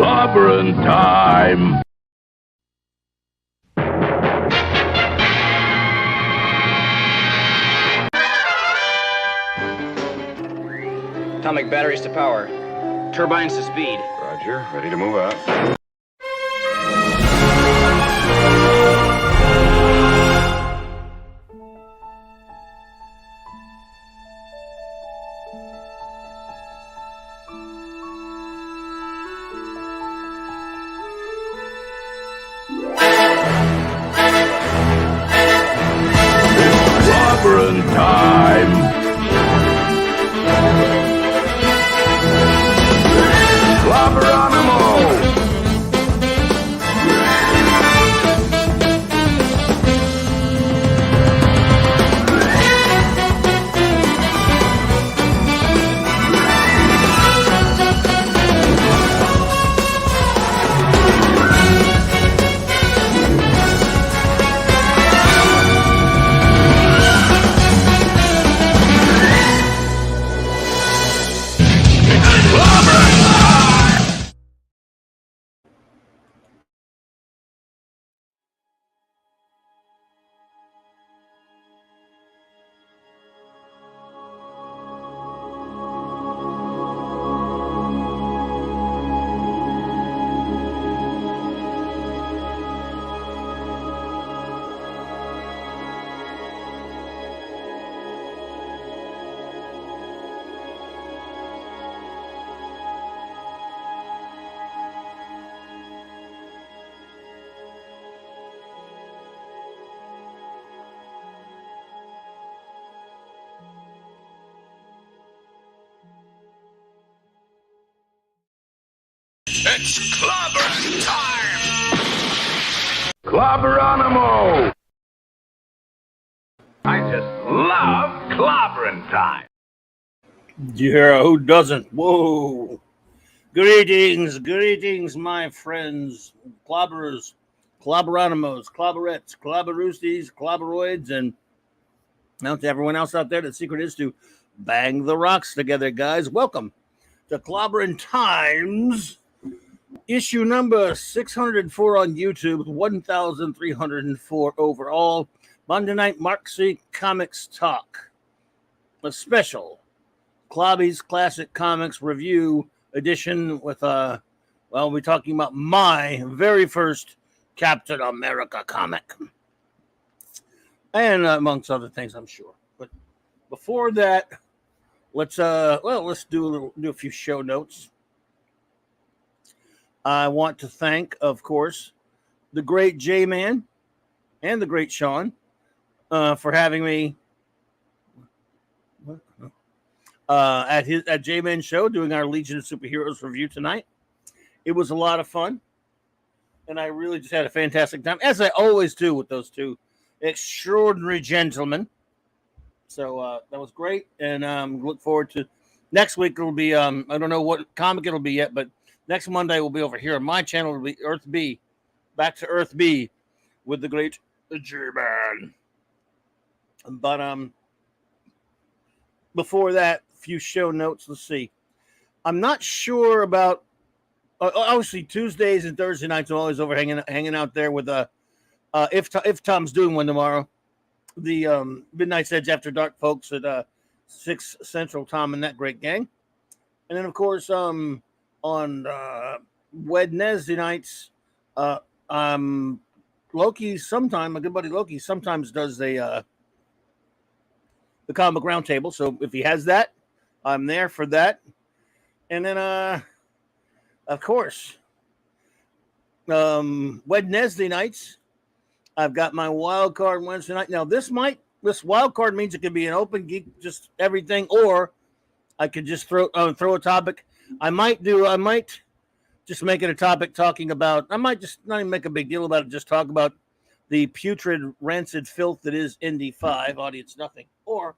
Clobberin time! Atomic batteries to power. Turbines to speed. Roger, ready to move out. Clobberin time! Clobberonimo! It's clobberin' time! Clobberonimo! I just love clobberin' time! Yeah, who doesn't? Whoa. Greetings, my friends, clobberers, clobberonimos, clobberettes, clobberoosties, clobberoids, and now to everyone else out there, the secret is to bang the rocks together, guys. Welcome to Clobberin' Times, issue number 604 on YouTube, 1,304 overall. Monday Night Mark C. Comics Talk, a special Clobby's Classic Comics Review edition with, we're talking about my very first Captain America comic. And amongst other things, I'm sure. But before that, let's do a few show notes. I want to thank, of course, the great J-Man and the great Sean for having me at J-Man's show doing our Legion of Superheroes review tonight. It was a lot of fun, and I really just had a fantastic time, as I always do with those two extraordinary gentlemen. So that was great, and look forward to next week. It'll be I don't know what comic it'll be yet, but next Monday will be over here on my channel. It'll be Earth B, back to Earth B with the great J-Man. But before that, few show notes. Let's see. I'm not sure about. Obviously, Tuesdays and Thursday nights I'm always over hanging out there with if Tom's doing one tomorrow, the Midnight's Edge After Dark folks at 6 Central, Tom and that great gang. And then, of course, on Wednesday nights, Loki my good buddy Loki sometimes does the comic roundtable. So if he has that, I'm there for that. And then, of course, Wednesday nights, I've got my wild card Wednesday night. Now, this wild card means it could be an open geek, just everything, or I could just throw a topic. I might just make it a topic talking about. I might just not even make a big deal about it. Just talk about the putrid, rancid filth that is Indy 5. Audience nothing. Or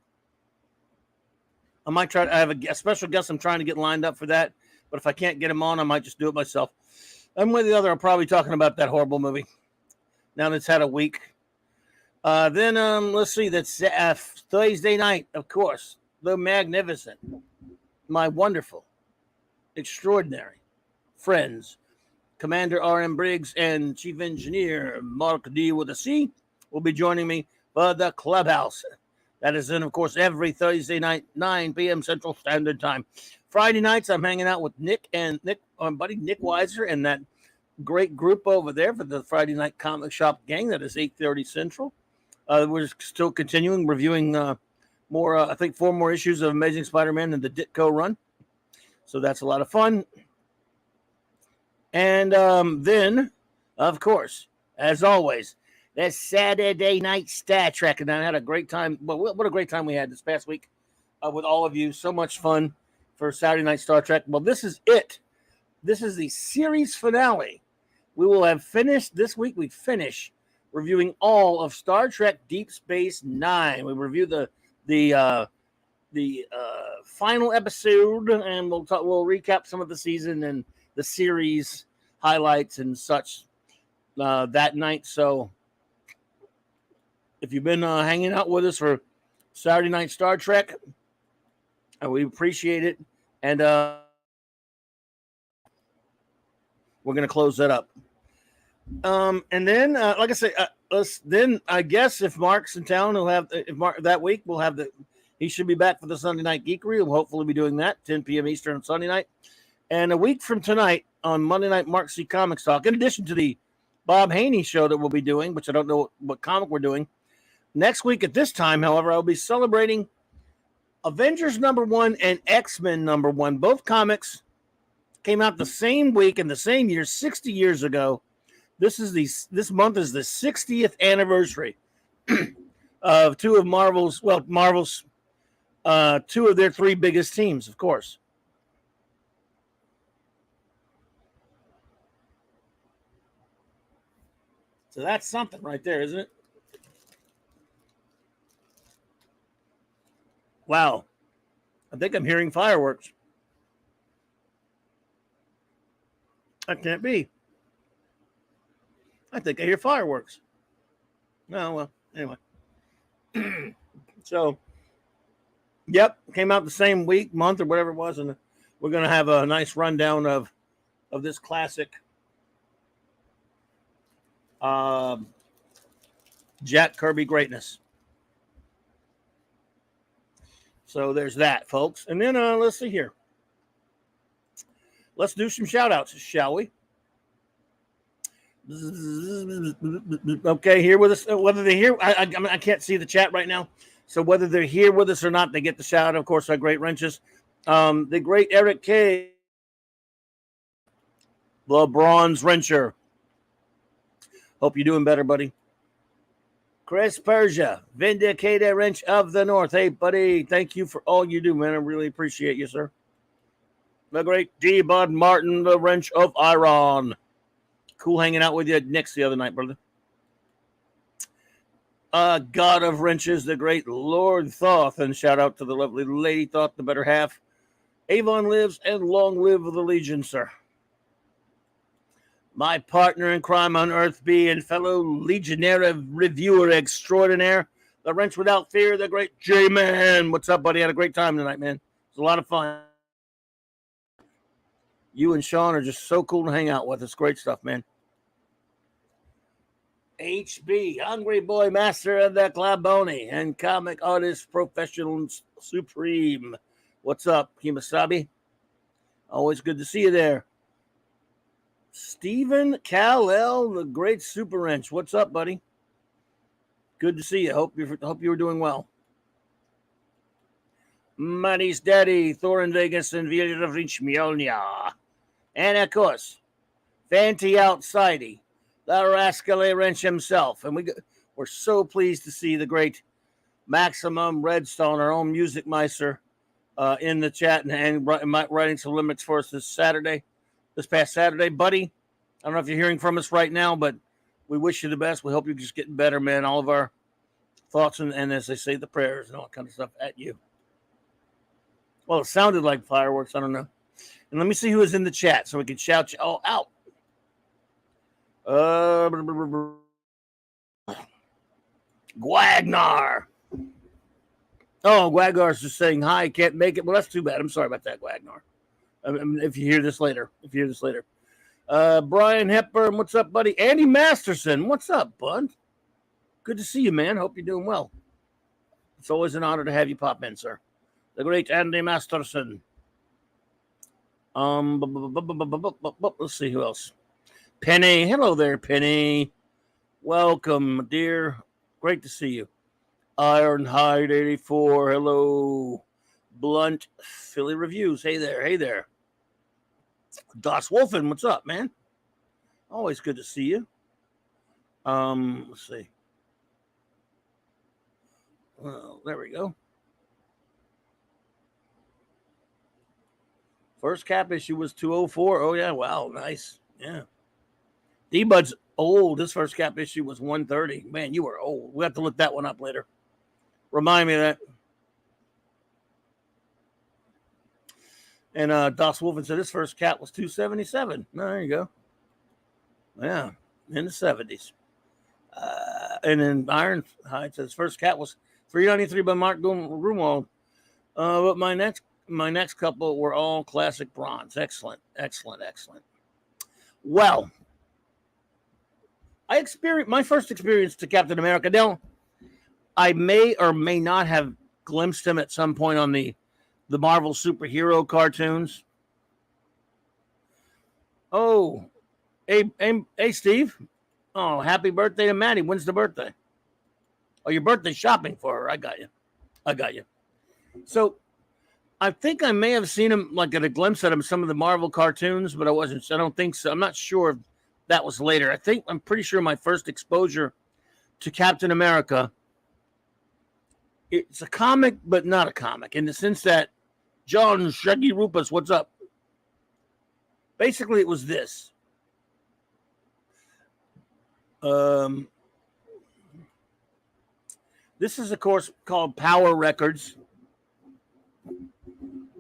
I might try to. I have a special guest I'm trying to get lined up for that. But if I can't get him on, I might just do it myself. One way or the other, I'm probably talking about that horrible movie. Now that it's had a week. Then let's see. That's Thursday night, of course. The magnificent, my wonderful, extraordinary friends Commander R.M. Briggs and Chief Engineer Mark D. with a C will be joining me for the Clubhouse. That is in, of course, every Thursday night, 9 p.m. Central Standard Time. Friday nights, I'm hanging out with Nick and buddy Nick Weiser and that great group over there for the Friday Night Comic Shop Gang. That is 8:30 Central. We're still continuing reviewing more, I think 4 more issues of Amazing Spider-Man in the Ditko run. So that's a lot of fun. And then, of course, as always, that's Saturday Night Star Trek. And I had a great time. Well, what a great time we had this past week with all of you. So much fun for Saturday Night Star Trek. Well, this is it. This is the series finale. We will have finished this week. We finish reviewing all of Star Trek Deep Space Nine. We review the final episode, and we'll recap some of the season and the series highlights and such that night. So if you've been hanging out with us for Saturday Night Star Trek, we appreciate it. And we're going to close that up. And then, like I say, then I guess if Mark's in town, if Mark that week, he should be back for the Sunday Night Geekery. We'll hopefully be doing that 10 p.m. Eastern on Sunday night. And a week from tonight on Monday Night Mark C. Comics Talk, in addition to the Bob Haney show that we'll be doing, which I don't know what comic we're doing. Next week at this time, however, I'll be celebrating Avengers #1 and X-Men #1. Both comics came out the same week in the same year, 60 years ago. This month is the 60th anniversary of two of Marvel's two of their 3 biggest teams, of course. So that's something right there, isn't it? Wow. I think I'm hearing fireworks. That can't be. I think I hear fireworks. No, well, anyway. So, yep, came out the same week, month, or whatever it was, and we're going to have a nice rundown of this classic Jack Kirby greatness. So there's that, folks. And then let's see here. Let's do some shout outs, shall we? Okay, here with us. Whether they're here, I can't see the chat right now. So whether they're here with us or not, they get the shout out. Of course, our great wrenches. The great Eric K. The Bronze Wrencher. Hope you're doing better, buddy. Chris Persia, Vindicator Wrench of the North. Hey, buddy, thank you for all you do, man. I really appreciate you, sir. The great D. Bud Martin, the Wrench of Iron. Cool hanging out with you at Nick's the other night, brother. God of Wrenches, the great Lord Thoth. And shout out to the lovely Lady Thoth, the better half. Avon lives and long live the Legion, sir. My partner in crime on Earth B and fellow Legionnaire reviewer extraordinaire, the Wrench Without Fear, the great J-Man. What's up, buddy? Had a great time tonight, man. It was a lot of fun. You and Sean are just so cool to hang out with. It's great stuff, man. HB, Hungry Boy Master of the Claboni and comic artist professional supreme. What's up, Kimasabi? Always good to see you there. Stephen Kal-El, the great Super Wrench. What's up, buddy? Good to see you. Hope you were doing well. Money's Daddy, Thor in Vegas, and Vieira Rich Mjolnir. And of course, Fanti Outsidey, the Rascally Wrench himself. And we're so pleased to see the great Maximum Redstone, our own music meister, in the chat and writing some limits for us this past Saturday. Buddy, I don't know if you're hearing from us right now, but we wish you the best. We hope you're just getting better, man. All of our thoughts and as they say, the prayers and all that kind of stuff at you. Well, it sounded like fireworks. I don't know. And let me see who is in the chat so we can shout you all out. Gwagnar. Oh, Gwaggar's just saying hi. Can't make it. Well, that's too bad. I'm sorry about that, Gwagnar. If you hear this later. Brian Hepburn, what's up, buddy? Andy Masterson, what's up, bud? Good to see you, man. Hope you're doing well. It's always an honor to have you pop in, sir. The great Andy Masterson. Let's see who else. Penny, hello there, Penny. Welcome, dear. Great to see you. Ironhide 84, hello. Blunt Philly Reviews, hey there. Das Wolfen, what's up, man? Always good to see you. Let's see. Well, there we go. First cap issue was 204. Oh, yeah. Wow. Nice. Yeah. D-Bud's old. This first cap issue was 130. Man, you were old. We have to look that one up later. Remind me of that. And Das Wolfen said his first cap was 277. There you go. Yeah. In the 70s. And then Ironhide says first cap was 393 by Mark Grunwald. But my next couple were all classic bronze. Excellent. Well, I experienced my first experience to Captain America. Now, I may or may not have glimpsed him at some point on the Marvel superhero cartoons. Oh, hey, Steve. Oh, happy birthday to Maddie. When's the birthday? Oh, your birthday shopping for her. I got you. So I think I may have seen him, like, at a glimpse at him, some of the Marvel cartoons, but I don't think so. I'm not sure if that was later. I'm pretty sure my first exposure to Captain America, it's a comic, but not a comic, in the sense that John Shaggy Rupus, what's up? Basically, it was this. This is, of course, called Power Records.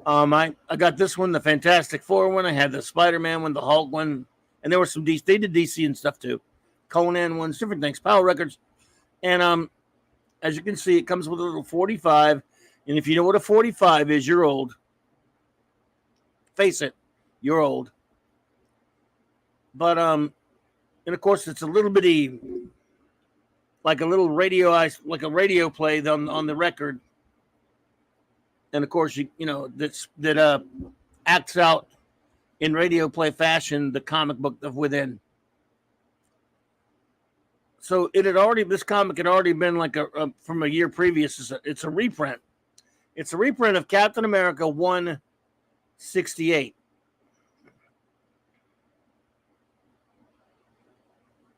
I got this one, the Fantastic Four one. I had the Spider-Man one, the Hulk one, and there were some DC. They did DC and stuff too. Conan ones, different things. Power Records, and as you can see, it comes with a little 45. And if you know what a 45 is, you're old. Face it, you're old. But and of course, it's a little bitty, like a little radio play on the record. And of course, you know that acts out in radio play fashion the comic book of Within. So this comic had already been like from a year previous. It's a reprint. It's a reprint of Captain America 168.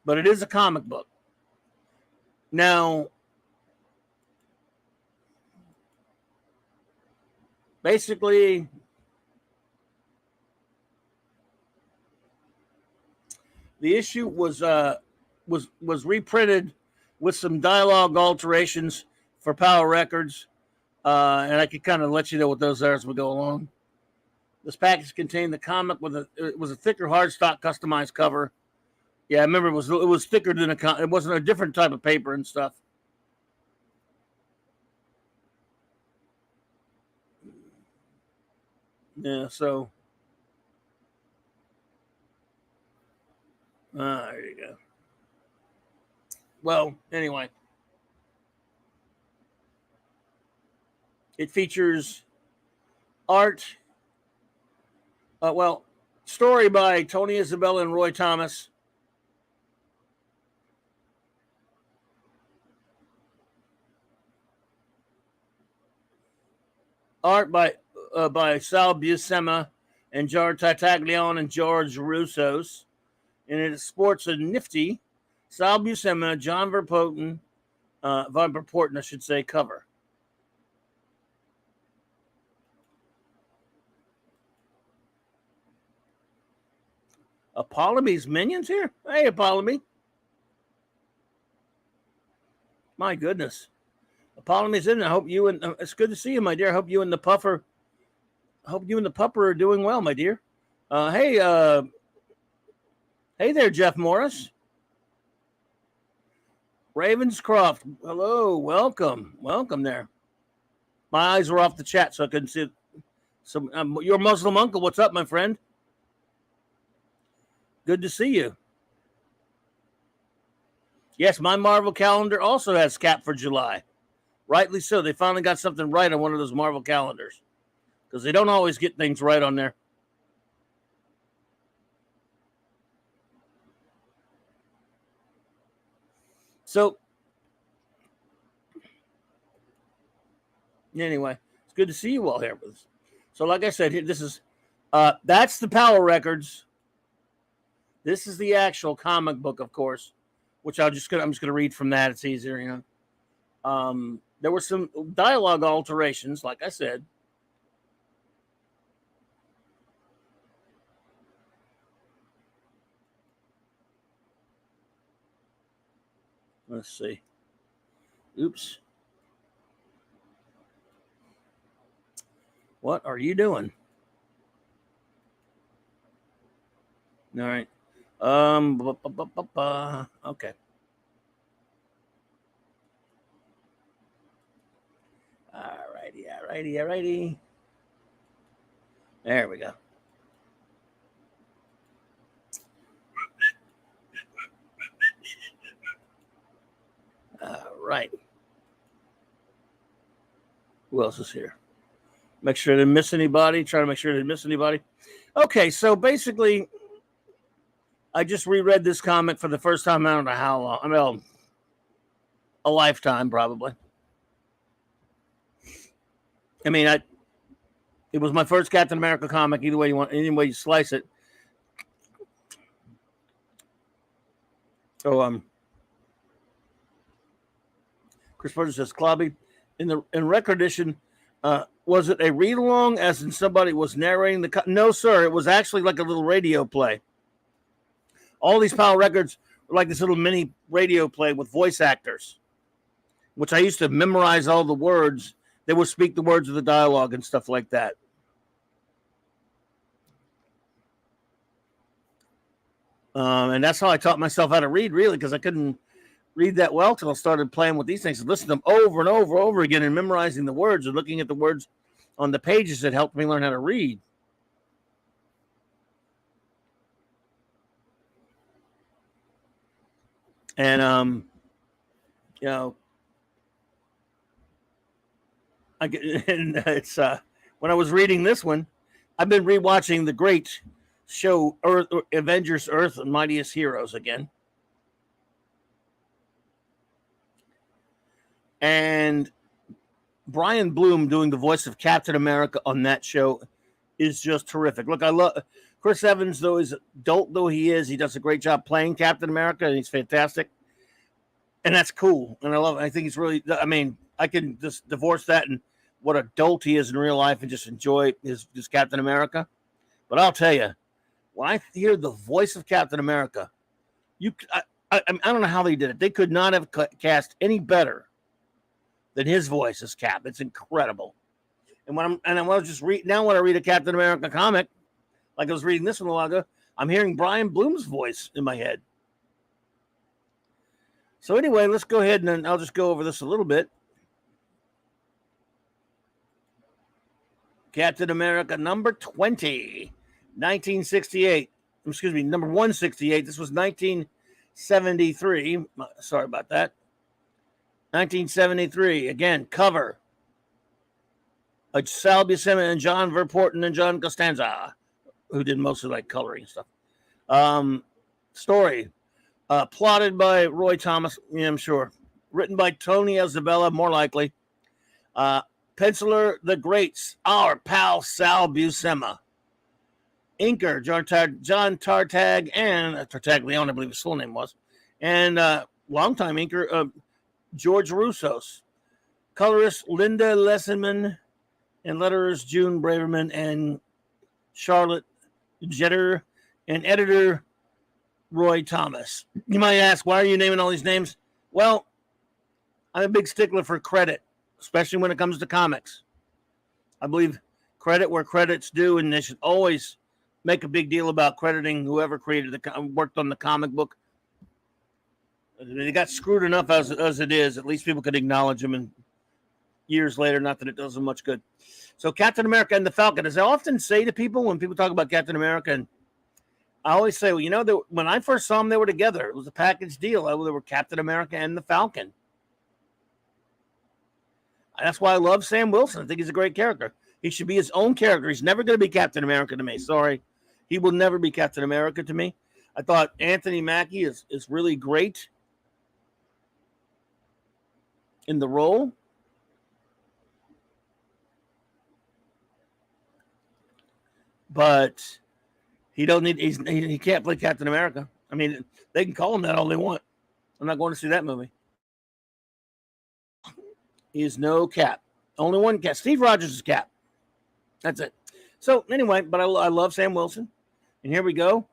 But it is a comic book. Now, basically, the issue was reprinted with some dialogue alterations for Power Records, and I could kind of let you know what those are as we go along. This package contained the comic it was a thicker hardstock customized cover. Yeah, I remember it was thicker than it wasn't a different type of paper and stuff. Yeah, so there you go. Well, anyway, it features art. Story by Tony Isabella and Roy Thomas. Art by Sal Buscema and Jared Tartaglione and George Russos. And it sports a nifty Sal Buscema, John Van Verpoorten, I should say, cover. Apollome's Minions here? Hey, Apollome. My goodness. Apollome's in. I hope you and it's good to see you, my dear. I hope you and the Puffer are doing well, my dear. Hey there, Jeff Morris. Ravenscroft, hello, welcome there. My eyes were off the chat, so I couldn't see it. So, your Muslim uncle, what's up, my friend? Good to see you. Yes, my Marvel calendar also has Cap for July. Rightly so. They finally got something right on one of those Marvel calendars, because they don't always get things right on there. So, anyway, it's good to see you all here. So, like I said, this is that's the Power Records. This is the actual comic book, of course, which I'm just gonna read from that. It's easier, you know. There were some dialogue alterations, like I said. Let's see. Oops. What are you doing? All right. Okay. Alrighty. There we go. All right. Who else is here? Make sure I didn't miss anybody. Try to make sure I didn't miss anybody. Okay, so basically, I just reread this comic for the first time. I don't know how long. I mean, a lifetime probably. I mean, it was my first Captain America comic. Either way you want, any way you slice it. So Chris Porter says, Clobby, in record edition, was it a read along, as in somebody was narrating the? No, sir. It was actually like a little radio play. All these Power Records were like this little mini radio play with voice actors, which I used to memorize all the words. They would speak the words of the dialogue and stuff like that. And that's how I taught myself how to read, really, because I couldn't read that well till I started playing with these things and listening to them over and over again and memorizing the words and looking at the words on the pages that helped me learn how to read. And you know, it's when I was reading this one, I've been rewatching the great show Avengers: Earth and Mightiest Heroes again. And Brian Bloom doing the voice of Captain America on that show is just terrific. Look, I love Chris Evans, though, as adult though he is, he does a great job playing Captain America, and he's fantastic. And that's cool. And I love it. I think he's really, I mean, I can just divorce that and what adult he is in real life and just enjoy his Captain America. But I'll tell you, when I hear the voice of Captain America, I don't know how they did it. They could not have cast any better than his voice as Cap. It's incredible. And when I was just now when I read a Captain America comic, like I was reading this one a while ago, I'm hearing Brian Bloom's voice in my head. So anyway, let's go ahead and I'll just go over this a little bit. Captain America number 20, 1968. Excuse me, number 168. This was 1973. Sorry about that. 1973. Again, cover. Sal Buscema and John Verporten and John Costanza, who did mostly like coloring stuff. Story. Plotted by Roy Thomas. Yeah, I'm sure. Written by Tony Isabella, more likely. Penciler the greats, our pal Sal Buscema. Inker, John Tartag and Tartaglione, I believe his full name was. And longtime inker, George Russos. Colorist Linda Lesseman. And letterers June Braverman and Charlotte Jeter. And editor Roy Thomas. You might ask, why are you naming all these names? Well, I'm a big stickler for credit, especially when it comes to comics. I believe credit where credit's due, and they should always make a big deal about crediting whoever worked on the comic book. They got screwed enough as it is. At least people could acknowledge them, and years later, not that it does them much good. So Captain America and the Falcon, as I often say to people when people talk about Captain America, and I always say, well, you know, when I first saw them, they were together. It was a package deal. They were Captain America and the Falcon. That's why I love Sam Wilson. I think he's a great character. He should be his own character. He's never going to be Captain America to me. Sorry. He will never be Captain America to me. I thought Anthony Mackie is really great in the role. But he can't play Captain America. I mean, they can call him that all they want. I'm not going to see that movie. He is no Cap. Only one Cap. Steve Rogers is Cap. That's it. So anyway, but I love Sam Wilson. And here we go.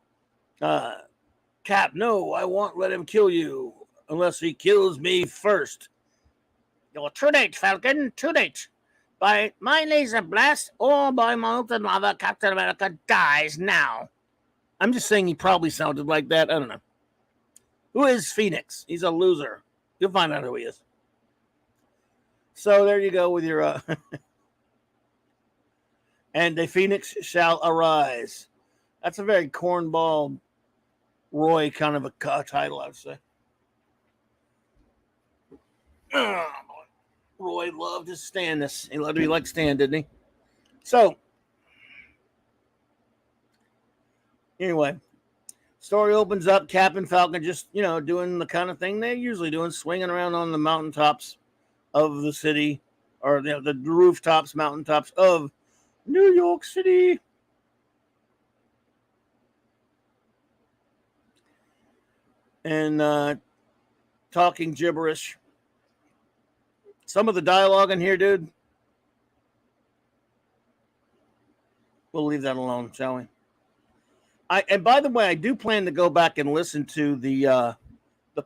Cap, no, I won't let him kill you unless he kills me first. You're too late, Falcon. Too late. By my laser blast or by molten lava, Captain America dies now. I'm just saying he probably sounded like that. I don't know. Who is Phoenix? He's a loser. You'll find out who he is. So there you go with your and a phoenix shall arise. That's a very cornball Roy kind of a title, I would say. Oh, Roy loved his Stannis. He loved to be like Stan, didn't he? So anyway, story opens up. Cap and Falcon just, you know, doing the kind of thing they usually do, swinging around on the mountaintops of the city, or the rooftops, mountaintops of New York City. And talking gibberish. Some of the dialogue in here, dude, we'll leave that alone, shall we? And by the way, I do plan to go back and listen to the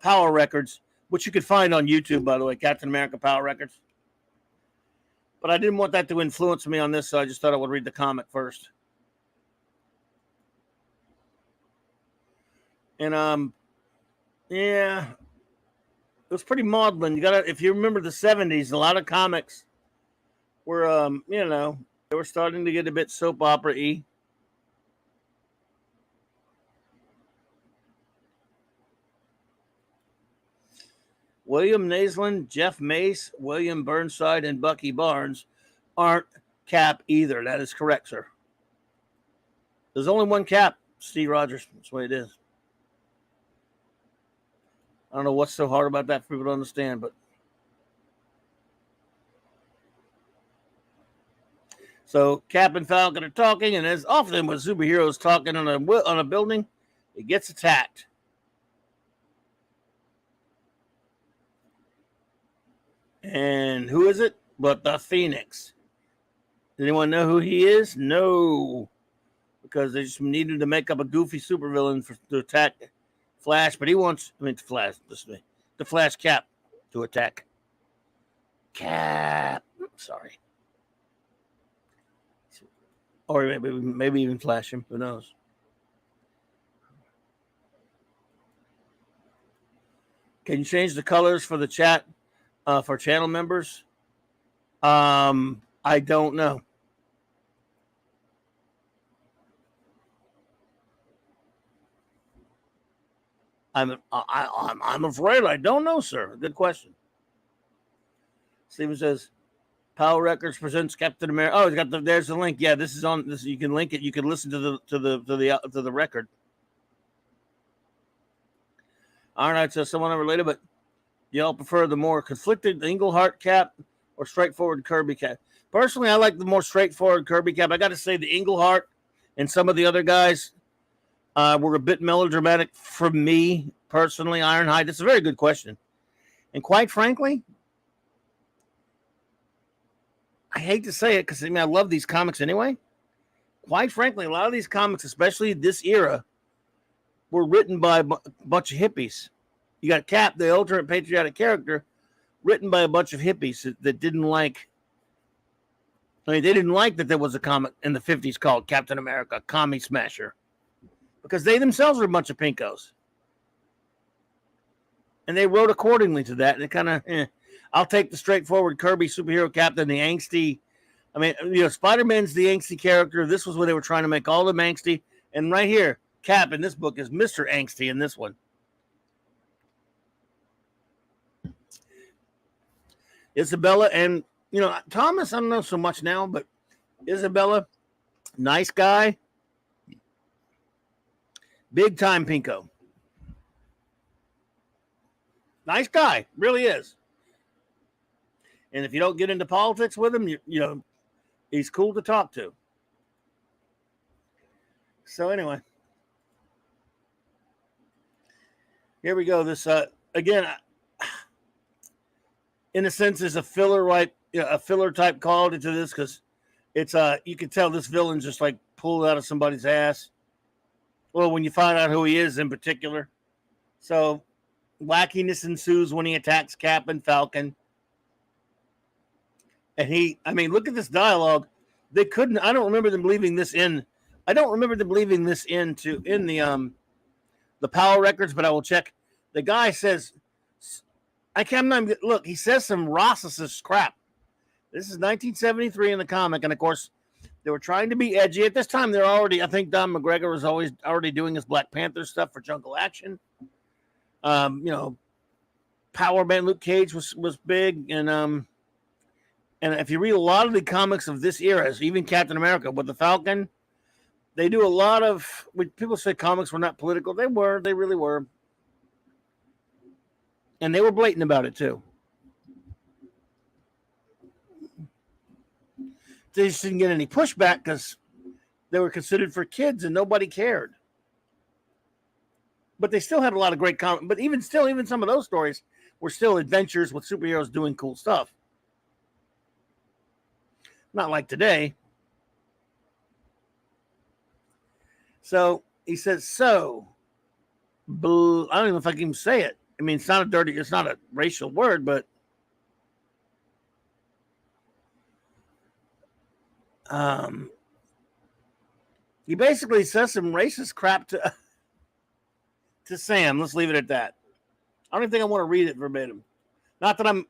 Power Records, which you could find on YouTube, by the way, Captain America Power Records. But I didn't want that to influence me on this, so I just thought I would read the comic first. And yeah, it was pretty maudlin. If you remember the 70s, a lot of comics were you know, they were starting to get a bit soap opera-y. William Naslund, Jeff Mace, William Burnside, and Bucky Barnes aren't Cap either. That is correct, sir. There's only one Cap, Steve Rogers. That's the way it is. I don't know what's so hard about that for people to understand, but so Cap and Falcon are talking, and as often when superheroes talking on a building, it gets attacked. And who is it but the Phoenix? Does anyone know who he is? No. Because they just needed to make up a goofy supervillain to attack Flash, but he wants, the Flash Cap to attack. Cap. Sorry. Or maybe even Flash him. Who knows? Can you change the colors for the chat? For channel members, I don't know. I'm afraid I don't know, sir. Good question. Steven says, Power Records presents Captain America. Oh, there's the link. Yeah, this is on this. You can link it. You can listen to the record. All right, so someone unrelated, but y'all prefer the more conflicted Englehart Cap or straightforward Kirby Cap? Personally, I like the more straightforward Kirby Cap. I got to say the Englehart and some of the other guys were a bit melodramatic for me personally. Ironhide, that's a very good question. And quite frankly, I hate to say it because I love these comics anyway. Quite frankly, a lot of these comics, especially this era, were written by a bunch of hippies. You got Cap, the alternate patriotic character, written by a bunch of hippies that didn't like. They didn't like that there was a comic in the 50s called Captain America, Commie Smasher, because they themselves were a bunch of pinkos. And they wrote accordingly to that. And it kind of, I'll take the straightforward Kirby superhero captain, the angsty. Spider-Man's the angsty character. This was where they were trying to make all of them angsty. And right here, Cap in this book is Mr. Angsty in this one. Isabella and, Thomas, I don't know so much now, but Isabella, nice guy. Big time pinko. Nice guy, really is. And if you don't get into politics with him, he's cool to talk to. So anyway, here we go. This again, in a sense, is a filler, right? A filler type quality to this because it's you can tell this villain's just like pulled out of somebody's ass. Well, when you find out who he is in particular, so wackiness ensues when he attacks Cap and Falcon. And look at this dialogue. They couldn't. I don't remember them leaving this in. I don't remember them leaving this in the Power records, but I will check. The guy says, "I can't look." He says some racist crap. This is 1973 in the comic, and of course, they were trying to be edgy at this time. They're already. I think Don McGregor was already doing his Black Panther stuff for Jungle Action. Power Man Luke Cage was big, and if you read a lot of the comics of this era, even Captain America with the Falcon, they do a lot of. When people say comics were not political, they were. They really were, and they were blatant about it too. They just didn't get any pushback because they were considered for kids and nobody cared. But they still had a lot of great comics. But even some of those stories were still adventures with superheroes doing cool stuff. Not like today. So he says, I don't even know if I can even say it. It's not it's not a racial word, but he basically says some racist crap to Sam. Let's leave it at that. I don't even think I want to read it verbatim. Not that I'm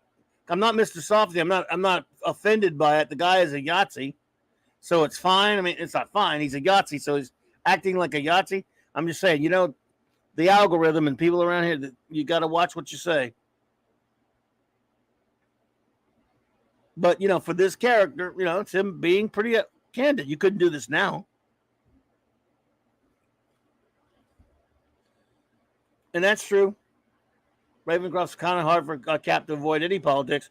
not Mr. Softy. I'm not offended by it. The guy is a Yahtzee, so it's fine. It's not fine. He's a Yahtzee, so he's acting like a Yahtzee. I'm just saying, the algorithm and people around here, you got to watch what you say. But, for this character, it's him being pretty candid. You couldn't do this now. And that's true. Ravencroft's kind of hard for Cap to avoid any politics.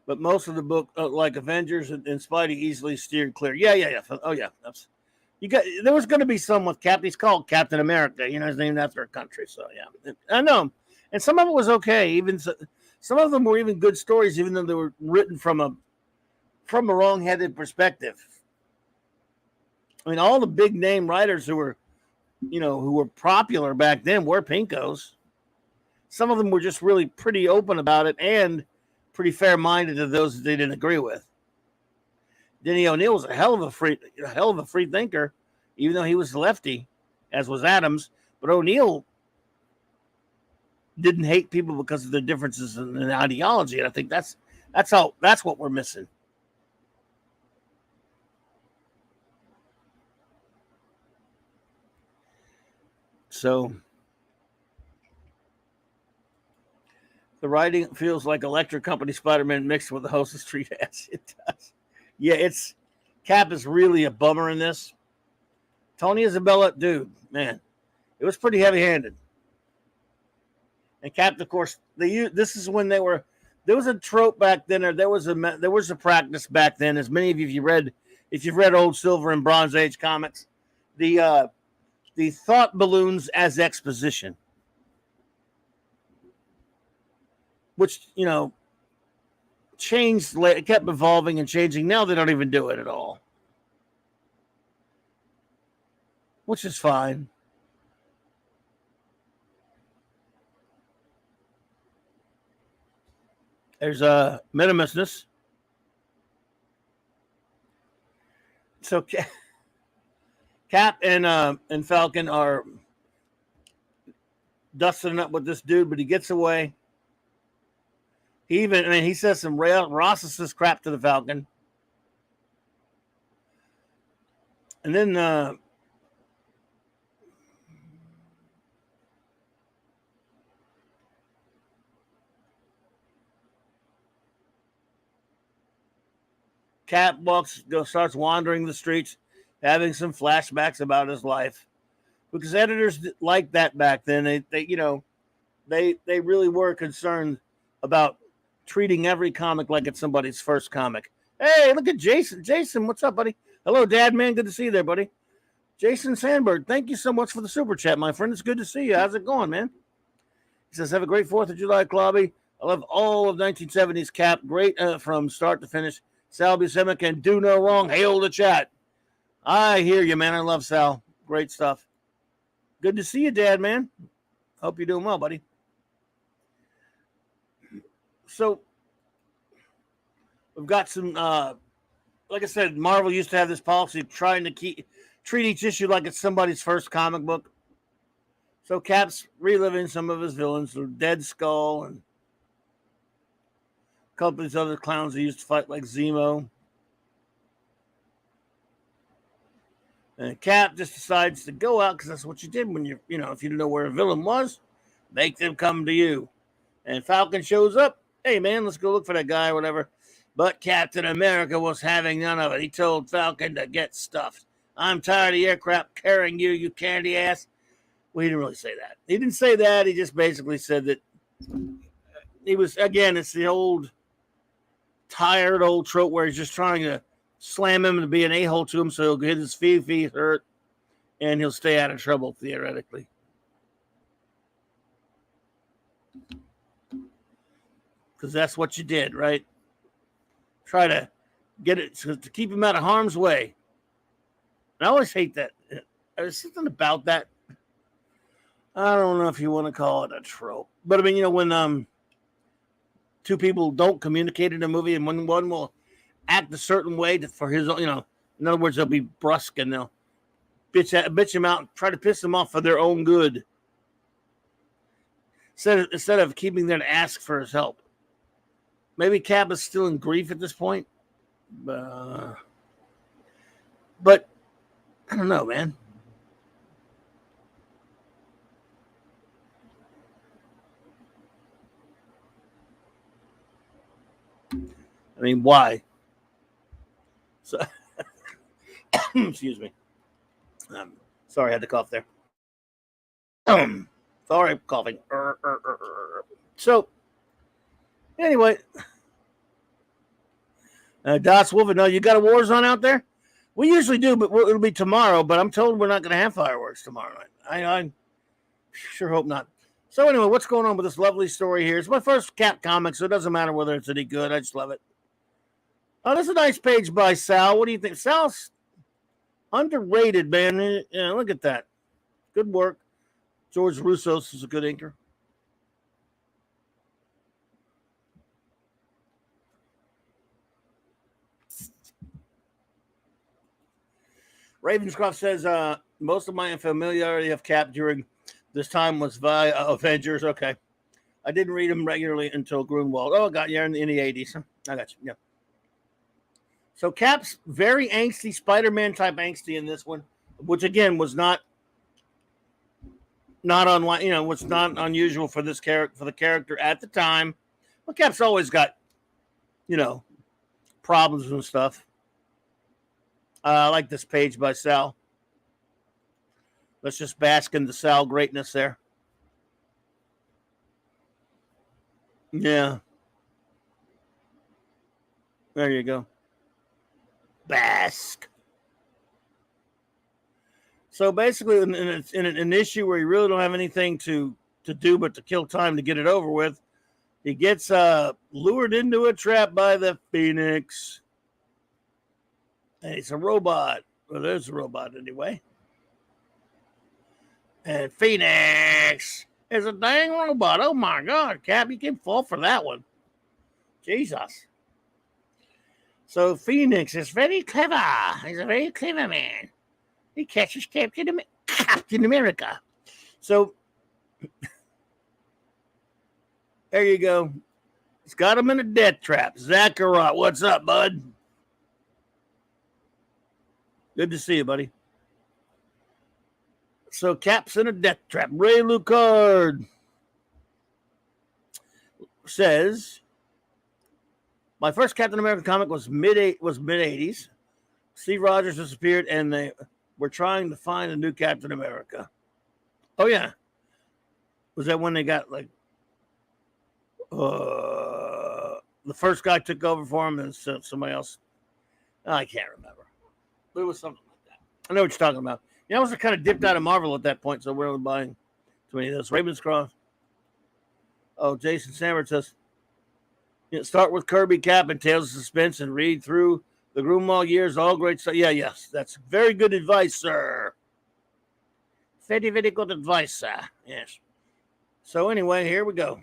But most of the book, like Avengers and Spidey, easily steered clear. Yeah. Oh, yeah. There was going to be some with Cap. He's called Captain America. He's named after a country. So, yeah. I know. And some of it was okay. Even some of them were even good stories, even though they were written from a wrong-headed perspective. All the big name writers who were popular back then were pinkos. Some of them were just really pretty open about it and pretty fair-minded to those that they didn't agree with. Denny O'Neil was a hell of a free thinker, even though he was lefty, as was Adams. But O'Neil didn't hate people because of their differences in ideology, and I think that's what we're missing. So the writing feels like Electric Company Spider-Man mixed with the Hostess Street ass. It does. Yeah, Cap is really a bummer in this. Tony Isabella, dude, man, it was pretty heavy-handed. And Cap, of course, this is when there was a trope back then, or there was a practice back then. As many of you, if you've read old Silver and Bronze Age comics, the thought balloons as exposition, which changed, it kept evolving and changing. Now they don't even do it at all, which is fine. There's a minimusness. So Cap and Falcon are dusting up with this dude, but he gets away. He says some racist crap to the Falcon. And then Cap starts wandering the streets, having some flashbacks about his life. Because editors liked that back then. They really were concerned about treating every comic like it's somebody's first comic. Hey, look at Jason. Jason, what's up, buddy? Hello, Dad, man. Good to see you there, buddy. Jason Sandberg, thank you so much for the super chat, my friend. It's good to see you. How's it going, man? He says, have a great 4th of July, Clobby. I love all of 1970s Cap. Great from start to finish. Sal Buscema can do no wrong. Hail the chat. I hear you, man. I love Sal. Great stuff. Good to see you, Dad, man. Hope you're doing well, buddy. So, we've got some, like I said, Marvel used to have this policy of trying to treat each issue like it's somebody's first comic book. So Cap's reliving some of his villains, Dead Skull and a couple of these other clowns he used to fight, like Zemo. And Cap just decides to go out because that's what you did when if you didn't know where a villain was, make them come to you. And Falcon shows up. Hey, man, let's go look for that guy or whatever. But Captain America was having none of it. He told Falcon to get stuffed. I'm tired of your crap carrying you, you candy ass. Well, he didn't really say that. He didn't say that. He just basically said that he was, again, it's the tired old trope where he's just trying to slam him to be an a-hole to him so he'll get his feet hurt and he'll stay out of trouble, theoretically. Because that's what you did, right? Try to get it to keep him out of harm's way. And I always hate that. There's something about that. I don't know if you want to call it a trope. But I mean, when two people don't communicate in a movie and one will act a certain way for his own, in other words, they'll be brusque and they'll bitch him out and try to piss him off for their own good. Instead of keeping there to ask for his help. Maybe Cap is still in grief at this point. But I don't know, man. I mean, why? So, excuse me. Sorry, I had to cough there. Sorry, coughing. So, anyway, Dots Wolf, no, you got a war zone out there? We usually do, but it'll be tomorrow. But I'm told we're not going to have fireworks tomorrow night. I sure hope not. So anyway, what's going on with this lovely story here? It's my first Cap comic, so it doesn't matter whether it's any good. I just love it. Oh, this is a nice page by Sal. What do you think? Sal's underrated, man. Yeah, look at that. Good work. George Russos is a good inker. Ravenscroft says, most of my familiarity of Cap during this time was via Avengers. Okay. I didn't read them regularly until Grunwald. Oh, I got you in the 80s. I got you. Yeah. So Cap's very angsty, Spider-Man type angsty in this one, which again was not unlike, was not unusual for this character, for the character at the time. Well, Cap's always got, problems and stuff. I like this page by Sal. Let's just bask in the Sal greatness there. Yeah. There you go. Bask. So basically, in an issue where you really don't have anything to do but to kill time to get it over with, he gets lured into a trap by the Phoenix. And it's a robot. Well, there's a robot anyway. And Phoenix is a dang robot. Oh my God, Cap, you can fall for that one. Jesus. So Phoenix is very clever. He's a very clever man. He catches Captain America. So there you go. He's got him in a death trap. Zachariah, what's up, bud? Good to see you, buddy. So Cap's in a death trap. Ray Lucard says, My first Captain America comic was mid 80s. Steve Rogers disappeared, and they were trying to find a new Captain America. Oh yeah, was that when they got like the first guy took over for him, and somebody else? I can't remember. But it was something like that. I know what you're talking about. I was kind of dipped out of Marvel at that point, so we're only buying too many of those. Ravenscroft. Oh, Jason Sandberg says, start with Kirby, Cap, and Tales of Suspense, and read through the Grunwald years. All great stuff. Yeah, yes, that's very good advice, sir. Very, very good advice, sir. Yes. So anyway, here we go.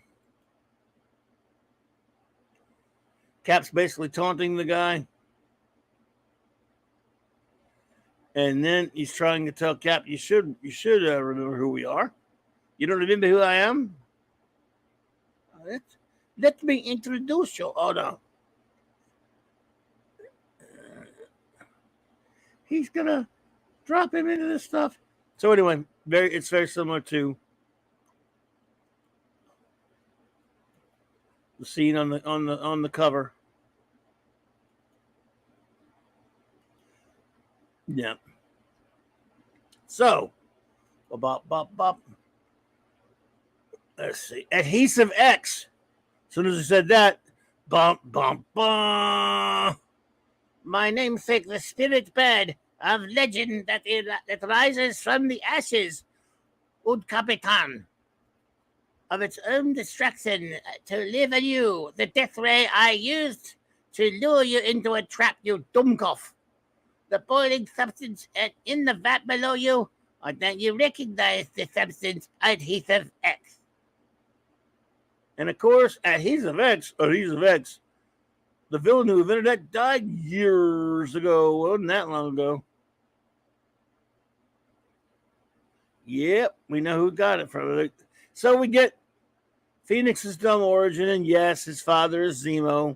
Cap's basically taunting the guy. And then he's trying to tell Cap, you should remember who we are. You don't remember who I am? Let me introduce you. Oh, no. He's going to drop him into this stuff. So anyway, it's very similar to the scene on the cover. Yeah. So, let's see. Adhesive X. As soon as I said that, bump, bump, bump. My namesake, the spirit bird of legend that rises from the ashes, Ud Capitan, of its own destruction to live anew. The death ray I used to lure you into a trap, you dummkopf. The boiling substance in the vat below you, or that you recognize the substance Adhesive X. And of course, Adhesive X, the villain who invented that died years ago. Wasn't that long ago? Yep, we know who got it from. So we get Phoenix's dumb origin, and yes, his father is Zemo.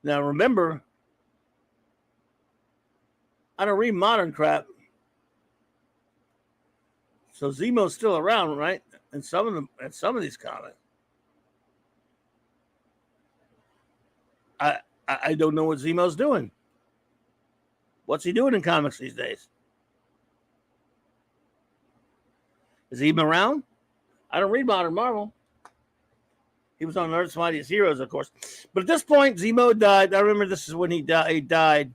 Now remember, I don't read modern crap, so Zemo's still around, right? And some of these comics, I don't know what Zemo's doing. What's he doing in comics these days? Is he even around? I don't read modern Marvel. He was on Earth's Mightiest Heroes, of course. But at this point, Zemo died. I remember this is when he died. He died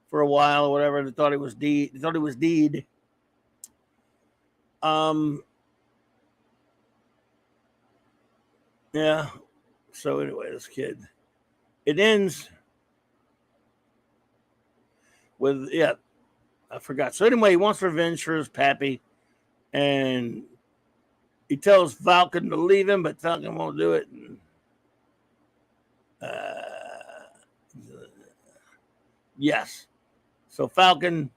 for a while or whatever. They thought it was deed. They thought it was deed. Yeah. So anyway, this kid. It ends with, I forgot. So anyway, he wants revenge for his pappy. And he tells Falcon to leave him, but Falcon won't do it. And, yes. So Falcon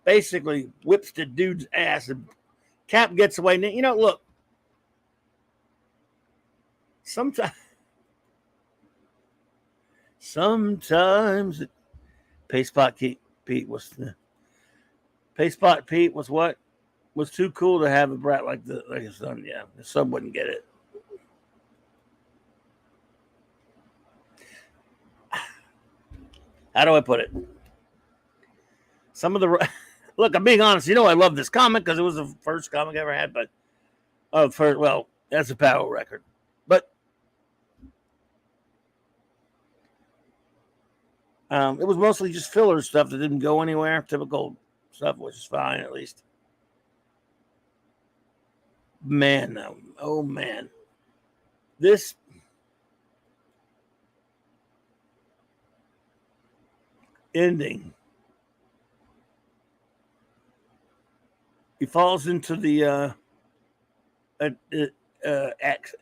basically whips the dude's ass, and Cap gets away. Look. Sometimes Paste-Pot Pete was what? Was too cool to have a brat like his son. Yeah, his son wouldn't get it. How do I put it? Some of the look, I'm being honest. I love this comic because it was the first comic I ever had. But that's a Power record. But it was mostly just filler stuff that didn't go anywhere. Typical stuff, which is fine at least. Man, oh man, this ending. He falls into the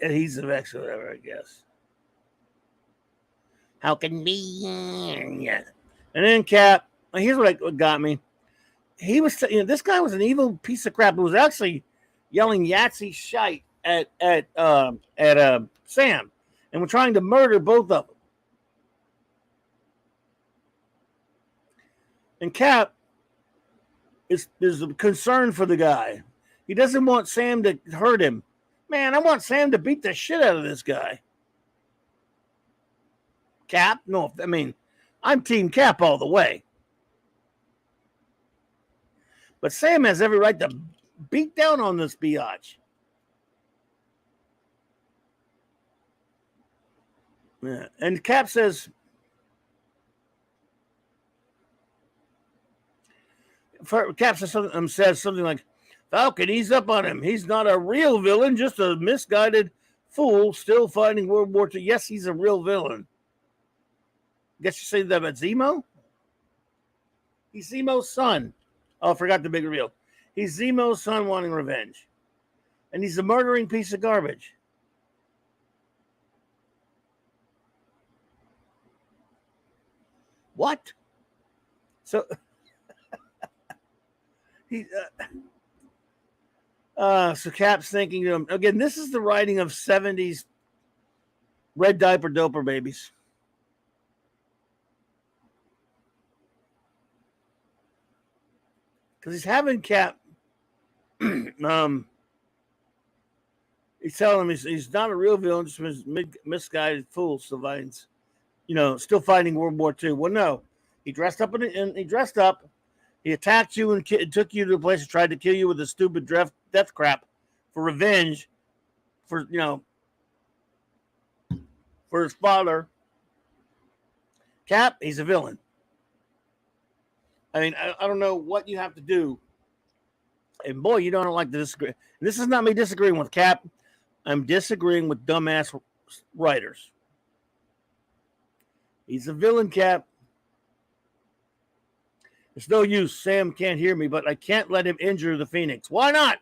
adhesive X or whatever, I guess. How can be? Yeah. And then Cap. Here's what got me. He was, this guy was an evil piece of crap who was actually yelling Yahtzee shite at Sam, and we're trying to murder both of them. And Cap is concerned for the guy. He doesn't want Sam to hurt him. Man, I want Sam to beat the shit out of this guy. Cap? No, I mean, I'm Team Cap all the way. But Sam has every right to beat down on this biatch. Yeah. And Cap says, says something like, Falcon, ease up on him. He's not a real villain, just a misguided fool still fighting World War II. Yes, he's a real villain. Guess you say that about Zemo? He's Zemo's son. Oh, I forgot the big reveal. He's Zemo's son wanting revenge. And he's a murdering piece of garbage. What? So so Cap's thinking to him again. This is the writing of 70s red diaper doper babies. Because he's having Cap. He's telling him he's not a real villain, just a misguided fool. Sylvain's, still fighting World War II. Well, no, he dressed up and he dressed up. He attacked you and took you to a place and tried to kill you with a stupid death crap for revenge, for his father. Cap, he's a villain. I mean, I don't know what you have to do. And boy, you don't like to disagree. This is not me disagreeing with Cap. I'm disagreeing with dumbass writers. He's a villain, Cap. It's no use. Sam can't hear me, but I can't let him injure the Phoenix. Why not?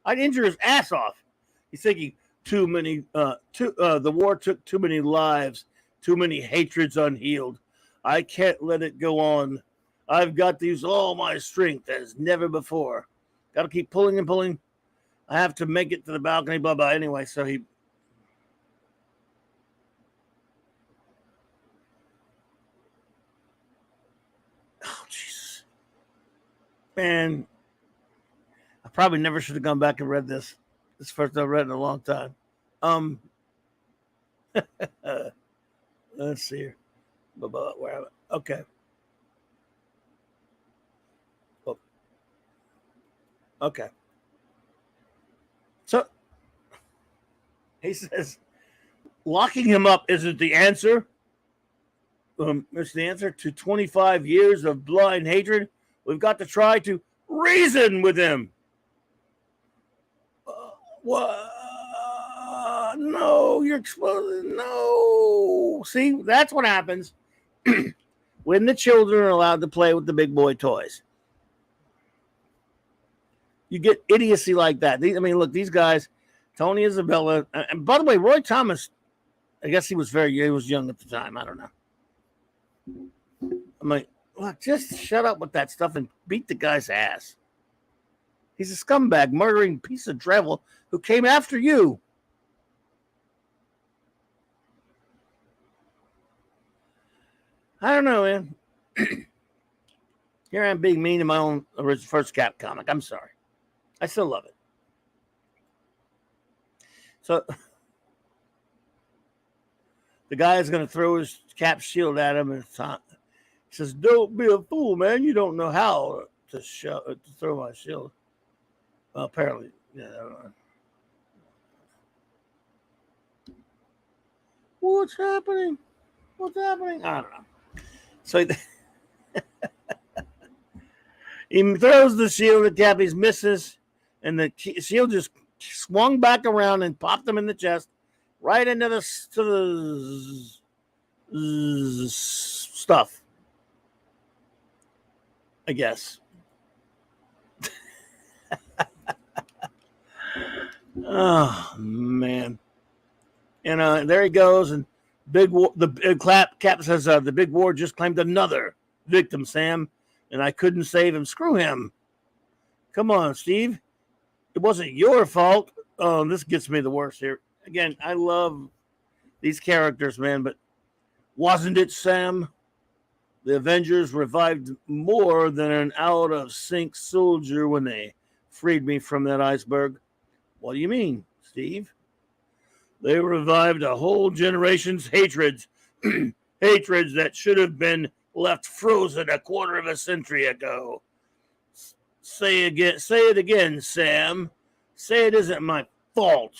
I'd injure his ass off. He's thinking the war took too many lives, too many hatreds unhealed. I can't let it go on. I've got to use all my strength as never before. Got to keep pulling and pulling. I have to make it to the balcony, blah, blah. Anyway, so he... Oh, Jesus. Man, I probably never should have gone back and read this. This is the first I've read in a long time. Let's see here. Where am I? Okay. Okay. So he says, locking him up isn't the answer. It's the answer to 25 years of blind hatred. We've got to try to reason with him. What? No, you're exposing. No. See, that's what happens when the children are allowed to play with the big boy toys. You get idiocy like that. Look, these guys, Tony Isabella, and by the way, Roy Thomas, I guess he was young at the time. I don't know. I'm like, look, just shut up with that stuff and beat the guy's ass. He's a scumbag, murdering piece of drivel who came after you. I don't know, man. Here I'm being mean to my own first Cap comic. I'm sorry. I still love it. So the guy is going to throw his Cap shield at him, and he says, "Don't be a fool, man. You don't know how to throw my shield." Well, apparently, yeah. I don't know. What's happening? I don't know. So he throws the shield at Cap. He misses. And the shield just swung back around and popped him in the chest, right into the stuff, I guess. Oh, man. And there he goes. And Cap says, the big war just claimed another victim, Sam, and I couldn't save him. Screw him. Come on, Steve. It wasn't your fault. Oh, this gets me the worst here. Again, I love these characters, man, but wasn't it Sam? The Avengers revived more than an out-of-sync soldier when they freed me from that iceberg. What do you mean, Steve? They revived a whole generation's hatreds, hatreds that should have been left frozen a quarter of a century ago. Say it again, Sam. Say it isn't my fault.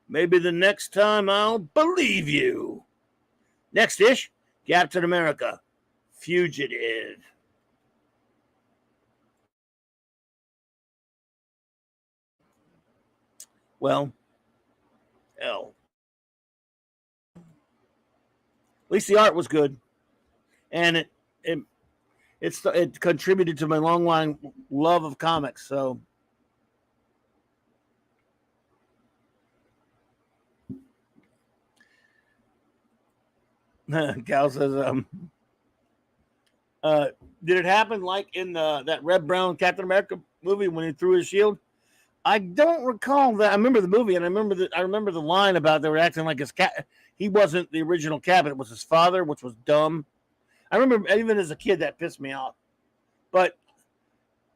Maybe the next time I'll believe you. Next ish, Captain America, Fugitive. Well, hell. At least the art was good, and it contributed to my long line love of comics. So, Cal says, did it happen like in that Red Brown Captain America movie when he threw his shield? I don't recall that. I remember the movie, and I remember the line about they were acting like his cat. He wasn't the original Cap; it was his father, which was dumb. I remember even as a kid that pissed me off. But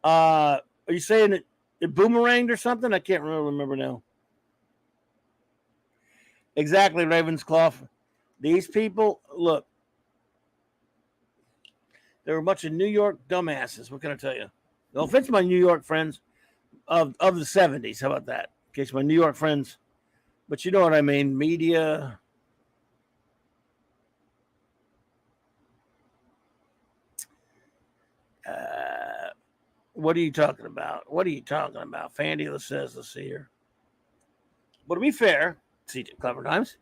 are you saying it boomeranged or something? I can't remember now. Exactly, Ravensclaw. These people, look, they're a bunch of New York dumbasses. What can I tell you? No offense, my New York friends of the 70s. How about that? In case my New York friends, but you know what I mean. Media. What are you talking about? What are you talking about? Fandula says, let's see here. But to be fair, see, Clever Times,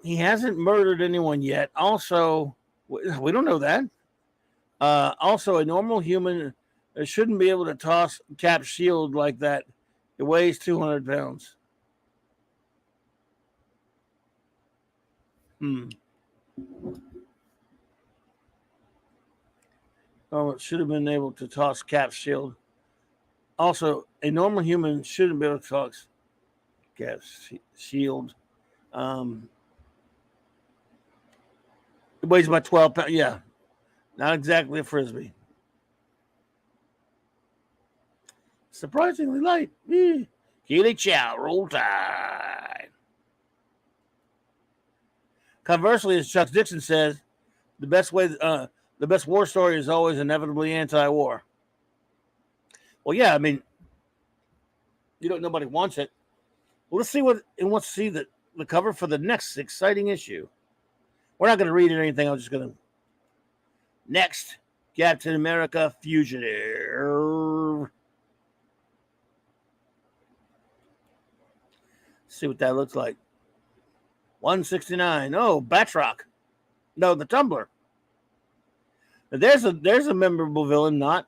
he hasn't murdered anyone yet. Also, we don't know that. Also, a normal human shouldn't be able to toss Cap's shield like that. It weighs 200 pounds. Oh, it should have been able to toss Cap's shield. Also, a normal human shouldn't be able to toss Cap's shield. It weighs about 12 pounds. Yeah, not exactly a frisbee. Surprisingly light. Keely Chow, roll tide. Conversely, as Chuck Dixon says, the best war story is always inevitably anti-war. Well, yeah, I mean, nobody wants it. Well, let's see wants to see the cover for the next exciting issue. We're not going to read it or anything. I'm just going to. Next, Captain America Fugitive. See what that looks like. 169. Oh, Batroc. No, the Tumbler. Now, there's a memorable villain, not.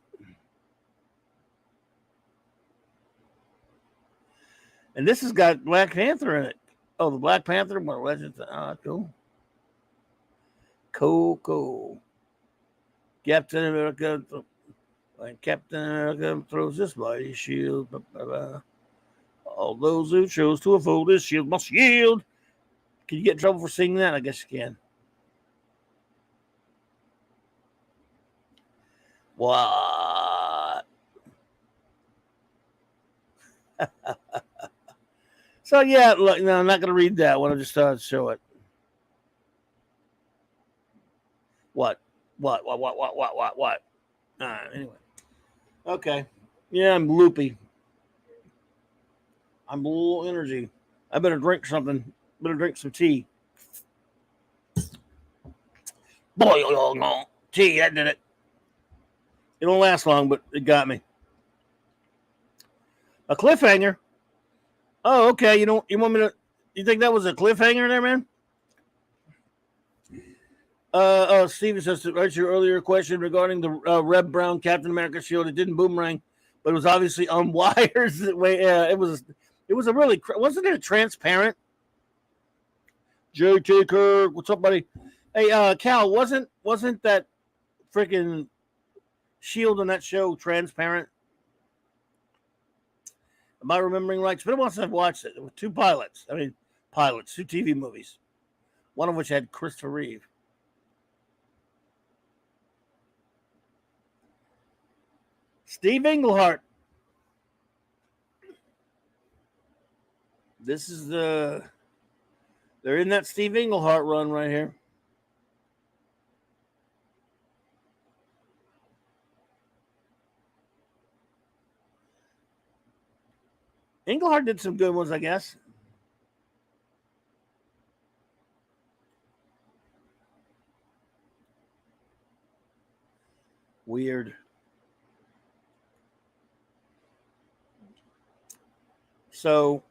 And this has got Black Panther in it. Oh, the Black Panther, what legends? Cool. Cool. Captain America throws this mighty shield. All those who chose to unfold his shield must yield. Can you get in trouble for singing that? I guess you can. What? So yeah, look, no, I'm not going to read that one. I just thought I'd show it. What? Anyway. Okay. Yeah, I'm loopy. I'm low energy. I better drink something. Better drink some tea. Boy, tea, that did it. It won't last long, but it got me. A cliffhanger. Oh, okay. You want me to? You think that was a cliffhanger there, man? Steven says to answer your earlier question regarding the Red Brown Captain America shield. It didn't boomerang, but it was obviously on wires. It was a really, wasn't it transparent? J.T. Kirk, what's up, buddy? Hey, Cal, wasn't that freaking shield on that show transparent? Am I remembering right? It's been a while since I've watched it. There were two pilots, two TV movies, one of which had Christopher Reeve. Steve Englehart. This is they're in that Steve Englehart run right here. Englehart did some good ones, I guess. Weird. So,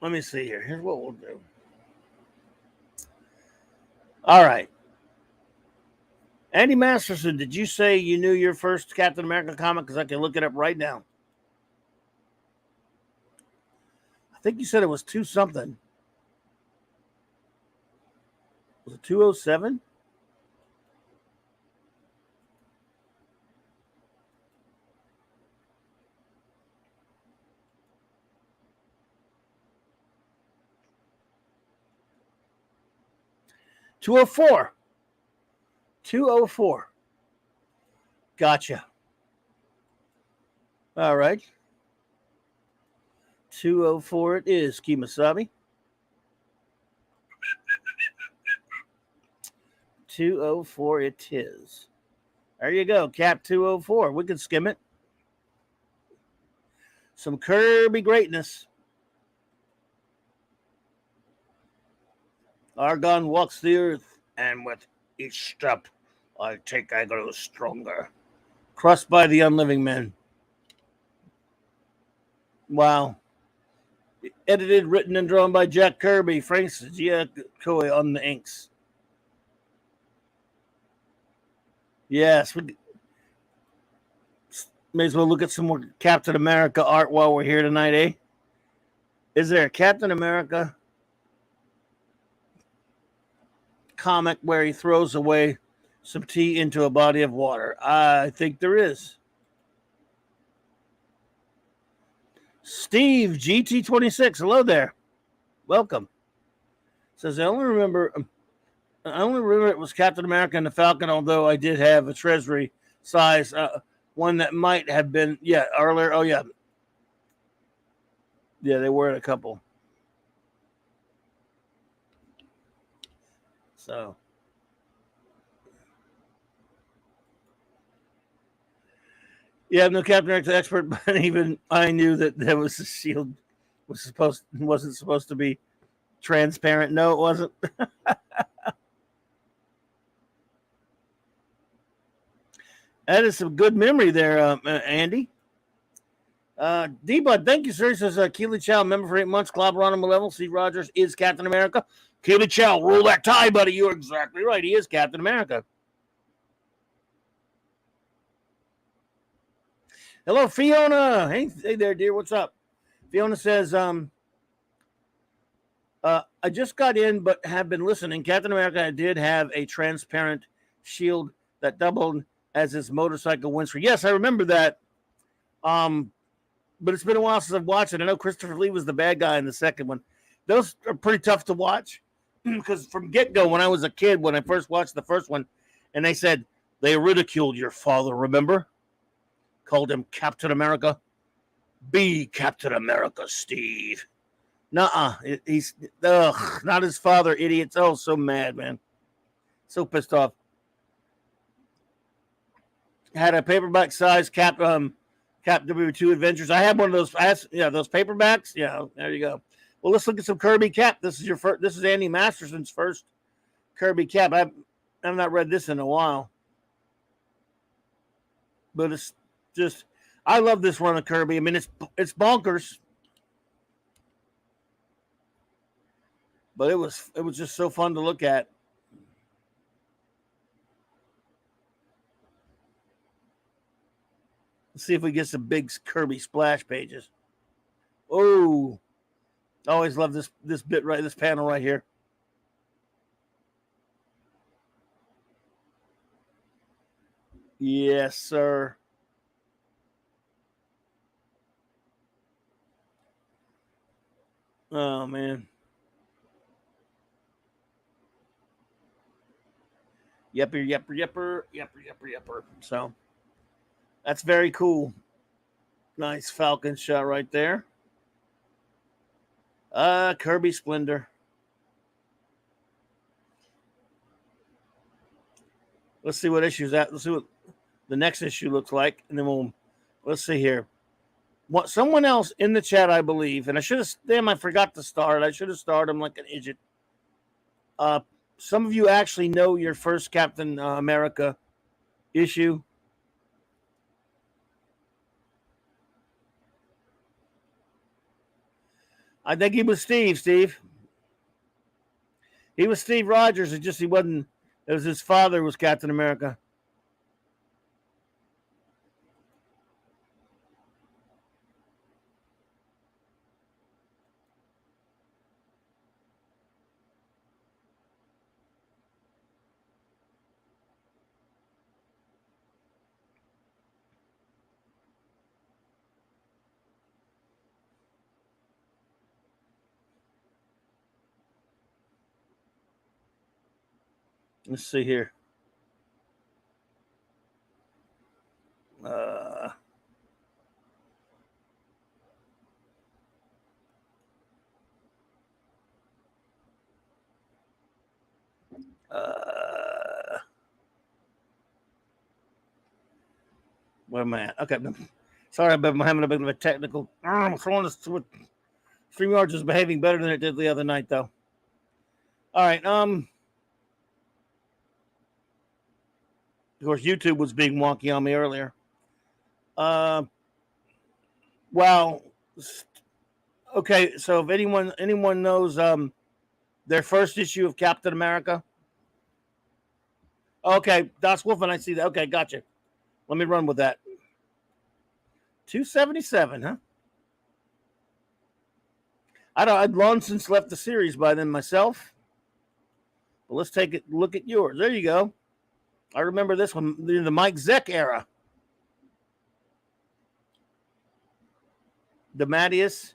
let me see here. Here's what we'll do. All right. Andy Masterson, did you say you knew your first Captain America comic? Because I can look it up right now. I think you said it was 2 something. Was it 207? $204. 204. Gotcha. All right. 204 it is, Kimasabi. 204 it is. There you go, Cap 204. We can skim it. Some Kirby greatness. Argon walks the earth, and with each step I grow stronger. Crushed by the unliving men. Wow. Edited, written, and drawn by Jack Kirby. Frank Giacoy on the inks. Yes, we may as well look at some more Captain America art while we're here tonight, eh? Is there a Captain America comic where he throws away some tea into a body of water? I think there is. Steve GT26, hello there, welcome. Says I only remember it was Captain America and the Falcon, although I did have a Treasury size one that might have been earlier. Oh yeah, they were a couple. So yeah, I'm no Captain America expert, but even I knew that there was a shield wasn't supposed to be transparent. No, it wasn't. That is some good memory there, Andy. D-Bud, thank you, sir. He says, Keely Chow, member for 8 months, Clobberin level. Steve Rogers is Captain America. Keely Chow, roll that tie, buddy. You're exactly right. He is Captain America. Hello, Fiona. Hey there, dear. What's up? Fiona says, I just got in, but have been listening. Captain America did have a transparent shield that doubled as his motorcycle windscreen. Yes, I remember that. But it's been a while since I've watched it. I know Christopher Lee was the bad guy in the second one. Those are pretty tough to watch because from get-go, when I was a kid, when I first watched the first one, and they said they ridiculed your father, remember? Called him Captain America. Be Captain America, Steve. Nuh-uh. He's not his father, idiots. Oh, so mad, man. So pissed off. Had a paperback size Cap W2 Adventures. I had one of those. Those paperbacks. Yeah, there you go. Well, let's look at some Kirby Cap. This is This is Andy Masterson's first Kirby Cap. I've not read this in a while, but it's just I love this run of Kirby. I mean, it's bonkers, but it was just so fun to look at. Let's see if we get some big Kirby splash pages. Oh, I always love this bit this panel right here. Yes, sir. Oh man. Yepper. So that's very cool. Nice Falcon shot right there. Kirby Splendor. Let's see what issue's that. Let's see what the next issue looks like, and then let's see here. What someone else in the chat, I believe, and I forgot to start. I should have started. I'm like an idiot. Some of you actually know your first Captain America issue. I think he was Steve. He was Steve Rogers. It wasn't. It was his father was Captain America. Let's see here. Where am I at? Okay. Sorry, I'm having a bit of a technical. I'm throwing this to StreamYard is behaving better than it did the other night, though. All right. Of course, YouTube was being wonky on me earlier. Well, okay. So if anyone knows their first issue of Captain America. Okay, Das Wolfen, I see that. Okay, gotcha. Let me run with that. 277, huh? I'd long since left the series by then myself. But let's take a look at yours. There you go. I remember this one, the Mike Zeck era. The Mattias.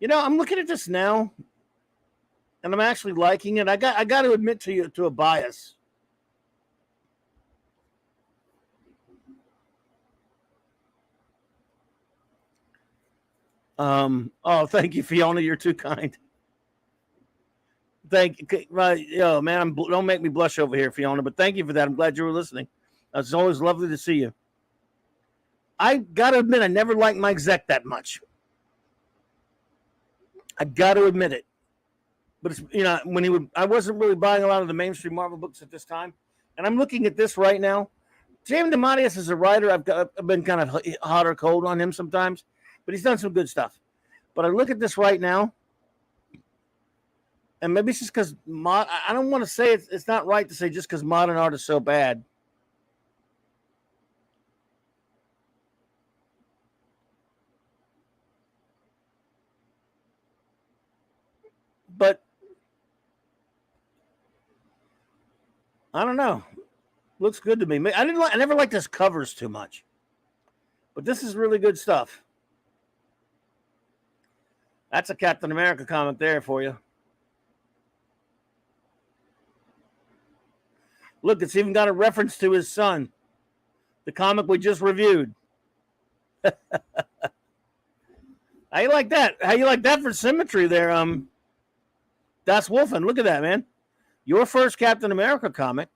You know, I'm looking at this now, and I'm actually liking it. I got to admit to a bias. Oh, thank you, Fiona. You're too kind. Thank you. Man, don't make me blush over here, Fiona, but thank you for that. I'm glad you were listening. It's always lovely to see you. I got to admit, I never liked Mike Zeck that much. I got to admit it. But it's, I wasn't really buying a lot of the mainstream Marvel books at this time. And I'm looking at this right now. James DeMatteis is a writer. I've been kind of hot or cold on him sometimes, but he's done some good stuff. But I look at this right now, and maybe it's just because I don't want to say it's not right to say just because modern art is so bad. But I don't know. Looks good to me. I never liked his covers too much, but this is really good stuff. That's a Captain America comic there for you. Look, it's even got a reference to his son, the comic we just reviewed. How you like that? How you like that for symmetry there? Das Wolfen, look at that, man. Your first Captain America comic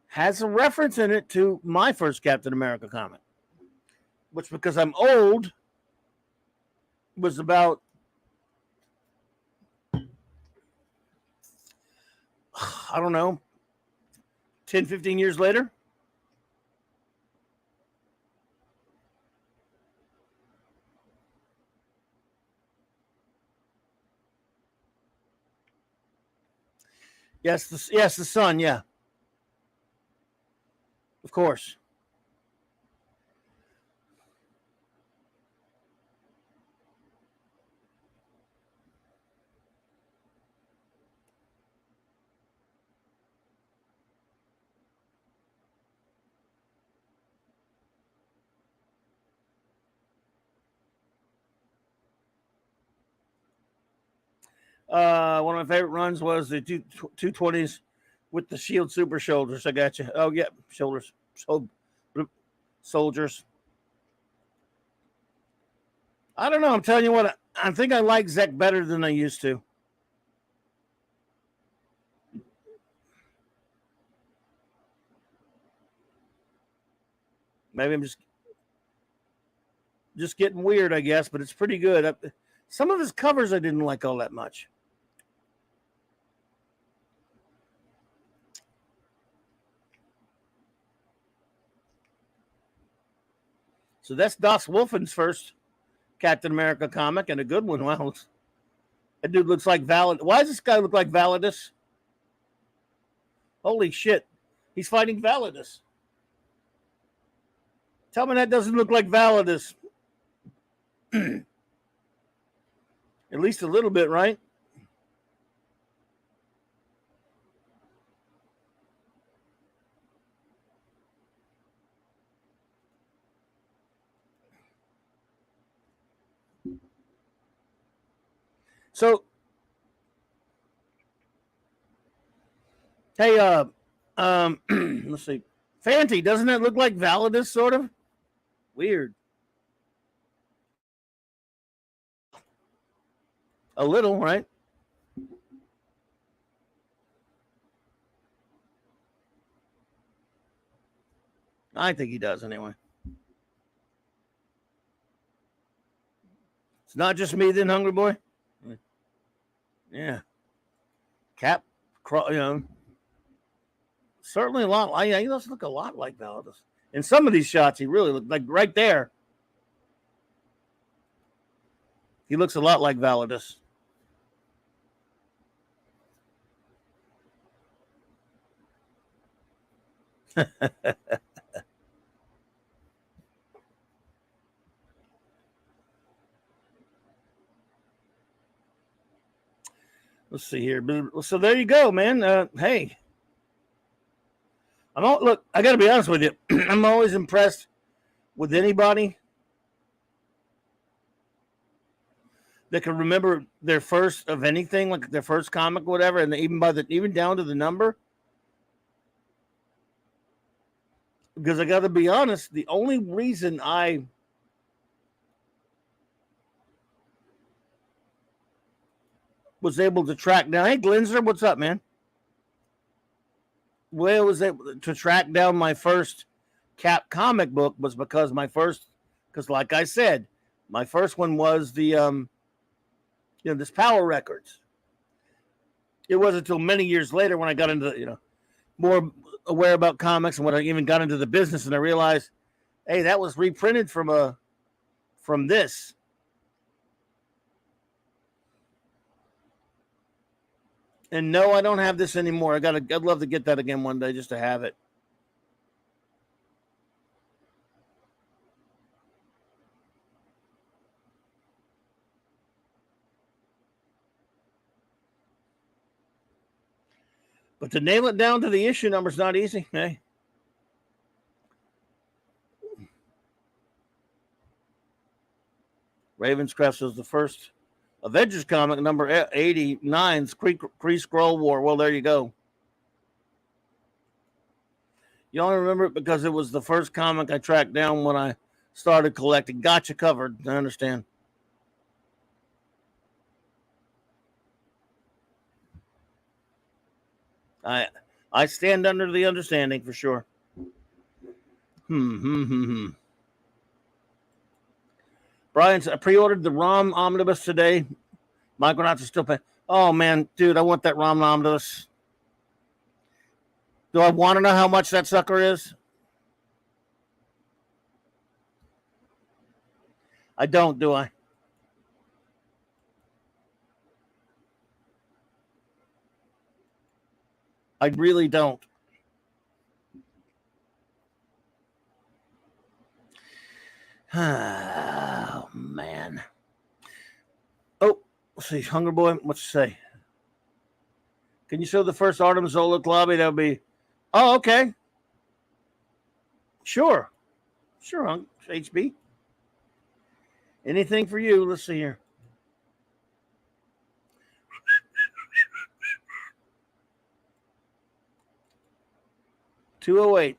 has a reference in it to my first Captain America comic, which, because I'm old, was about, I don't know, 10, 15 years later. Yes, the son, yeah. Of course. One of my favorite runs was the 220s with the Shield Super Shoulders. I got you. Oh, yeah, shoulders. Soldiers. I don't know. I'm telling you what. I think I like Zek better than I used to. Maybe I'm just getting weird, I guess, but it's pretty good. Some of his covers I didn't like all that much. So that's Das Wolfen's first Captain America comic, and a good one. Wow, that dude looks like Valid. Why does this guy look like Validus? Holy shit, he's fighting Validus. Tell me that doesn't look like Validus. At least a little bit, right? So, hey, let's see. Fanti, doesn't that look like Validus, sort of? Weird. A little, right? I think he does anyway. It's not just me, then, Hungry Boy. Yeah. Cap, certainly a lot. Yeah, he does look a lot like Validus. In some of these shots, he really looked like right there. He looks a lot like Validus. Let's see here. So there you go, man. Hey, look. I got to be honest with you. I'm always impressed with anybody that can remember their first of anything, like their first comic, or whatever, and even down to the number. Because I got to be honest, the only reason I was able to track down, hey Glinzer, what's up, man? Way I was able to track down my first Cap comic book was because like I said, my first one was the this Power Records. It wasn't until many years later when I got into more aware about comics and when I even got into the business and I realized, hey, that was reprinted from this. And no, I don't have this anymore. I'd love to get that again one day just to have it. But to nail it down to the issue number is not easy. Hey. Ravenscraft was the first Avengers comic, number 89's Kree Skrull War. Well, there you go. You only remember it because it was the first comic I tracked down when I started collecting. Gotcha covered. I understand. I stand under the understanding for sure. Brian, I pre-ordered the ROM omnibus today. Micronauts are still paying. Oh man, dude, I want that ROM omnibus. Do I want to know how much that sucker is? I don't, do I? I really don't. Oh, man. Oh, let's see. Hunger Boy, what's you say? Can you show the first Artem Zola lobby? That would be. Oh, okay. Sure. Sure, HB. Anything for you. Let's see here. $208.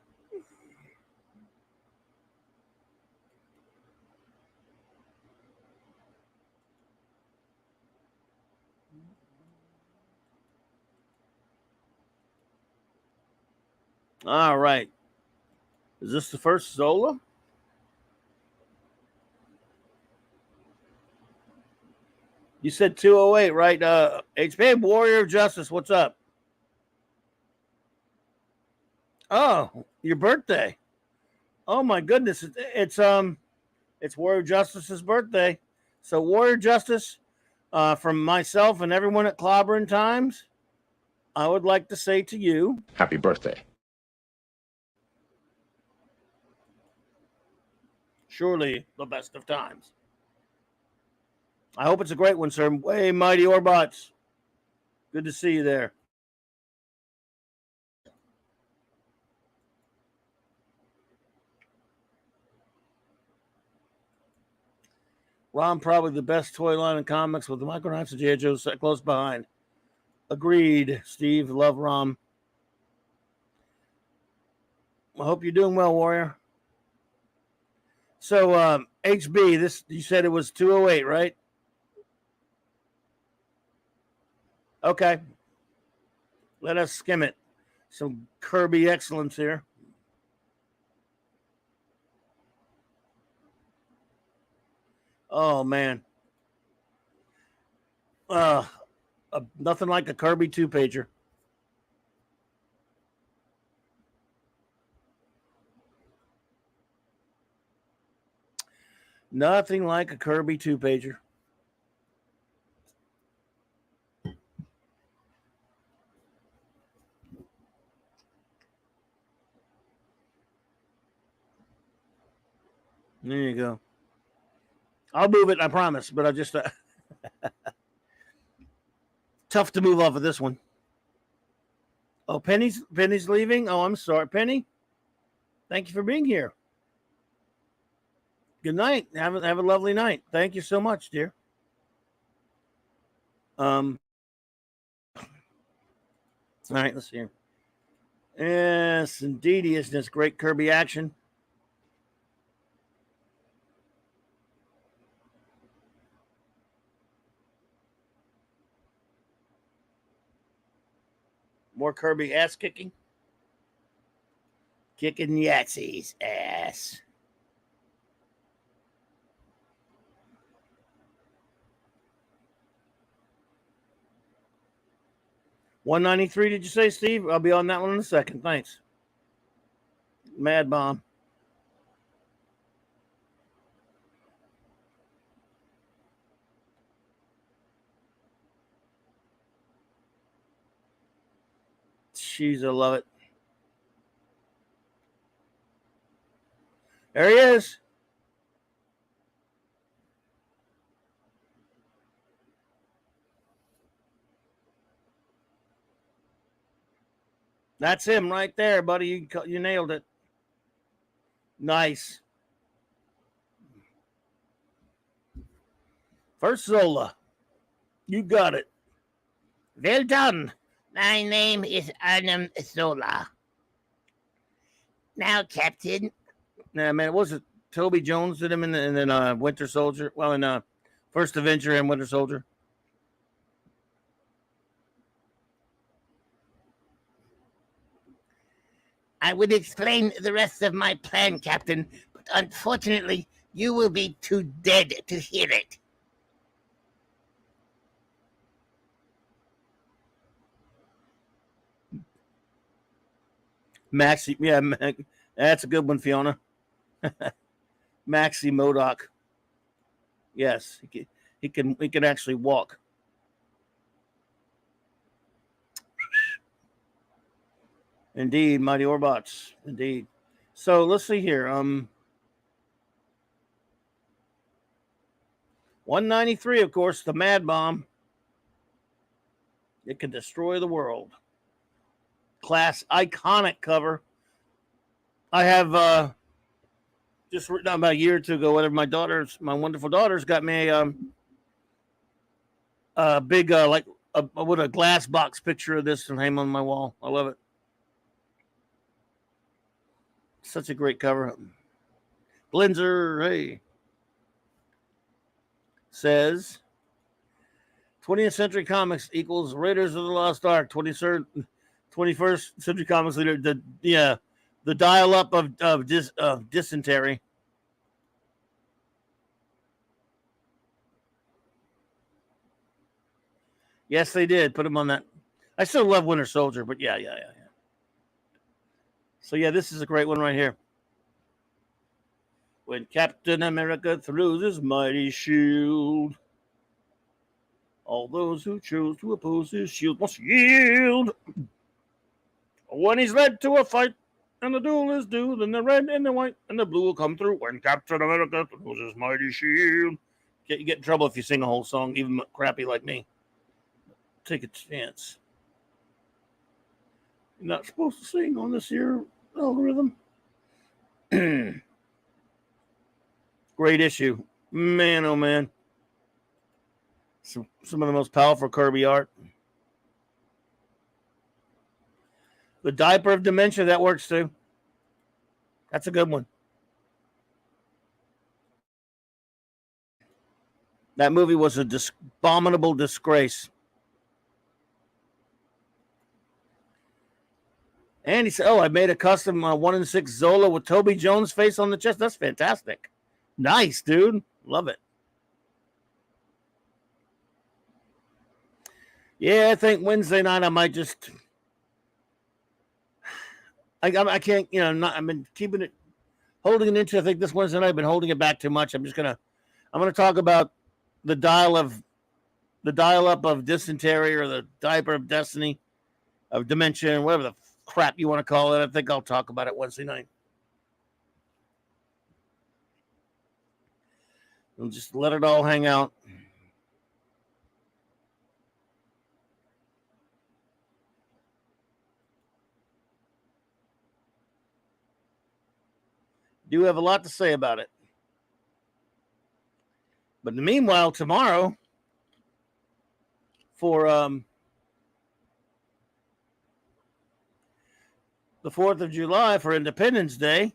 All right. Is this the first Zola? You said 208, right? HP Warrior of Justice, what's up? Oh, your birthday. Oh my goodness. It's Warrior Justice's birthday. So Warrior Justice, from myself and everyone at Clobberin Times, I would like to say to you, Happy birthday. surely the best of times. I hope it's a great one, sir. Way mighty Orbots. Good to see you there. Rom, probably the best toy line in comics with the Micronauts and G.I. Joe close behind. Agreed, Steve. Love Rom. I hope you're doing well, Warrior. So, HB, this you said it was 208, right? Okay. Let us skim it. Some Kirby excellence here. Oh, man. Nothing like a Kirby two-pager. Nothing like a Kirby two-pager. There you go. I'll move it, I promise, but I just tough to move off of this one. Oh, Penny's leaving. Oh, I'm sorry, Penny. Thank you for being here. Good night. Have a lovely night. Thank you so much, dear. All right, let's see here. Yes, indeed, isn't this great Kirby action? More Kirby ass kicking. Kicking Yahtzee's ass. $193, did you say, Steve? I'll be on that one in a second. Thanks. Mad Bomb. Jeez, I love it. There he is. That's him right there, buddy. You nailed it. Nice. First Zola. You got it. Well done. My name is Arnhem Zola. Now, Captain. Yeah, man, was it Toby Jones did him and then Winter Soldier? Well, in First Avenger and Winter Soldier. I would explain the rest of my plan, Captain, but unfortunately, you will be too dead to hear it. Maxie, yeah, that's a good one, Fiona. Maxie Modoc. Yes, he can actually walk. Indeed, Mighty Orbots. Indeed. So let's see here. 193, of course, the Mad Bomb. It can destroy the world. Class iconic cover. I have just written out about a year or two ago, whatever, my wonderful daughters got me a big with a glass box picture of this and hang on my wall. I love it. Such a great cover. Blinzer, hey. Says 20th Century Comics equals Raiders of the Lost Ark. 23rd 21st century comics leader. The dial-up of dysentery. Yes, they did put him on that. I still love Winter Soldier, but yeah. So yeah, this is a great one right here. When Captain America throws his mighty shield, all those who chose to oppose his shield must yield. When he's led to a fight and the duel is due, then the red and the white and the blue will come through. When Captain America throws his mighty shield. You get in trouble if you sing a whole song, even crappy like me. Take a chance. You're not supposed to sing on this here algorithm. Great issue. Man, oh man. Some of the most powerful Kirby art. The Diaper of Dementia, that works too. That's a good one. That movie was a abominable disgrace. And he said, I made a custom 1-in-6 Zola with Toby Jones' face on the chest. That's fantastic. Nice, dude. Love it. Yeah, I think Wednesday night I might just... I can't, I've been keeping it, holding it into, I think this Wednesday night I've been holding it back too much. I'm going to talk about the dial-up of dysentery or the diaper of destiny, of dementia, and whatever the crap you want to call it. I think I'll talk about it Wednesday night. We'll just let it all hang out. Do have a lot to say about it. But meanwhile, tomorrow, for the 4th of July, for Independence Day,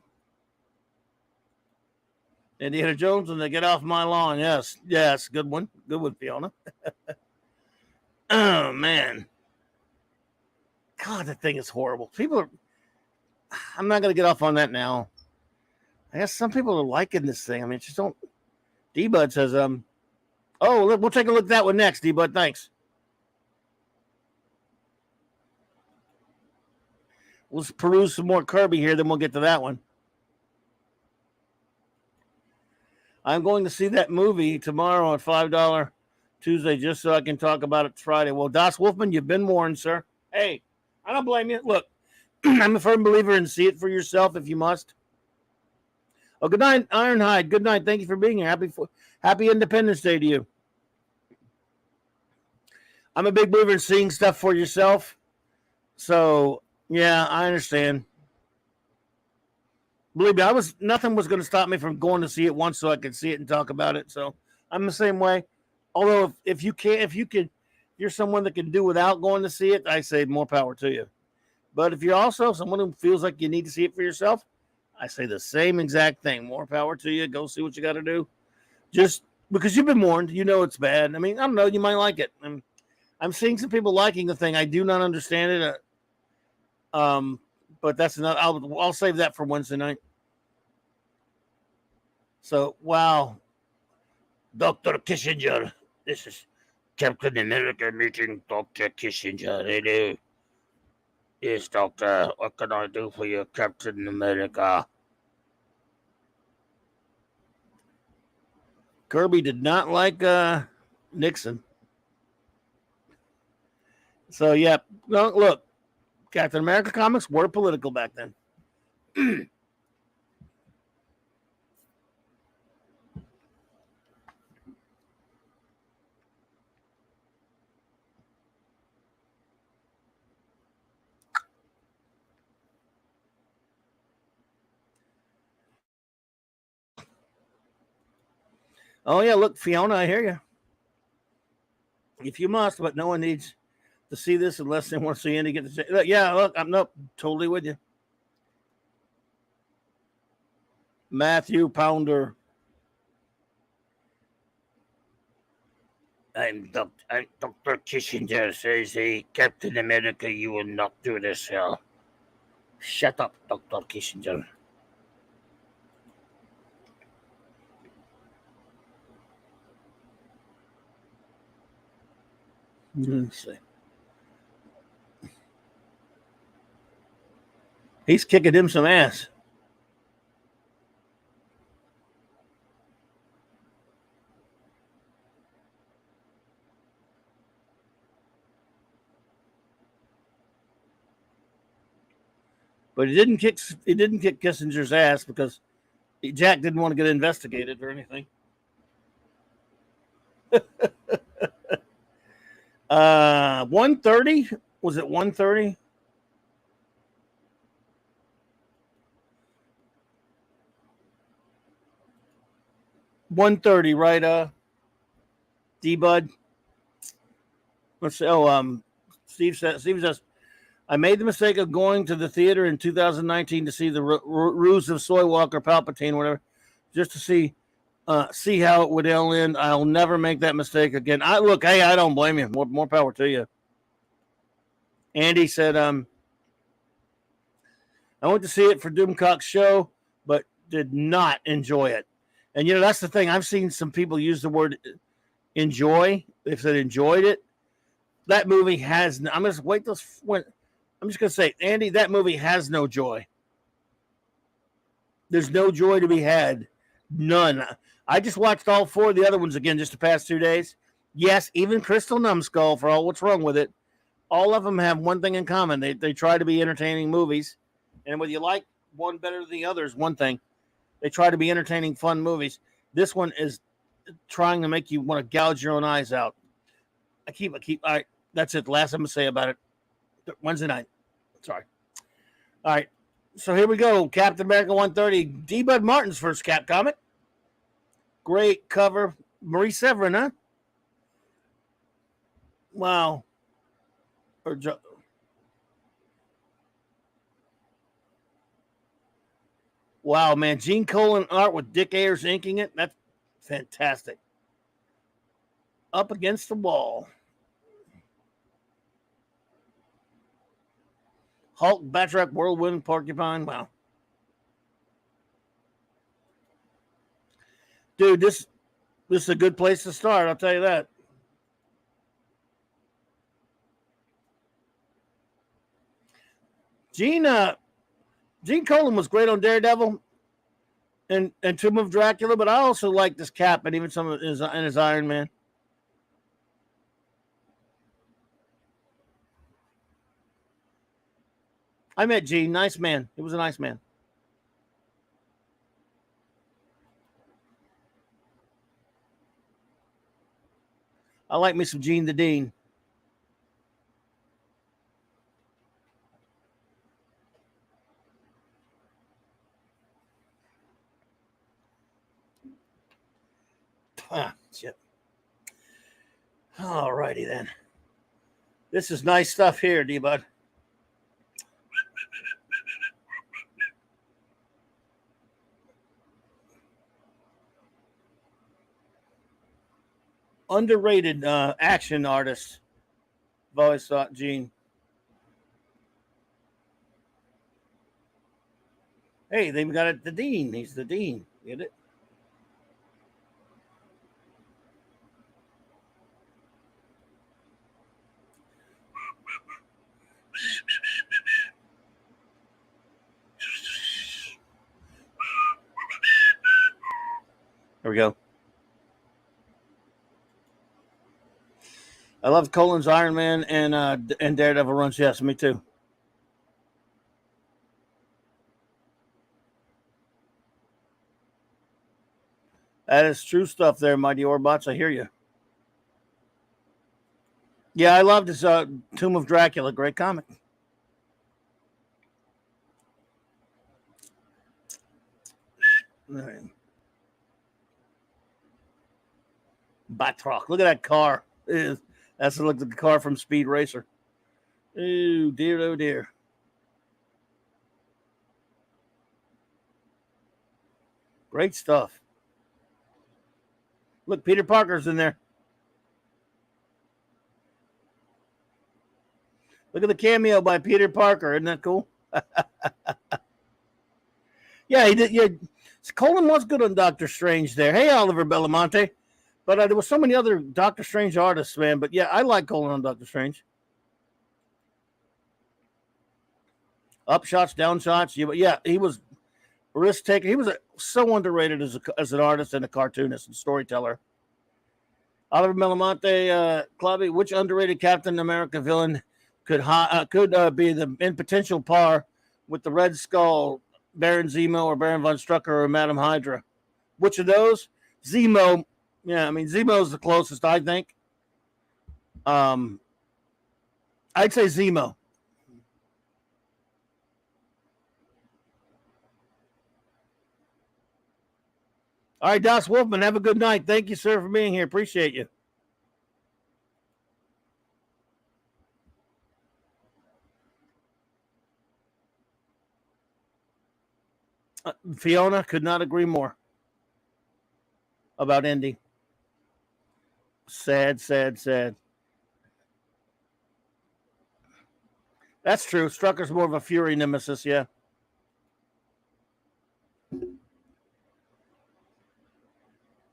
Indiana Jones and the Get Off My Lawn. Yes, good one. Good one, Fiona. Oh, man. God, that thing is horrible. I'm not going to get off on that now. I guess some people are liking this thing. I mean, just don't. D-Bud says, we'll take a look at that one next, D-Bud. Thanks. We'll peruse some more Kirby here, then we'll get to that one. I'm going to see that movie tomorrow on $5 Tuesday just so I can talk about it Friday. Well, Das Wolfman, you've been warned, sir. Hey, I don't blame you. Look, I'm a firm believer in see it for yourself if you must. Oh, good night, Ironhide. Good night. Thank you for being here. Happy Independence Day to you. I'm a big believer in seeing stuff for yourself. So, yeah, I understand. Believe me, nothing was going to stop me from going to see it once so I could see it and talk about it. So I'm the same way. Although if you're someone that can do without going to see it, I say more power to you. But if you're also someone who feels like you need to see it for yourself, I say the same exact thing. More power to you. Go see what you got to do. Just because you've been warned, it's bad. I mean, I don't know. You might like it. I'm seeing some people liking the thing. I do not understand it. But that's another. I'll save that for Wednesday night. So, wow. Dr. Kissinger. This is Captain America meeting Dr. Kissinger. Hello. Yes, Doctor. What can I do for you, Captain America? Kirby did not like Nixon. So, yeah. No, look. Captain America comics were political back then. Oh, yeah, look, Fiona, I hear you. If you must, but no one needs to see this unless they want to see Andy get to say, yeah, look, I'm totally with you. Matthew Pounder. I'm Dr. Kissinger, says Captain America, you will not do this, hell. Shut up, Dr. Kissinger. Let's see. He's kicking him some ass. But he didn't kick Kissinger's ass because Jack didn't want to get investigated or anything. 130? Was it 130? $130, right? D Bud. Let's see. Steve says, I made the mistake of going to the theater in 2019 to see the Ruse of Soywalker, Palpatine, whatever, just to see how it would end. I'll never make that mistake again. Hey, I don't blame you. More power to you. Andy said, I went to see it for Doomcock's show, but did not enjoy it. And that's the thing. I've seen some people use the word enjoy. They've said enjoyed it. That movie has. I'm just wait till when. I'm just gonna say, Andy, that movie has no joy. There's no joy to be had. None. I just watched all 4 of the other ones again just the past 2 days. Yes, even Crystal Numbskull, for all what's wrong with it, all of them have one thing in common. They try to be entertaining movies. And whether you like one better than the other is one thing. They try to be entertaining, fun movies. This one is trying to make you want to gouge your own eyes out. I keep. All right, that's it. The last I'm going to say about it. Wednesday night. Sorry. All right. So here we go. Captain America 130. D. Bud Martin's first Cap comic. Great cover. Marie Severin, huh? Wow. Wow, man. Gene Colan art with Dick Ayers inking it. That's fantastic. Up against the wall. Hulk, Batroc, Whirlwind, Porcupine. Wow. Dude, this is a good place to start. I'll tell you that. Gene Colan was great on Daredevil and Tomb of Dracula, but I also like this Cap and even some of his Iron Man. I met Gene. Nice man. He was a nice man. I like me some Gene the Dean. Shit. All righty then. This is nice stuff here, D-Bud. Underrated action artist. I've always thought Gene. Hey, they've got it. The Dean. He's the Dean. Get it? There we go. I love Colan's Iron Man and Daredevil runs. Yes, me too. That is true stuff there, Mighty Orbots. I hear you. Yeah, I loved his Tomb of Dracula. Great comic. All right. Batroc. Look at that car. That's look like the car from Speed Racer. Oh dear, oh dear. Great stuff. Look, Peter Parker's in there. Look at the cameo by Peter Parker. Isn't that cool? Yeah, he did. Yeah, Colin was good on Doctor Strange there. Hey, Oliver Belamonte. But there was so many other Doctor Strange artists, man. But yeah, I like Colin on Doctor Strange. Up shots, down shots. Yeah, he was risk taker. He was so underrated as an artist and a cartoonist and storyteller. Oliver Belamonte, Clobby, which underrated Captain America villain could be in potential par with the Red Skull, Baron Zemo, or Baron von Strucker, or Madame Hydra? Which of those? Zemo. Yeah, I mean, Zemo's the closest, I think. I'd say Zemo. All right, Das Wolfman, have a good night. Thank you, sir, for being here. Appreciate you. Fiona, could not agree more about Indy. Sad, sad, sad. That's true. Strucker's more of a Fury nemesis, yeah.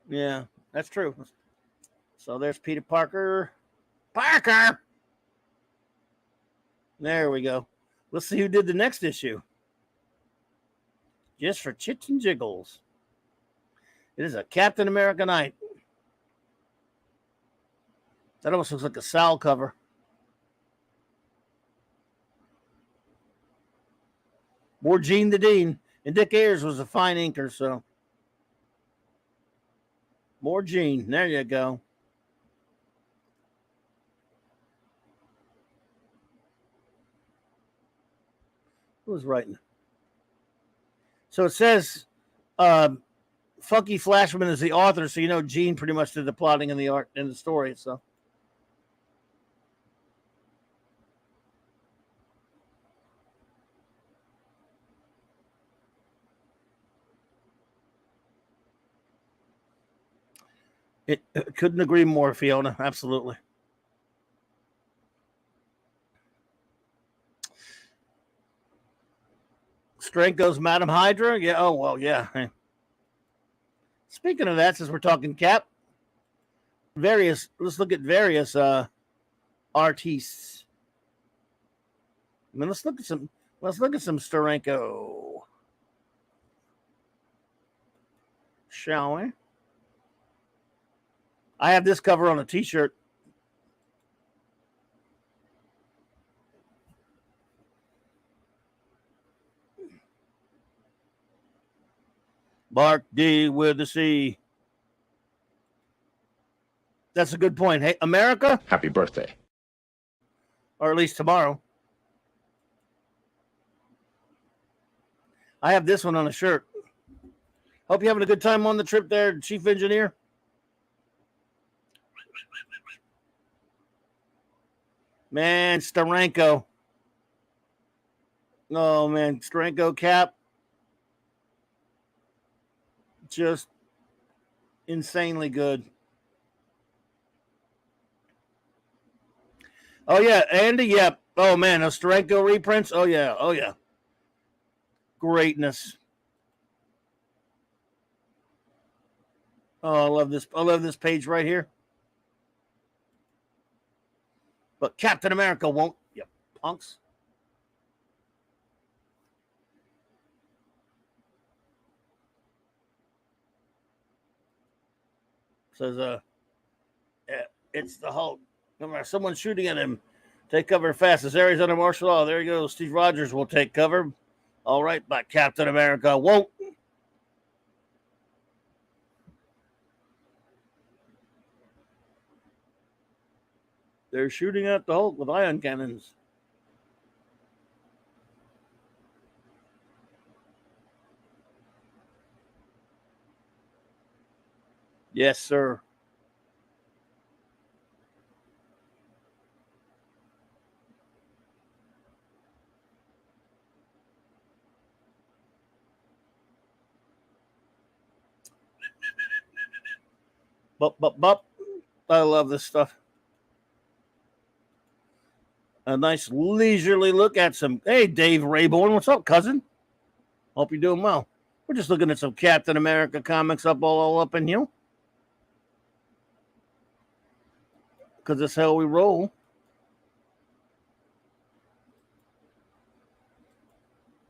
Yeah, that's true. So there's Peter Parker. Parker! There we go. Let's see who did the next issue. Just for chits and jiggles. It is a Captain America night. That almost looks like a Sal cover. More Gene the Dean. And Dick Ayers was a fine inker, so. More Gene. There you go. Who was writing? So it says Funky Flashman is the author, so you know Gene pretty much did the plotting and the art and the story, so. It couldn't agree more, Fiona. Absolutely. Strength goes Madam Hydra. Yeah. Oh, well, yeah. Speaking of that, since we're talking Cap, let's look at various artists. I mean, let's look at some Steranko. Shall we? I have this cover on a t-shirt. Bark D with the C. That's a good point. Hey, America? Happy birthday. Or at least tomorrow. I have this one on a shirt. Hope you're having a good time on the trip there, Chief Engineer. Man, Steranko. Oh, man, Steranko Cap. Just insanely good. Oh, yeah, Andy, yeah. Oh, man, those Steranko reprints. Oh, yeah, oh, yeah. Greatness. Oh, I love this. I love this page right here. But Captain America won't. Yep, punks. Says, it's the Hulk. Someone's shooting at him. Take cover fast. This area's under martial law. There you go. Steve Rogers will take cover. All right, but Captain America won't. They're shooting at the Hulk with ion cannons. Yes, sir. Bup. I love this stuff. a nice leisurely look at some. Hey, Dave Rayborn, what's up, cousin? Hope you're doing well. We're just looking at some Captain America comics all up in here. Because that's how we roll.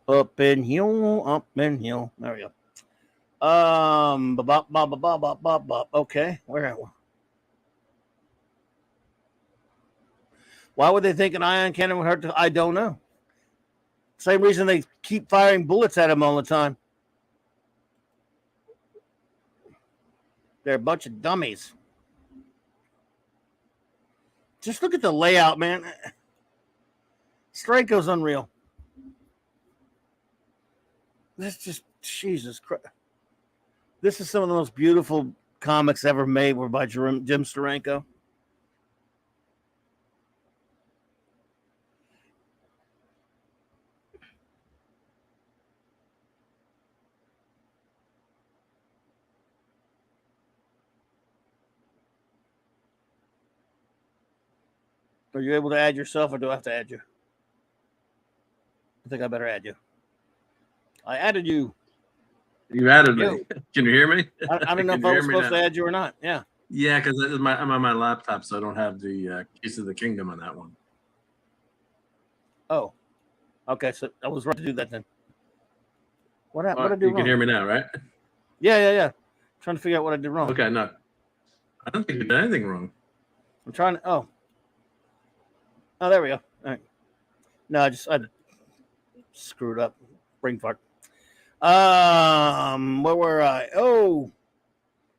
Up in here. There we go. Okay, where are we? Why would they think an ion cannon would hurt? I don't know. Same reason they keep firing bullets at him all the time. They're a bunch of dummies. Just look at the layout, man. Stranko's unreal. This just, Jesus Christ. This is some of the most beautiful comics ever made were by Jim Steranko. Are you able to add yourself, or do I have to add you? I think I better add you. I added you. You added me. Can you hear me? I don't know if I was supposed to add you or not. Yeah. Yeah, because I'm on my laptop, so I don't have the Keys of the Kingdom on that one. Oh. Okay, so I was right to do that then. What did I do you wrong? can hear me now, right? Yeah. Trying to figure out what I did wrong. Okay, no. I don't think you did anything wrong. I'm trying to. Oh, there we go. All right. No, I screwed up. Brain fart. Where were I? Oh,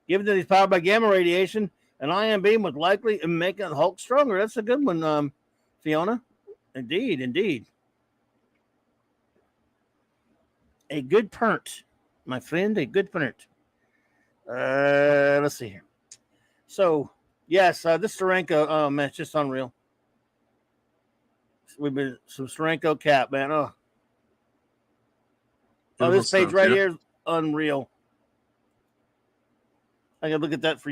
given that he's powered by gamma radiation, an ion beam would likely make the Hulk stronger. That's a good one, Fiona. Indeed. A good print, my friend. A good print. Let's see here. So, yes, this Steranko, oh man, it's just unreal. We've been some Steranko cap, man. Oh, this page right here is unreal. I can look at that for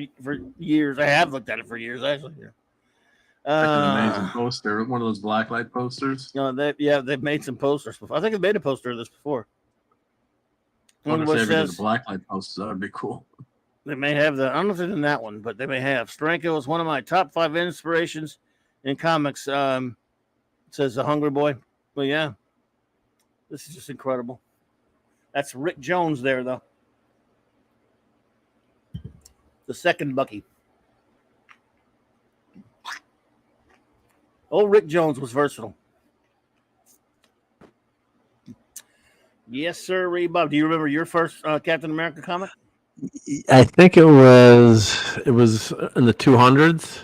years. I have looked at it for years, actually. Like an amazing poster. One of those blacklight posters. No, they've made some posters before. I think they've made a poster of this before. I wonder if they ever did a blacklight poster. That would be cool. They may have I don't know if it's in that one, but they may have. Steranko is one of my top 5 inspirations in comics. Says the Hungry Boy. Well, yeah. This is just incredible. That's Rick Jones there, though. The second Bucky. Old Rick Jones was versatile. Yes, sir, Bob. Do you remember your first Captain America comic? I think it was in the 200s.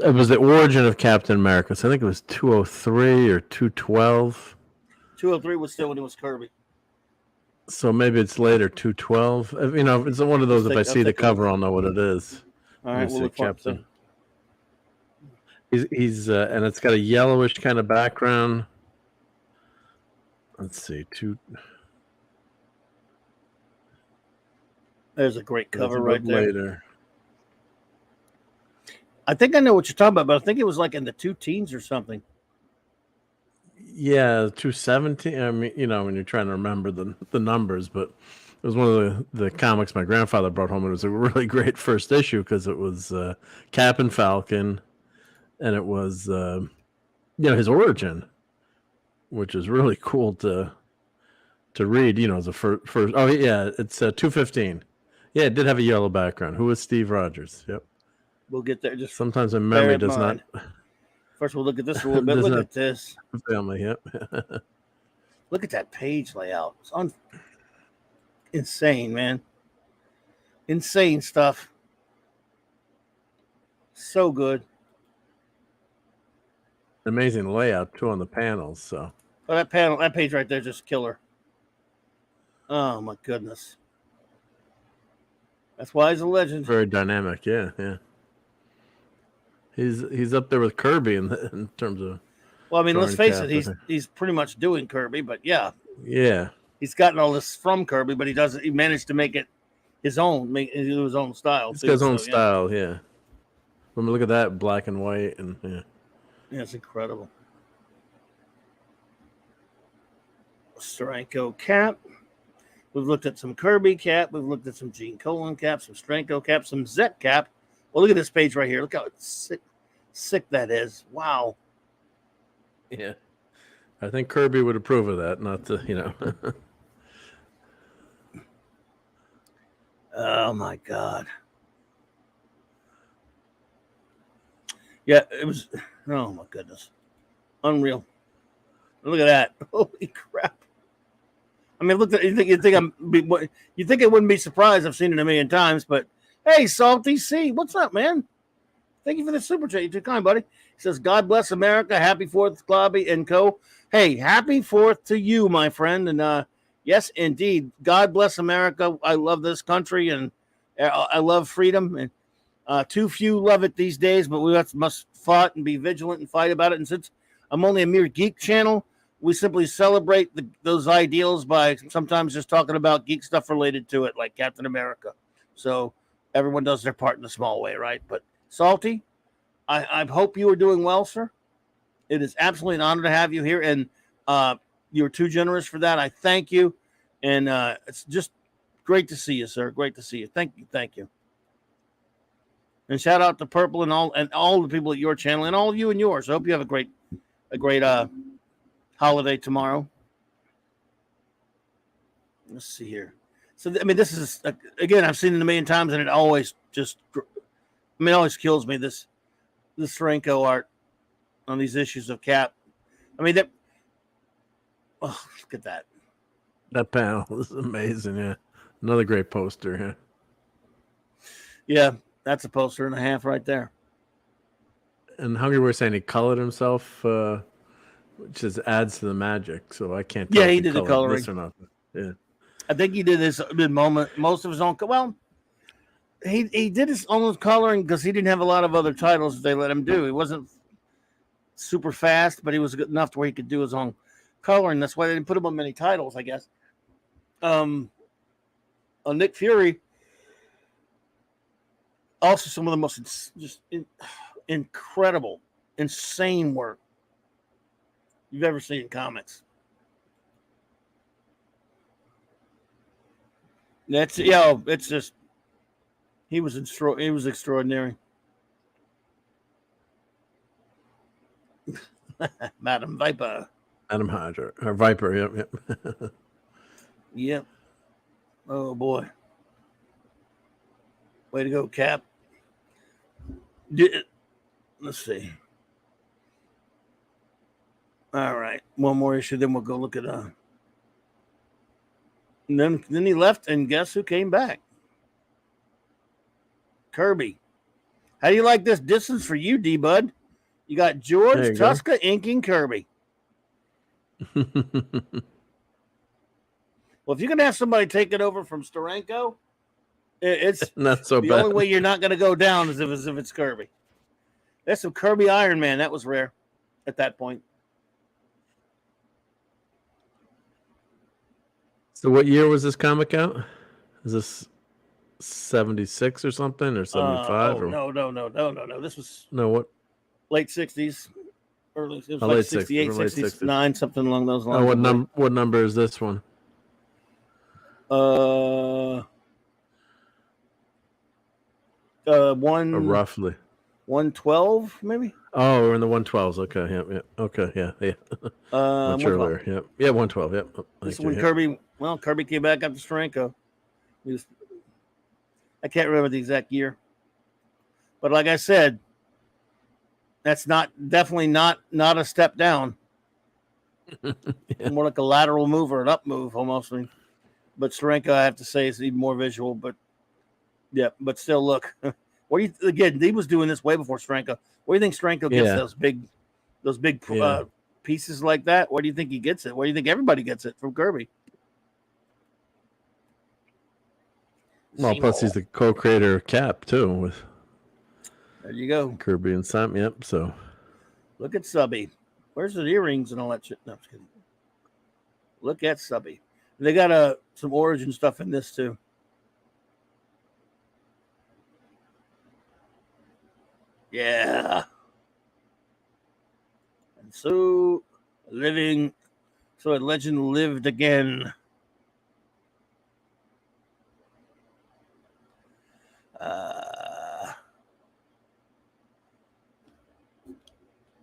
It was the origin of Captain America. So I think it was 203 or 212. 203 was still when it was Kirby. So maybe it's later, 212. You know, it's one of those. If I see the cover, I'll know what it is. All right, we'll look Captain. He's and it's got a yellowish kind of background. Let's see, There's a great cover right there. Later. I think I know what you're talking about, but I think it was like in the 2 teens or something. Yeah, 217. I mean, you know, when you're trying to remember the numbers, but it was one of the comics my grandfather brought home. It was a really great first issue because it was Cap and Falcon, and it was his origin, which is really cool to read. You know, as a first. Oh yeah, it's 215. Yeah, it did have a yellow background. Who was Steve Rogers? Yep. We'll get there. Just sometimes my memory does not. First, we'll look at this a little bit. Look at this. Family, yep. Look at that page layout. It's insane, man. Insane stuff. So good. Amazing layout too on the panels. So. Oh, that page right there, just killer. Oh my goodness. That's why he's a legend. Very dynamic, yeah. He's up there with Kirby in terms of. Well, I mean, let's face it. He's pretty much doing Kirby, but yeah. Yeah. He's gotten all this from Kirby, but he managed to make it his own, do his own style. His own style, yeah. When we look at that black and white, and yeah. Yeah, it's incredible. Steranko cap. We've looked at some Kirby cap. We've looked at some Gene Colan cap, some Steranko cap, some Zet cap. Well, look at this page right here. Look how sick that is. Wow. Yeah. I think Kirby would approve of that, not to, Oh my God. Yeah, it was. Oh my goodness, unreal. Look at that. Holy crap. I mean, look. You think you think it wouldn't be surprised? I've seen it a million times, but hey, Salty C, what's up, man? Thank you for the super chat. You're too kind, buddy. He says, "God bless America. Happy 4th, Clobby and Co." Hey, happy 4th to you, my friend. And yes, indeed, God bless America. I love this country, and I love freedom. And too few love it these days, but we must fight and be vigilant and fight about it. And since I'm only a mere geek channel, we simply celebrate those ideals by sometimes just talking about geek stuff related to it, like Captain America. So everyone does their part in a small way, right? But Salty, I hope you are doing well, sir. It is absolutely an honor to have you here, and you're too generous for that. I thank you, and it's just great to see you, sir. Great to see you. Thank you. And shout out to Purple and all the people at your channel and all of you and yours. I hope you have a great holiday tomorrow. Let's see here. So I mean, this is again, I've seen it a million times, and it always it always kills me this Steranko art on these issues of Cap. I mean look at that. That panel is amazing. Yeah, another great poster. Yeah, that's a poster and a half right there. And Hungry We're saying he colored himself, which just adds to the magic. So I can't. Tell Yeah, if he did the coloring. This or not. Yeah, I think he did most of his own. Well, he did his own coloring because he didn't have a lot of other titles that they let him do. He wasn't super fast, but he was good enough to where he could do his own coloring. That's why they didn't put him on many titles, I guess. On Nick Fury, also some of the most incredible, insane work you've ever seen in comics. It's just he was extraordinary. Madam Viper. Adam Hydra or Viper. Yep. Yep. Oh boy. Way to go, Cap. Let's see. All right. One more issue, then we'll go look at and then he left, and guess who came back? Kirby. How do you like this distance for you, D-Bud? You got George Tuska inking Kirby. Well, if you're going to have somebody take it over from Steranko, it's not so the bad. only way you're not going to go down is if it's Kirby. That's some Kirby Iron Man. That was rare at that point. So what year was this comic out? Is this 76 or something, or 75? No. This was what? Late 60s. Early, it was like late 68, 60s, 69, something along those lines. What number is this one? Roughly 112, maybe. Oh, we're in the 112s. Okay, yeah. Okay, yeah. Much earlier. Yeah, 112. Yep. This is when Kirby came back after Steranko. I can't remember the exact year, but like I said, that's definitely not a step down. Yeah. More like a lateral move or an up move almost. But Steranko, I have to say, is even more visual. But yeah, but still, look. What do you again? He was doing this way before Steranko. What do you think Steranko gets those big pieces like that? Where do you think he gets it? Where do you think everybody gets it from Kirby? Well, plus he's the co-creator of Cap too. There you go, Kirby and Sam. Yep. So look at Subby. Where's the earrings and all that shit? No, I'm just kidding. Look at Subby. They got some origin stuff in this too. Yeah. So a legend lived again.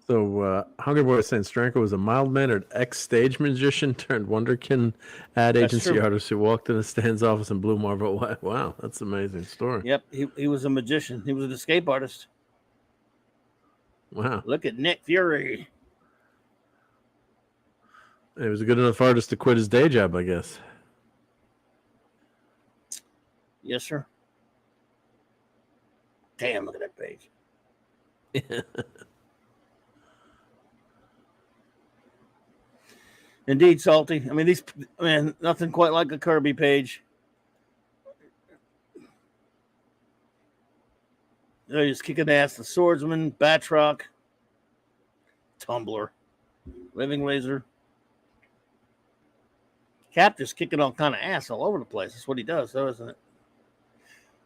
So, Hungry Boy is saying Stranko was a mild-mannered ex-stage magician turned wonderkin ad That's agency true. artist who walked in a Stan's office and blew Marvel away. Wow, that's an amazing story. Yep, he was a magician. He was an escape artist. Wow. Look at Nick Fury. He was a good enough artist to quit his day job, I guess. Yes, sir. Damn, look at that page. Indeed, Salty. I mean, nothing quite like a Kirby page. They're just kicking ass. The Swordsman, Batroc, Tumbler, Living Laser. Cap just kicking all kind of ass all over the place. That's what he does, though, isn't it?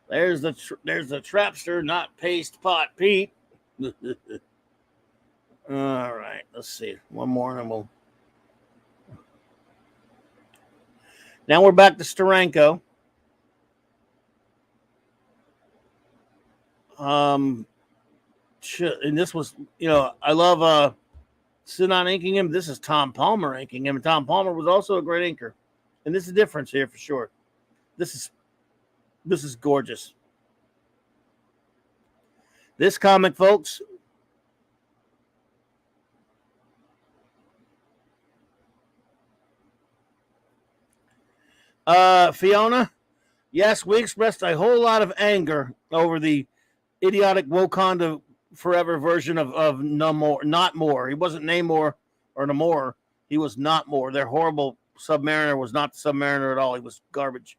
There's the Trapster, not Paste Pot Pete. All right, let's see. One more, and then we'll. Now we're back to Steranko. And this was, I love Sinan inking him. This is Tom Palmer inking him. And Tom Palmer was also a great inker. And this is a difference here for sure. This is gorgeous. This comic, folks. Fiona, yes, we expressed a whole lot of anger over the idiotic Wakanda Forever version of No More, Not More. He wasn't Namor or Namor. He was Not More. Their horrible Submariner was not the Submariner at all. He was garbage.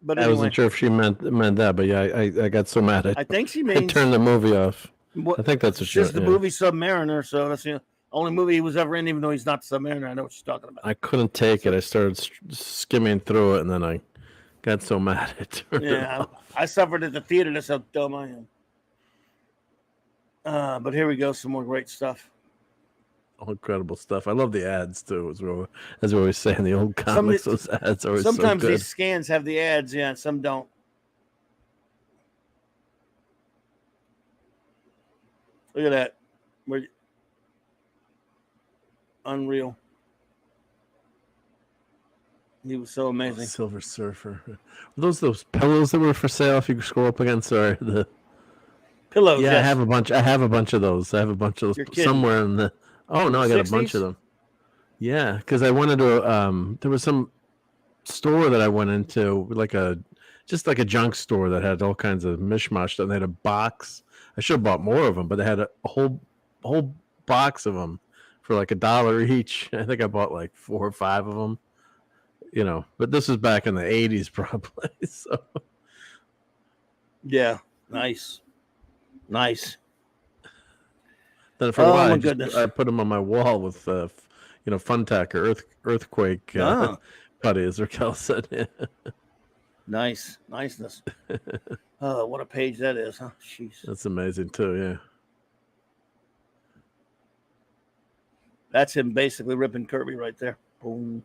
But anyway, I wasn't sure if she meant that, but yeah, I got so mad. I think she I means turned the movie off. I think that's what just the movie Submariner. So that's the only movie he was ever in, even though he's not the Submariner. I know what she's talking about. I couldn't take it. I started skimming through it, and then I got so mad at her. I suffered at the theater. That's how dumb I am. But here we go. Some more great stuff. All incredible stuff. I love the ads too. As we always say in the old comics, those ads are always so good. Sometimes these scans have the ads, yeah, and some don't. Look at that. Unreal. He was so amazing. Silver Surfer. Were those pillows that were for sale? If you could scroll up again, sorry. The pillows. Yeah, yes. I have a bunch of those. I have a bunch of those somewhere in the. Oh no, I got 60s? A bunch of them. Yeah, because I wanted to. There was some store that I went into, just like a junk store that had all kinds of mishmash. And they had a box. I should have bought more of them, but they had a whole box of them for like $1 each. I think I bought like 4 or 5 of them. But this was back in the 80s probably. So yeah, nice. Then for a while, I put them on my wall with Funtack or Earthquake putty, as Raquel said. Yeah. Niceness. Oh, what a page that is, huh? Jeez. That's amazing too, yeah. That's him basically ripping Kirby right there. Boom.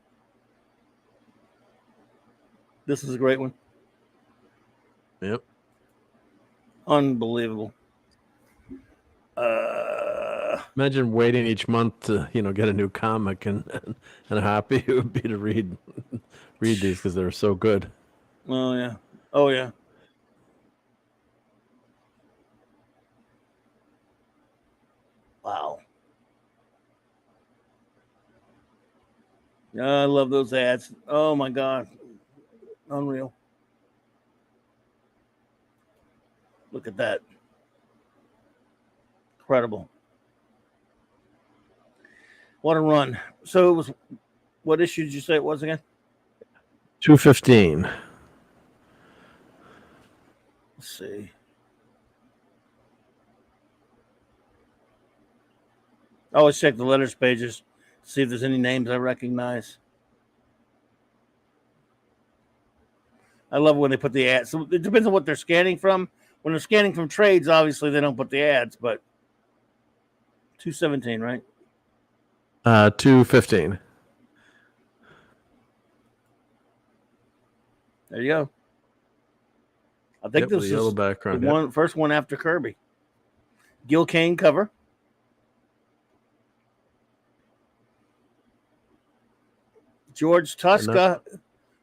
This is a great one. Yep. Unbelievable. Imagine waiting each month to get a new comic and how happy it would be to read these because they're so good. Oh yeah. Wow. Yeah, I love those ads. Oh my God. Unreal. Look at that. Incredible. What a run. So it was, what issue did you say it was again? 215. Let's see. I always check the letters pages to see if there's any names I recognize. I love when they put the ads. So it depends on what they're scanning from. When they're scanning from trades, obviously they don't put the ads, but 217, right? 215. There you go. I think Yep, with this a yellow is the background. first one after Kirby. Gil Kane cover. George Tuska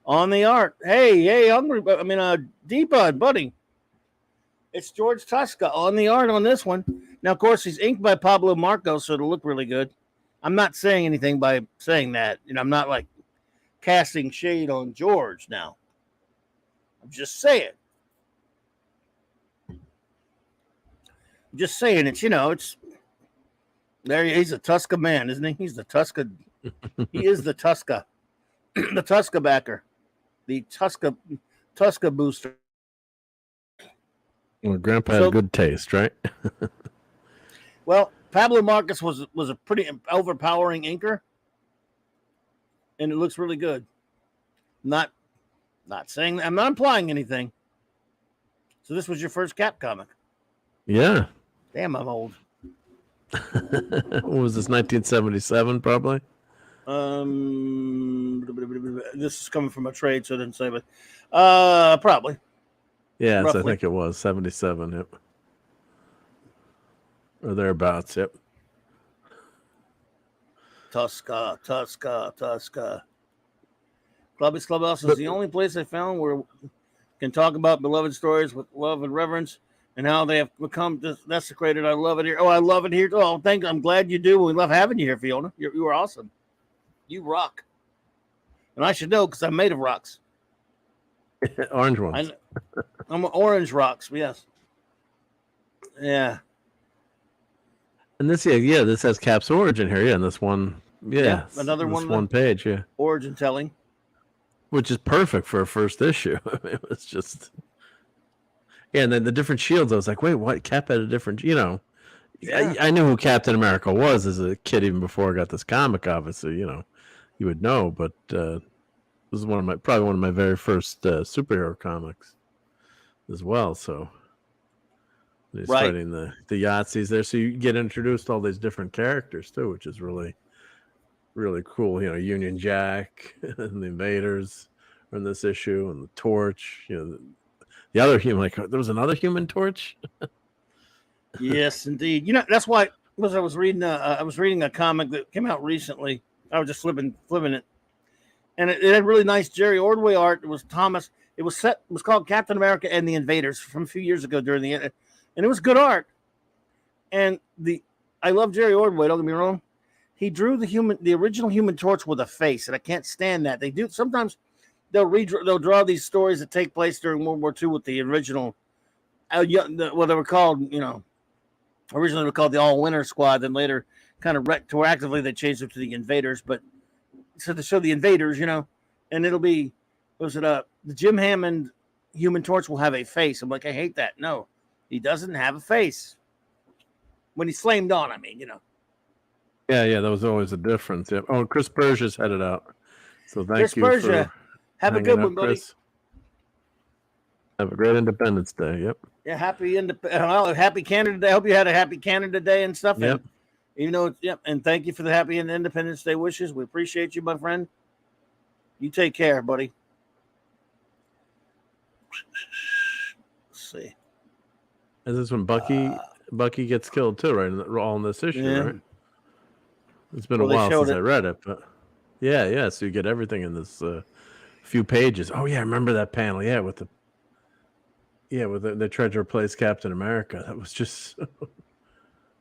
on the art. Hey, hungry. I mean, D-Bud, buddy. It's George Tuska on the art on this one. Now, of course, he's inked by Pablo Marcos, so it'll look really good. I'm not saying anything by saying that. You know, I'm not like casting shade on George now. I'm just saying. It's, you know, it's there. He's a Tuska man, isn't he? He's the Tuska. He is the Tuska, the Tuska backer, the Tuska booster. Well, Grandpa had good taste, right? Well, Pablo Marcos was a pretty overpowering inker, and it looks really good. Not saying that, I'm not implying anything. So this was your first Cap comic? Yeah. Damn, I'm old. What was this, 1977, probably? This is coming from a trade, so I didn't say, but probably. Yes, roughly. I think it was 77. Yep. Or thereabouts. Yep. Tuska. Clubby's Clubhouse is the only place I found where we can talk about beloved stories with love and reverence and how they have become desecrated. I love it here. Oh, I love it here. Oh, I'm glad you do. We love having you here, Fiona. You are awesome. You rock. And I should know because I'm made of rocks. Orange ones. I'm orange rocks. Yes. Yeah. And this, this has Cap's origin here. Yeah, and this one, another this one. One page, yeah. Origin telling. Which is perfect for a first issue. I mean, it was just, and then the different shields. I was like, wait, what? Cap had a different, Yeah. I knew who Captain America was as a kid, even before I got this comic. Obviously, you would know, but this is probably one of my very first superhero comics as well. So he's fighting the Yahtzees there, so you get introduced to all these different characters too, which is really, really cool. Union Jack and the Invaders are in this issue, and the Torch. The other human, like there was another Human Torch. Yes, indeed. That's why I was reading a comic that came out recently. I was just flipping it, and it had really nice Jerry Ordway art. It was Thomas. It was called Captain America and the Invaders from a few years ago and it was good art. And I love Jerry Ordway. Don't get me wrong. He drew the original Human Torch with a face, and I can't stand that. They do sometimes. They'll draw these stories that take place during World War II with the original. What they were called, originally they were called the All Winter Squad. Then later, kind of retroactively, they changed them to the Invaders. But so to show the Invaders, and it'll be, the Jim Hammond Human Torch will have a face. I'm like, I hate that. No, he doesn't have a face when he's flamed on. I mean, Yeah, that was always a difference. Yep. Oh, Chris Berger's headed out. So Chris you Berger, for have a good one, buddy. Chris. Have a great Independence Day. Yep. Yeah, happy Canada Day. I hope you had a happy Canada Day and stuff. Yep. And, and thank you for the happy and Independence Day wishes. We appreciate you, my friend. You take care, buddy. Let's see. Is this when Bucky gets killed too, right? All in this issue, right? It's been a while since I read it, but yeah. So you get everything in this few pages. Oh yeah, I remember that panel. Yeah, with they tried to replace Captain America. That was just so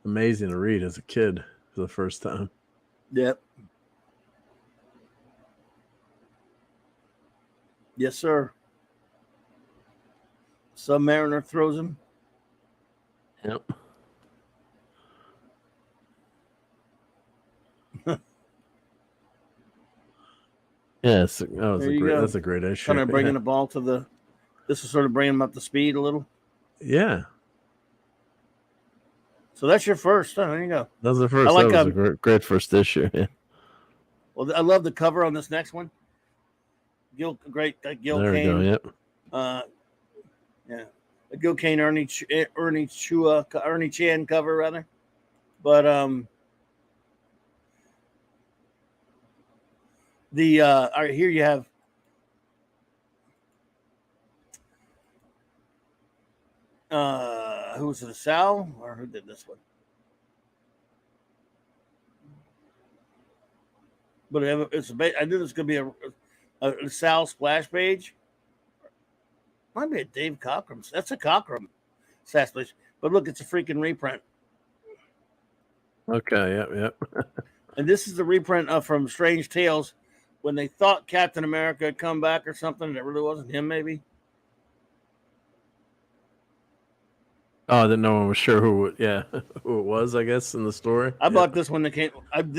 amazing to read as a kid for the first time. Yep. Yes, sir. Submariner throws him. Yep. Yes, that's a great issue. Kind of bringing the ball to this is sort of bringing him up to speed a little. Yeah. So that's your first. Oh, there you go. That was the first. That was a great first issue. Yeah. Well, I love the cover on this next one. Gil there Kane. We go, yep. Yeah. A Gil Kane Ernie Chan cover rather. But all right, here you have who was it, Sal, or who did this one? But I knew this was going to be a Sal splash page. Might be a Dave Cockrum. That's a Cockrum splash page. But look, it's a freaking reprint. Okay, yep. And this is the reprint from Strange Tales when they thought Captain America had come back or something. And it really wasn't him, maybe. Oh, that no one was sure who it was, I guess, in the story. I bought this one that came. I'm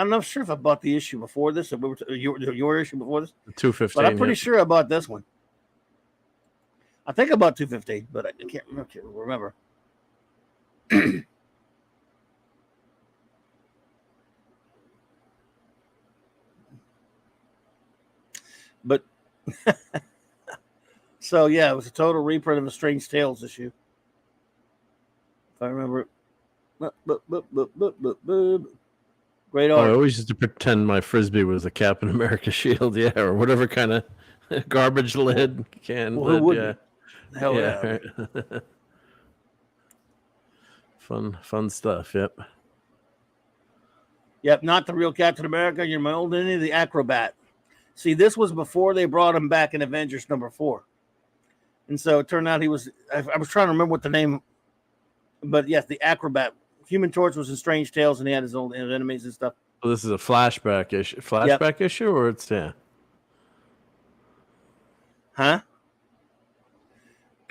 not sure if I bought the issue before this, or your issue before this. 215. But I'm pretty sure I bought this one. I think I bought 215, but I can't remember. But so yeah, it was a total reprint of a Strange Tales issue, if I remember it. Great art. I always used to pretend my frisbee was a Captain America shield, or whatever kind of garbage lid can. Well, who wouldn't? Hell yeah. Right. Fun stuff. Yep, not the real Captain America. You're my old enemy, the Acrobat. See, this was before they brought him back in Avengers #4. And so it turned out he was, I was trying to remember what the name, but yes, the Acrobat. Human Torch was in Strange Tales, and he had his old enemies and stuff. So this is a flashback issue, or it's Huh?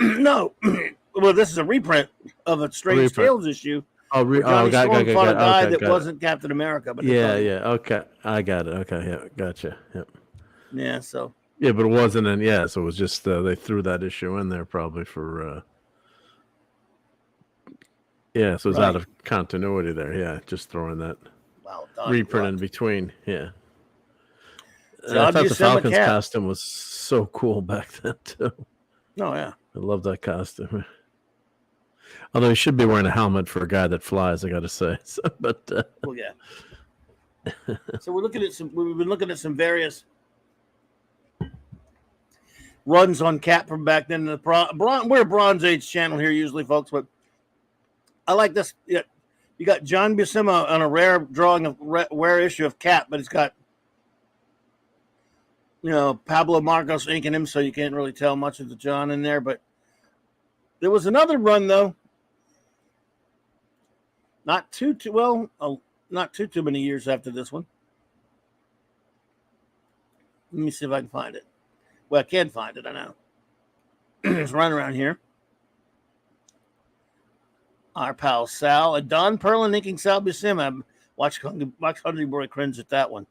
No. Well, this is a reprint of a Strange Tales issue. Oh, Johnny Storm fought a guy that got wasn't Captain America. But okay, I got it. Okay, yeah, gotcha. Yep. Yeah, so. Yeah, but it wasn't so it was just they threw that issue in there probably for. So it was out of continuity there. Yeah, just throwing that reprint in between. Yeah. I thought the Falcon's costume was so cool back then too. Oh yeah, I love that costume. Although he should be wearing a helmet for a guy that flies, I got to say. So, but well, yeah. So we're looking at we've been looking at some various runs on Cap from back then. We're a Bronze Age channel here usually, folks, but I like this. Yeah, you got John Buscema on a rare drawing of rare issue of Cap, but it's got Pablo Marcos inking him, so you can't really tell much of the John in there. But there was another run though, not too many years after this one. Let me see if I can find it. Well, I can find it. I know. It's running around here. Our pal Sal and Don Perlin inking Sal Buscema. Watch Hungry Boy cringe at that one.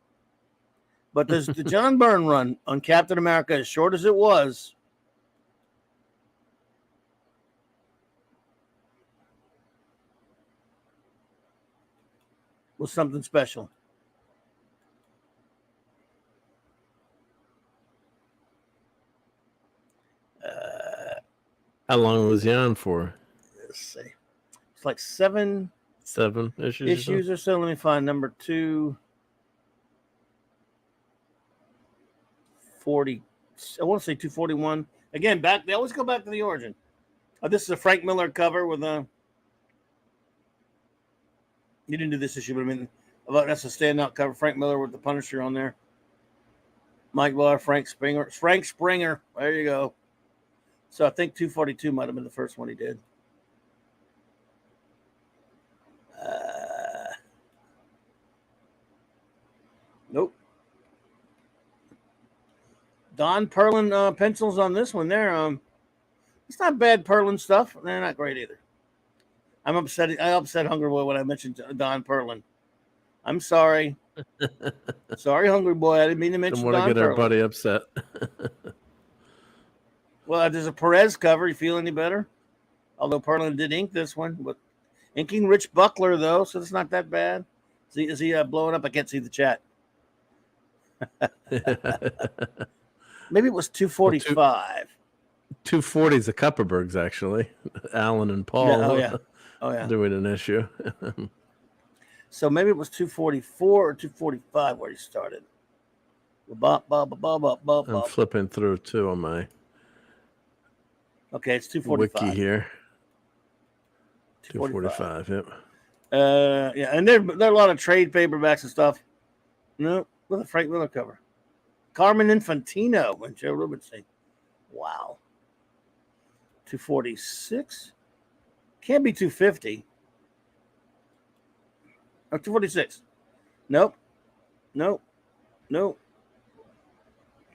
But there's the John Byrne run on Captain America, as short as it was. Was something special. How long was he on for? Let's see. It's like seven issues or so. Let me find number 240. I want to say 241. Again, they always go back to the origin. This is a Frank Miller cover with a. You didn't do this issue, but I mean, that's a standout cover. Frank Miller with the Punisher on there. Mike Barr, Frank Springer. There you go. So I think 242 might have been the first one he did. Nope. Don Perlin pencils on this one there. It's not bad Perlin stuff. They're not great either. I upset Hungry Boy when I mentioned Don Perlin. I'm sorry. Sorry, Hungry Boy. I didn't mean to mention Don Perlin. Want to get everybody upset. Well, there's a Perez cover. You feel any better? Although Perlin did ink this one. But inking Rich Buckler, though, so it's not that bad. Is he blowing up? I can't see the chat. Maybe it was 245. 240 is the Kupperbergs, actually. Alan and Paul. Yeah, Oh yeah. doing an issue. So maybe it was 244 or 245 where he started. I'm flipping through too on my Okay, it's 245. wiki here. 245. Yep. Yeah, and there are a lot of trade paperbacks and stuff. No, with a Frank Miller cover. Carmen Infantino and Joe Rubinstein. Wow. 246. Can't be 250. Or 246. Nope.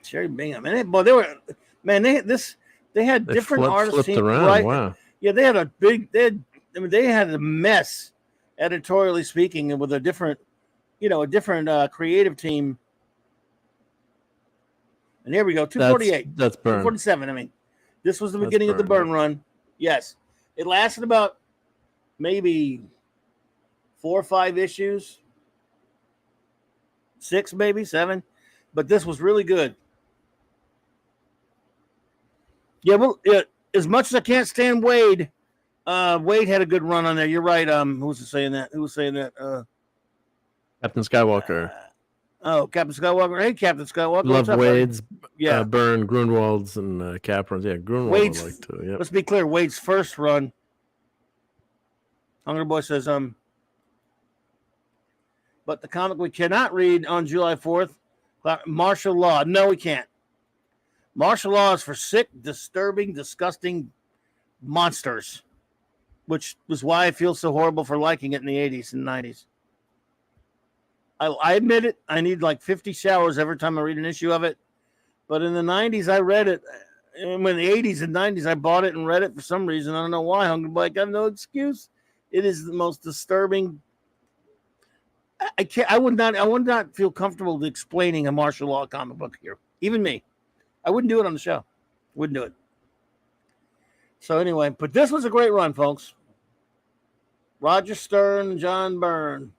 Cherry Bingham. And they were, man, they had different artists flipped around. Right? Wow. Yeah, they had they had a mess, editorially speaking, and with a different creative team. And here we go, 248. That's Byrne. 247. I mean, this was the beginning of the Byrne run. Yes, it lasted about maybe 4 or 5 issues, 6 maybe 7, but this was really good. Yeah, well, as much as I can't stand Wade, Wade had a good run on there. You're right. Who was saying that? Captain Skywalker. Captain Skywalker. Hey, Captain Skywalker. Love Wade's, yeah. Byrne, Grunwald's, and Capron's. Yeah, Grunwald Wade's, I like too. Yep. Let's be clear. Wade's first run. Hungry Boy says, but the comic we cannot read on July 4th, martial law. No, we can't. Martial law is for sick, disturbing, disgusting monsters, which was why I feel so horrible for liking it in the 80s and 90s. I admit it. I need like 50 showers every time I read an issue of it. But in the 90s, I read it. And in the 80s and 90s, I bought it and read it for some reason. I don't know why. Hungry Boy, I have no excuse. It is the most disturbing. I would not feel comfortable explaining a martial law comic book here. Even me. I wouldn't do it on the show. Wouldn't do it. So anyway, but this was a great run, folks. Roger Stern, John Byrne,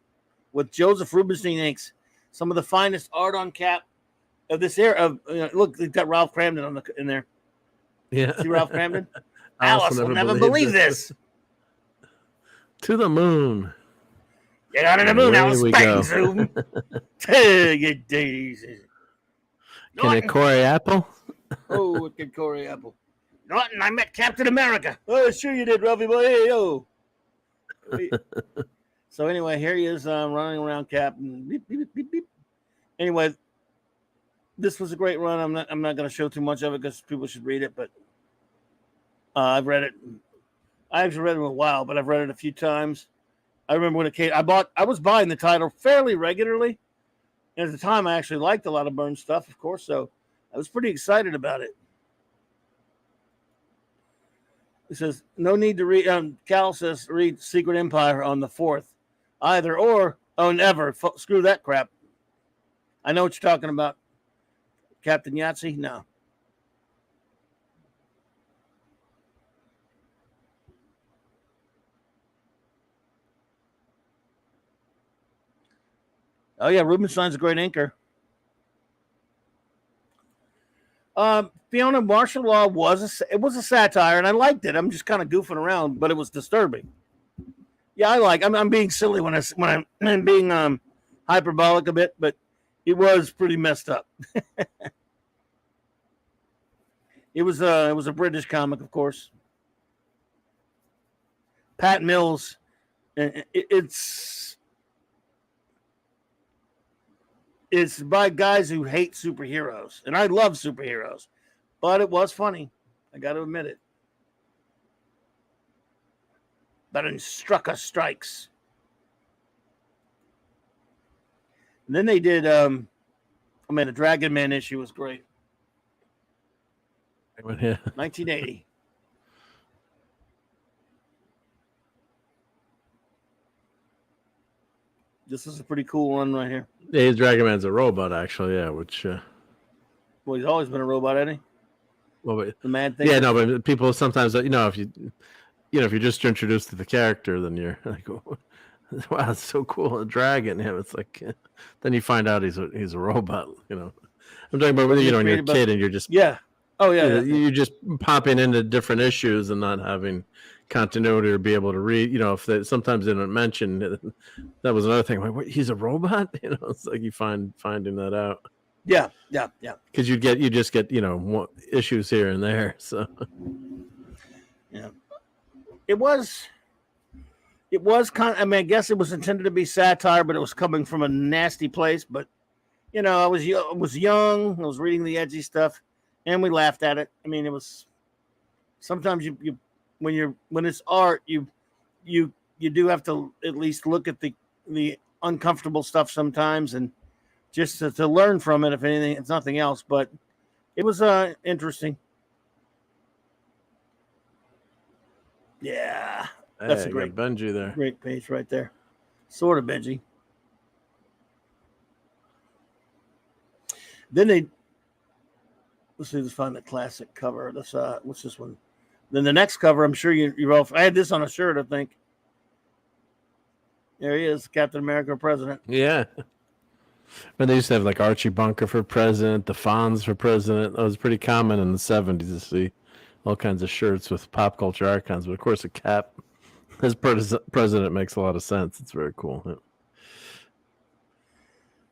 with Joseph Rubinstein inks. Some of the finest art on Cap of this era. Look, they've got Ralph Cramden in there. Yeah. See Ralph Cramden? Alice will never believe this. To the moon. Get out of the moon, Alice. Bang, Go. zoom. Can it Corey Apple? Oh, it could Corey Apple. Norton, I met Captain America. Oh, sure you did, Ralphie boy. Hey, yo. So anyway, here he is running around Cap. And beep, beep, beep, beep. Anyway, this was a great run. I'm not going to show too much of it because people should read it, but I've read it. I actually read it in a while, but I've read it a few times. I remember when it came. I was buying the title fairly regularly. And at the time, I actually liked a lot of Byrne stuff, of course, so I was pretty excited about it. He says, no need to read, Cal says, read Secret Empire on the 4th. Either or, never. Screw that crap. I know what you're talking about. Captain Yahtzee? No. Oh, yeah, Rubinstein's a great inker. Fiona Martial Law was a satire, and I liked it. I'm just kind of goofing around, but it was disturbing. Yeah, I'm being silly when I'm being hyperbolic a bit, but it was pretty messed up. It was a British comic, of course. Pat Mills. It's by guys who hate superheroes, and I love superheroes, but it was funny. I got to admit it. But Instructor Strikes. And then they did, the Dragon Man issue was great. 1980. This is a pretty cool one right here. Yeah, Dragon Man's a robot, actually. Yeah, which. Well, he's always been a robot, hasn't he? Well, but, the mad thing. Yeah, no, but people sometimes, if you're just introduced to the character, then you're like, wow, that's so cool, a dragon. Yeah, it's like, then you find out he's a robot. I'm talking about when you're a kid and you're just yeah. Oh yeah, you're just popping into different issues and not having continuity or be able to read. If they sometimes they don't mention that was another thing. Like, what, he's a robot? It's like you finding that out. Yeah. Because you just get issues here and there. So yeah, it was kind of, I mean, I guess it was intended to be satire, but it was coming from a nasty place. But I was young, I was reading the edgy stuff, and we laughed at it. I mean, it was sometimes you when it's art, you do have to at least look at the uncomfortable stuff sometimes, and just to learn from it, if anything, it's nothing else. But it was interesting. Yeah, that's a great Benji there. Great page right there. Sort of Benji. Then let's see, let's find the classic cover. Let's what's this one? Then the next cover, I'm sure you're all. I had this on a shirt, I think. There he is, Captain America president. Yeah. But they used to have like Archie Bunker for president, the Fonz for president. That was pretty common in the 70s to see all kinds of shirts with pop culture icons. But of course, a cap as president makes a lot of sense. It's very cool. Yeah.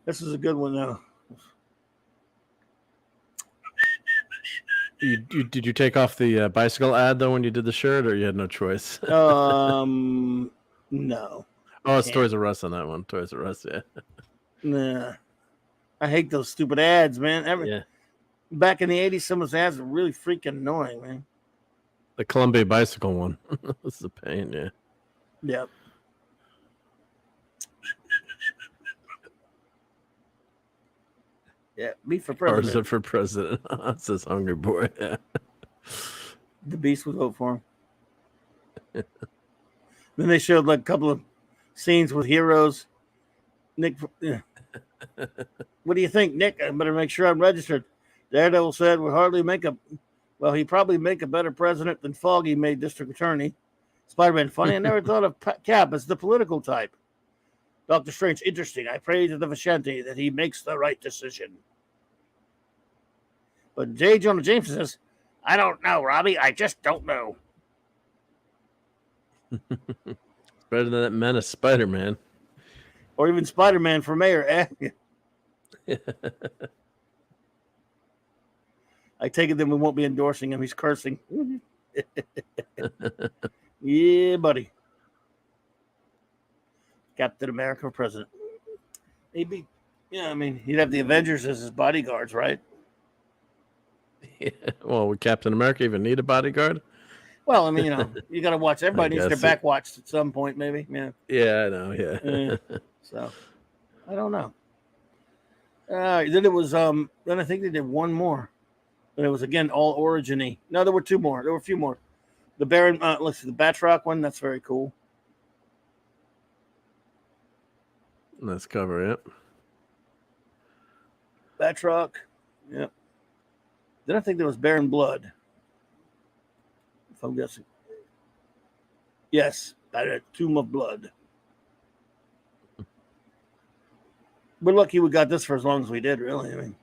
This is a good one, though. Did you take off the bicycle ad though when you did the shirt, or you had no choice? No. Oh, it's Toys R Us on that one. Toys R Us, yeah. Nah. I hate those stupid ads, man. Yeah. Back in the 80s, some of those ads were really freaking annoying, man. The Columbia bicycle one. This is a pain, yeah. Yep. Yeah, me for president. Or is it for president? It says Hungry Boy. Yeah. The Beast would vote for him. Then they showed like a couple of scenes with heroes. Nick, what do you think, Nick? I better make sure I'm registered. Daredevil said he'd probably make a better president than Foggy made district attorney. Spider-Man, funny. I never thought of Cap as the political type. Doctor Strange, interesting. I pray to the Vashante that he makes the right decision. But J. Jonah Jameson says, I don't know, Robbie. I just don't know. Better than that menace Spider-Man. Or even Spider-Man for mayor. I take it then we won't be endorsing him. He's cursing. Yeah, buddy. Captain America president. He'd have the Avengers as his bodyguards, right? Yeah. Well, would Captain America even need a bodyguard? Well, I mean, you got to watch. Everybody needs their back watched at some point, maybe. Yeah. Yeah, I know. Yeah. So, I don't know. Then it was. Then I think they did one more, but it was again all origin-y. No, there were two more. There were a few more. The Baron. Let's see, the Batroc one. That's very cool. Let's cover it. Batroc. Yep. Then I think there was Baron Blood. If I'm guessing. Yes, Tomb of Blood. We're lucky we got this for as long as we did, really. I mean,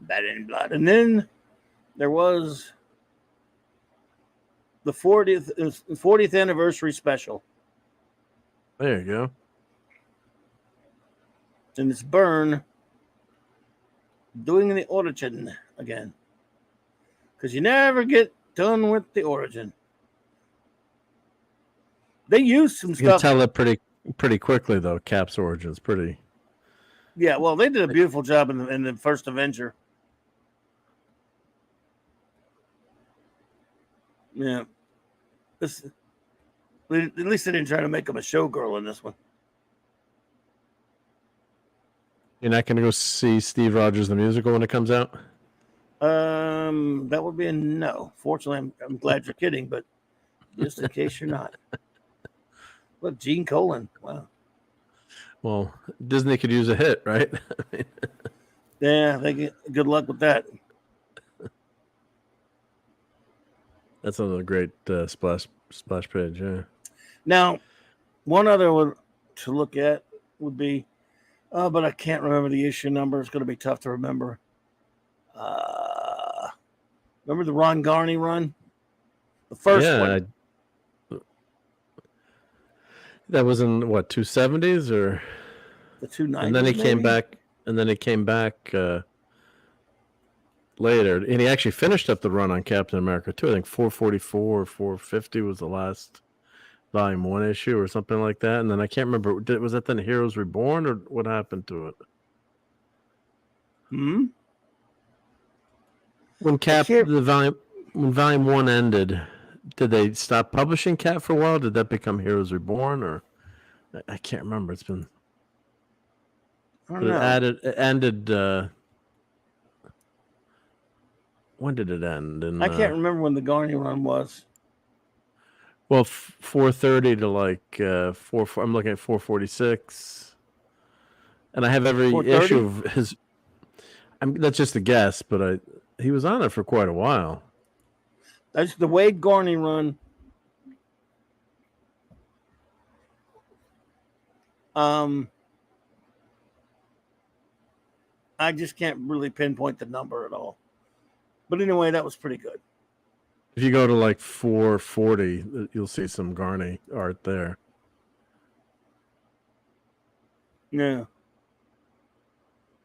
Baron Blood. And then there was the 40th anniversary special. There you go. And it's Byrne doing the origin again. Because you never get done with the origin. They used some You stuff. can tell it pretty quickly, though. Cap's origin's pretty. Yeah, well, they did a beautiful job in the first Avenger. Yeah. At least they didn't try to make him a showgirl in this one. You're not going to go see Steve Rogers the musical when it comes out? That would be a no. Fortunately, I'm glad you're kidding, but just in case you're not. Look, Gene Colan. Wow. Well, Disney could use a hit, right? Yeah, good luck with that. That's another great splash page, yeah. Now, one other one to look at would be, but I can't remember the issue number. It's going to be tough to remember. Remember the Ron Garney run? The first one. That was in what 270s or The 290s. and then he came back. And then he came back later, and he actually finished up the run on Captain America too. I think 444 or 450 was the last Volume 1 issue or something like that. And then I can't remember. Was that then Heroes Reborn or what happened to it? Hmm. When Volume 1 ended, did they stop publishing Cap for a while? Did that become Heroes Reborn, or I can't remember. It's been. I don't know. It ended. When did it end? I can't remember when the Garney run was. Well, 430 to like 4. I'm looking at 446, and I have every issue of his. That's just a guess, but he was on it for quite a while. That's the Wade Garney run. I just can't really pinpoint the number at all. But anyway, that was pretty good. If you go to like 440, you'll see some Garney art there. Yeah.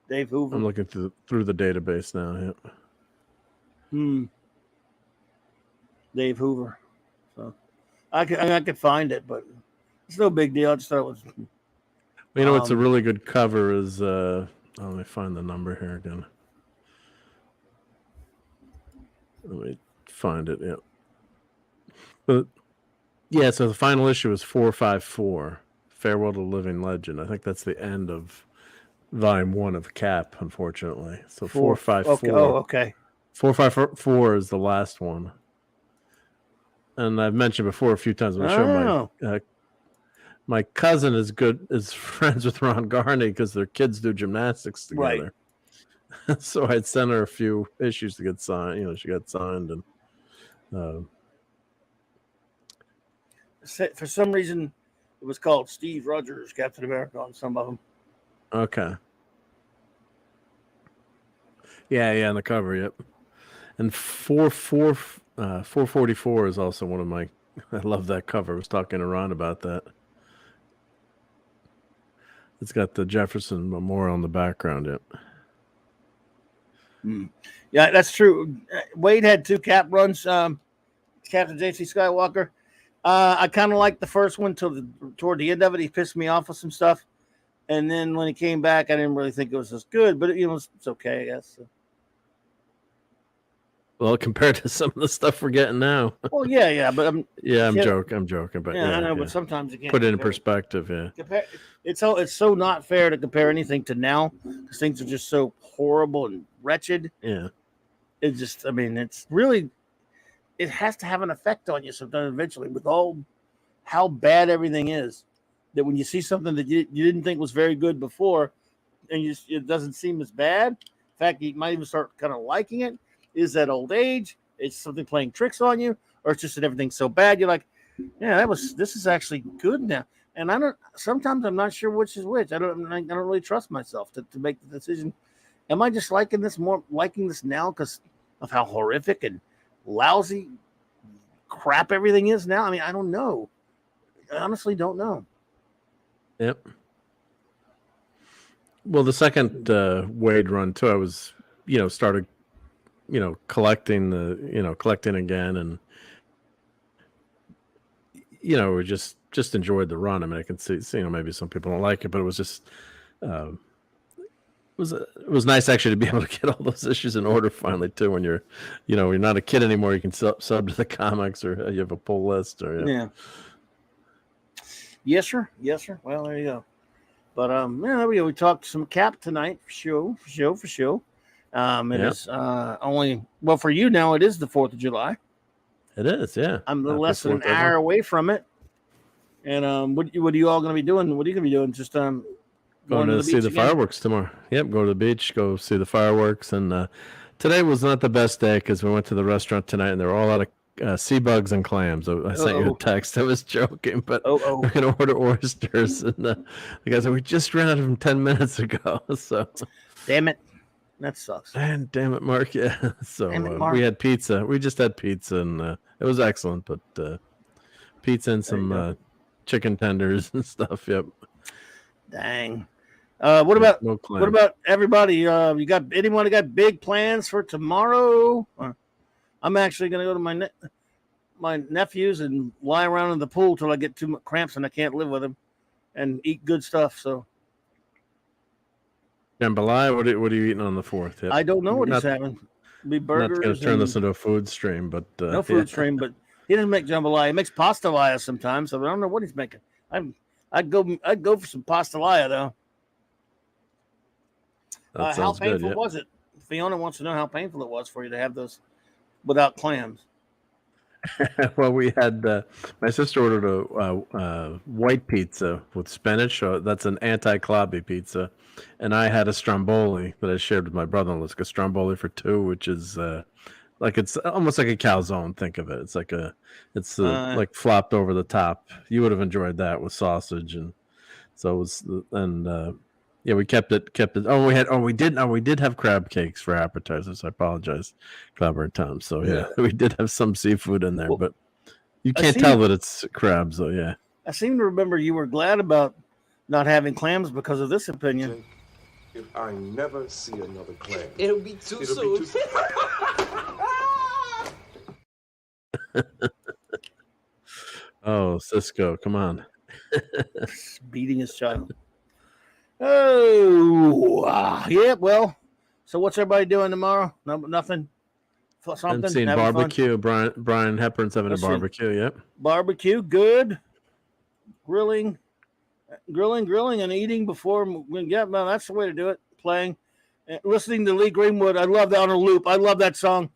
Dave Hoover. I'm looking through the database now. Yeah. Dave Hoover. So I could find it, but it's no big deal. I just thought it was. You know what's a really good cover is. Let me find the number here again. Let me find it. Yeah. But yeah, so the final issue is 454. Farewell to Living Legend. I think that's the end of Volume 1 of Cap, unfortunately. So 454. Okay. Oh, okay. 454 is the last one. And I've mentioned before a few times on the show, my cousin is friends with Ron Garney because their kids do gymnastics together. Right. So I'd sent her a few issues to get signed. You know, she got signed, and for some reason, it was called Steve Rogers, Captain America, on some of them. Okay. Yeah, on the cover, yep. And 444 is also one of my. I love that cover. I was talking to Ron about that. It's got the Jefferson Memorial in the background, yep. Yeah, that's true. Wade had 2 Cap runs. Captain J.C. Skywalker. I kind of liked the first one toward the end of it. He pissed me off with some stuff, and then when he came back, I didn't really think it was as good. But it's okay, I guess. Well, compared to some of the stuff we're getting now. Well, yeah, but I'm joking, but I know, but sometimes you can't put it in perspective. Yeah, it's so not fair to compare anything to now because things are just so horrible and wretched. Yeah, it's really, it has to have an effect on you sometime eventually with all how bad everything is. That when you see something that you didn't think was very good before, and it doesn't seem as bad. In fact, you might even start kind of liking it. Is that old age? It's something playing tricks on you, or it's just that everything's so bad you're like, yeah, this is actually good now. And sometimes I'm not sure which is which. I don't really trust myself to make the decision. Am I just liking this now because of how horrific and lousy crap everything is now? I mean, I don't know. I honestly don't know. Yep. Well, the second Wade run too, I was, started, collecting again, and we just enjoyed the run. I mean, I can see, maybe some people don't like it, but it was just, it was nice actually to be able to get all those issues in order finally too. When you're not a kid anymore, you can sub to the comics, or you have a pull list, or yeah. Yes, sir. Well, there you go. But we talked some Cap tonight for sure. It is only for you now. It is the 4th of July. It is, yeah. I'm a little less than an hour away from it. And what are you all going to be doing? What are you going to be doing? Just going to see the fireworks tomorrow. Yep, go to the beach, go see the fireworks. And today was not the best day because we went to the restaurant tonight and they were all out of sea bugs and clams. I sent you a text. I was joking, but we're going to order oysters. And the guy said, we just ran out of them 10 minutes ago. So, damn it. That sucks. And damn it, Mark. Yeah. So Damn it, Mark. we had pizza. We just had pizza, and it was excellent. But pizza and There you go. some chicken tenders and stuff. Yep. Dang. What about No what clams. about everybody? You got anyone got big plans for tomorrow? I'm actually gonna go to my nephews and lie around in the pool till I get too much cramps and I can't live with them, and eat good stuff. So jambalaya? What are you eating on the 4th? Yep. I don't know what he's Not- having. Be Not burgers. going to turn and- this into a food stream, but no food stream, but he doesn't make jambalaya. He makes pastalaya sometimes, so I don't know what he's making. I'd go for some pastalaya though. That How sounds good. painful Yep. was it? Fiona wants to know how painful it was for you to have those without clams. Well, we had my sister ordered a white pizza with spinach. So that's an anti-clobby pizza, and I had a stromboli that I shared with my brother-in-law. It's a stromboli for 2, which is like it's almost like a calzone. Think of it. It's like like flopped over the top. You would have enjoyed that with sausage, and so it was. And yeah, we kept it. We did have crab cakes for appetizers. I apologize, Clobber and Tom. So yeah, we did have some seafood in there, but you can't tell that it's crabs, though. Yeah, I seem to remember you were glad about not having clams because of this opinion. If I never see another clam, It'll be too soon. Oh, Cisco, come on. Beating his child. Oh, yeah. Well, so what's everybody doing tomorrow? No, nothing. Something. I'm seeing Having barbecue. Brian Hepburn's having Let's a see. barbecue. Yep. Barbecue, good. Grilling, and eating before. Yeah, well, that's the way to do it. Playing, listening to Lee Greenwood. I love that on a loop. I love that song.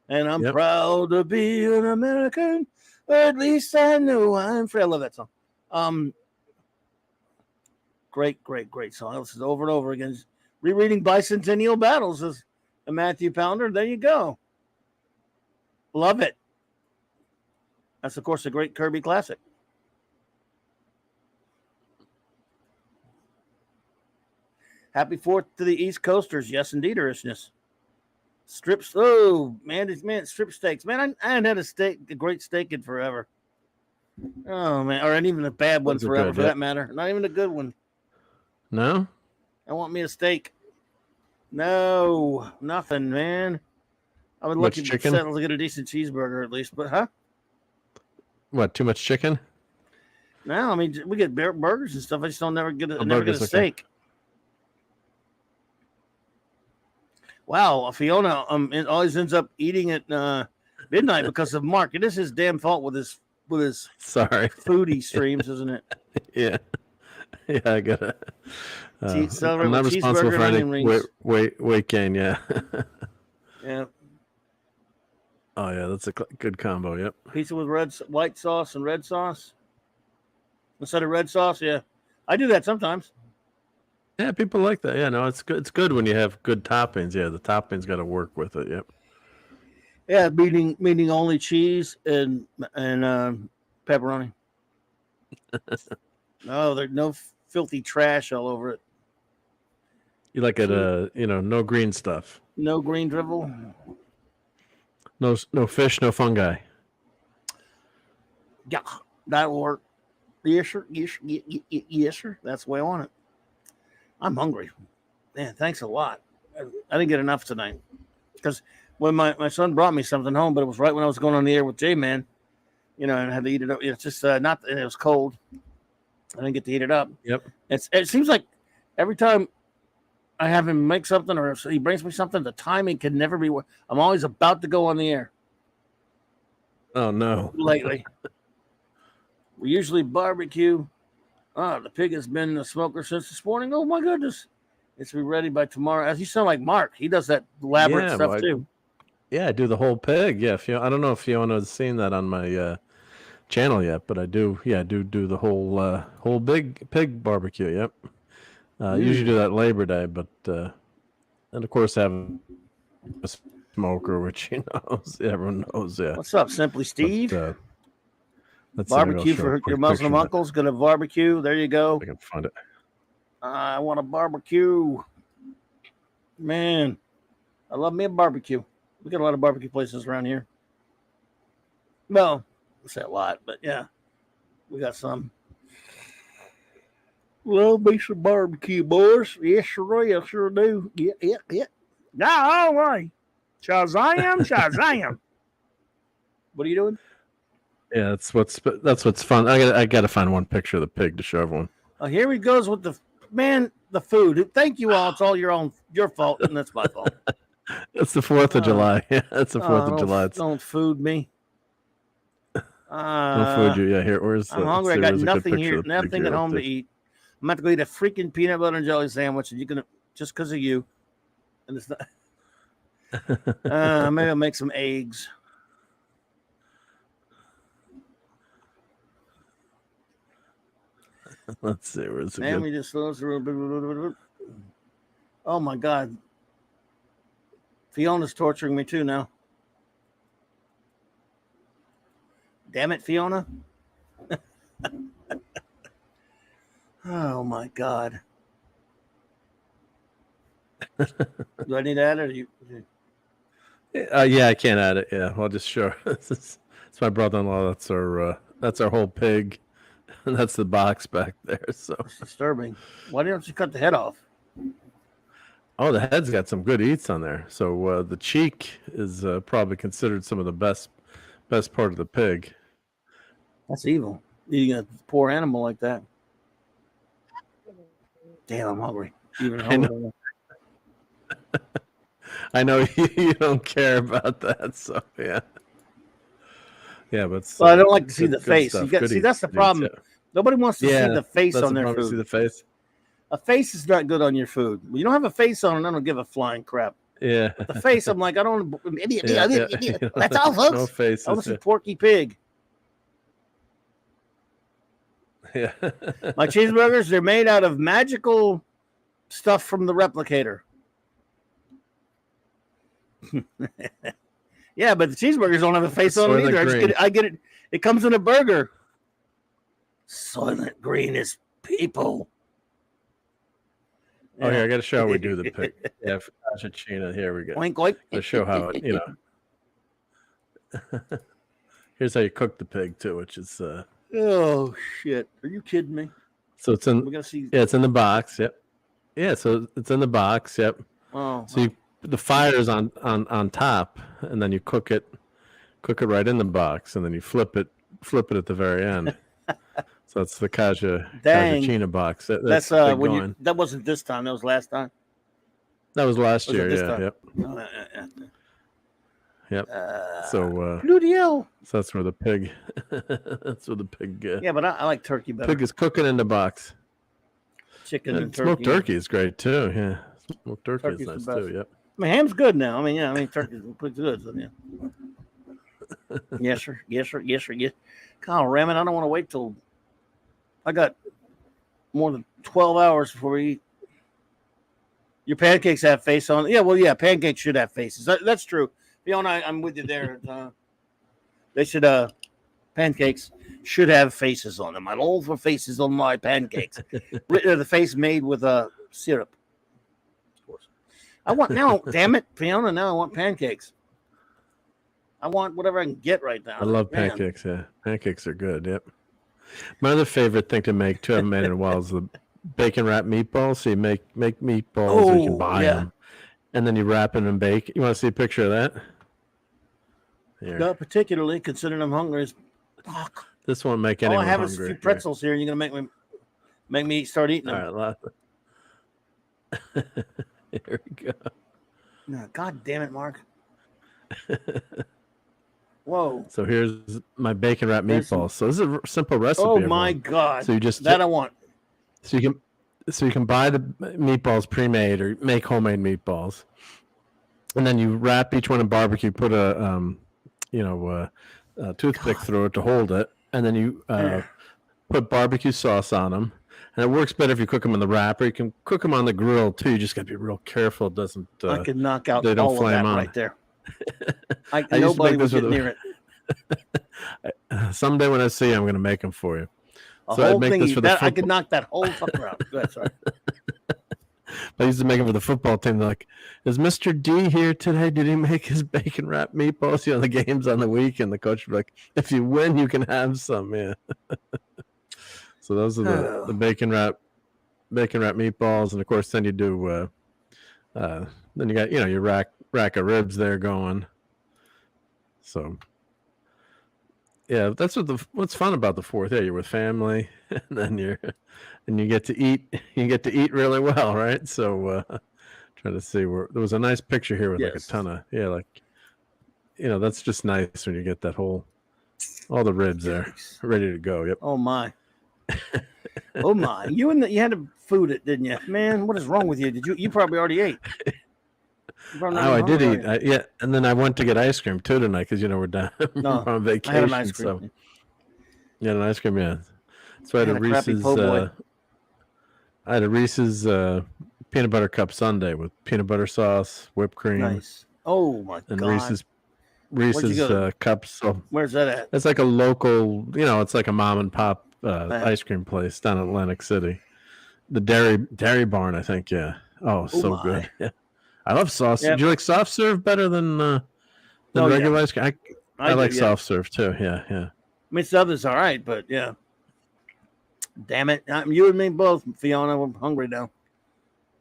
And I'm proud to be an American. Or at least I know I'm free. I love that song. Great song. I listen over and over again. Rereading Bicentennial Battles is a Matthew Pounder. There you go. Love it. That's, of course, a great Kirby classic. Happy 4th to the East Coasters. Yes, indeed, Erishness. Strips. Oh, man, strip steaks. Man, I hadn't had a great steak in forever. Oh, man. Or even a bad one forever, for that matter. Not even a good one. No? I want me a steak. No, nothing, man. I would lucky to settle to get a decent cheeseburger at least, but What, too much chicken? No, I mean we get burgers and stuff. I just don't never get a steak. Wow, Fiona it always ends up eating at midnight because of Mark. It is his damn fault with his foodie streams, isn't it? Yeah. Yeah, I got it. I'm not responsible for any weight gain. Yeah. Yeah. Oh yeah, that's a good combo. Yep. Pizza with white sauce and red sauce instead of red sauce. Yeah, I do that sometimes. Yeah, people like that. Yeah, no, it's good. It's good when you have good toppings. Yeah, the toppings got to work with it. Yep. Yeah, meaning only cheese and pepperoni. No, there's no filthy trash all over it. You like it, no green stuff. No green drivel. No fish, no fungi. Yeah, that'll work. Yes, sir. Yes, sir. That's the way I want it. I'm hungry. Man, thanks a lot. I didn't get enough tonight because when my son brought me something home, but it was right when I was going on the air with J-Man, and I had to eat it up. It's just it was cold. I didn't get to heat it up. Yep. It seems like every time I have him make something or if he brings me something, the timing can never be. I'm always about to go on the air. Oh, no. Lately. We usually barbecue. The pig has been in the smoker since this morning. Oh, my goodness. It's be ready by tomorrow. As you sound like Mark. He does that elaborate stuff, too. Yeah, I do the whole pig. Yeah, I don't know if Fiona's seen that on my channel yet, but I do. Yeah, I do the whole big pig barbecue. Yep. Usually do that Labor Day, but and of course have a smoker, which everyone knows. Yeah. What's up, Simply Steve? But, barbecue for your Muslim uncle's gonna barbecue. There you go. I can find it. I want a barbecue. Man, I love me a barbecue. We got a lot of barbecue places around here. Well, I say a lot, but yeah, we got some. Love me some barbecue, boys. Yes, sir, yes, sure do. Yeah. Yeah, all right. Shazam. What are you doing? Yeah, that's what's fun. I gotta find one picture of the pig to show everyone. Oh, here he goes with the food. Thank you all. It's all your fault, and that's my fault. It's the 4th of July. Yeah, it's the 4th of July. Don't food me. Don't food you. Yeah, here. I'm hungry. I got nothing here. Nothing at home to eat. I'm about to go eat a freaking peanut butter and jelly sandwich, and you're gonna just because of you. And it's not. Maybe I'll make some eggs. Let's see. Where's it? And we just oh my God. Fiona's torturing me too now. Damn it, Fiona. Oh my God. Do I need to add it? Or you? Yeah, I can't add it. Yeah, I'll just show. It's my brother-in-law. That's our whole pig, and that's the box back there. So it's disturbing. Why don't you cut the head off? Oh, the head's got some good eats on there. So the cheek is probably considered some of the best part of the pig. That's evil. Eating a poor animal like that. Damn, I'm hungry. Even hungry. I know you don't care about that, so yeah. Yeah, but well, I don't like to see the face. See, that's the problem. Nobody wants to see the face on their food. See the face. A face is not good on your food. When you don't have a face on it, I don't give a flying crap. Yeah. But the face, I'm like, I don't. That's all, folks. No face. I want to see Porky Pig. Yeah. My cheeseburgers, they're made out of magical stuff from the replicator. Yeah, but the cheeseburgers don't have a face on them either. I get it. It comes in a burger. Soylent Green is people. Oh, here, I got to show how we do the pig. Yeah, China. Here we go. Oink, oink. To show how it, Here's how you cook the pig too, which is. Oh shit! Are you kidding me? So it's in. We're gonna see. Yeah, it's in the box. Yep. Yeah, so it's in the box. Yep. Oh. So the fire's on top, and then you cook it right in the box, and then you flip it at the very end. So that's the Cajachina box. That's when you. That wasn't this time. That was last time. That was last year. Yeah. Yep. Yep. So that's where the pig. That's where the pig. Yeah, but I like turkey better. Pig is cooking in the box. Chicken and turkey. Smoked turkey is great too. Yeah, smoked turkey is nice too. Yep. I mean, ham's good now. I mean, turkey's pretty good. So, yeah. Yes, sir. Yes. Kyle, ram it. I don't want to wait till. I got more than 12 hours before we eat. Your pancakes have face on. Yeah, well, yeah, pancakes should have faces. That's true. Fiona, I'm with you there. They should. Pancakes should have faces on them. I all for faces on my pancakes. The face made with syrup. Of course. I want now. Damn it, Fiona! Now I want pancakes. I want whatever I can get right now. I love pancakes. Yeah, pancakes are good. Yep. My other favorite thing to make too, I haven't made in a while, is the bacon wrapped meatballs. So you make meatballs, or you can buy them, and then you wrap them in bacon. You want to see a picture of that? Here. Not particularly, considering I'm hungry. Fuck. This won't make anyone hungry. All I have is a few pretzels here, and you're gonna make me start eating them. All right, here we go. No, God damn it, Mark. Whoa. So here's my bacon wrapped meatballs. So this is a simple recipe. Oh my God. So you just I want. So you can buy the meatballs pre-made or make homemade meatballs, and then you wrap each one in barbecue. Put a toothpick through it to hold it, and then you put barbecue sauce on them. And it works better if you cook them in the wrapper. You can cook them on the grill too. You just got to be real careful. It doesn't. I could knock out they don't all flame of that on. Right there. Nobody would get near it. Someday when I see you, I'm going to make them for you. I could knock that whole fucker out. Go ahead, sorry. I used to make it for the football team. They're like, "Is Mr. D here today? Did he make his bacon wrap meatballs? You know, the games on the week." And the coach would be like, "If you win, you can have some." Yeah. So those are the bacon wrap meatballs, and of course, then you do. Then you got your rack of ribs there going. So. Yeah, that's what's fun about the 4th. Yeah, you're with family, and then you get to eat. You get to eat really well, right? So, trying to see where there was a nice picture here with like a ton of that's just nice when you get that all the ribs there ready to go. Yep. Oh my, oh my! You had to food it, didn't you, man? What is wrong with you? You probably already ate? I did eat. Yeah, and then I went to get ice cream too tonight because we're down we're on vacation. I had an ice cream. So yeah, an ice cream. Yeah, so I had a Reese's. I had a Reese's peanut butter cup sundae with peanut butter sauce, whipped cream. Nice. Oh my god! And Reese's cups. So where's that at? It's like a local. It's like a mom and pop ice cream place down in Atlantic City. The Dairy Barn, I think. Yeah. Oh, so good. Yeah. I love soft. Yep. Do you like soft serve better than regular ice cream? I like soft serve too. Yeah. I mean, Southern's all right, but yeah. Damn it. You and me both, Fiona. I'm hungry now.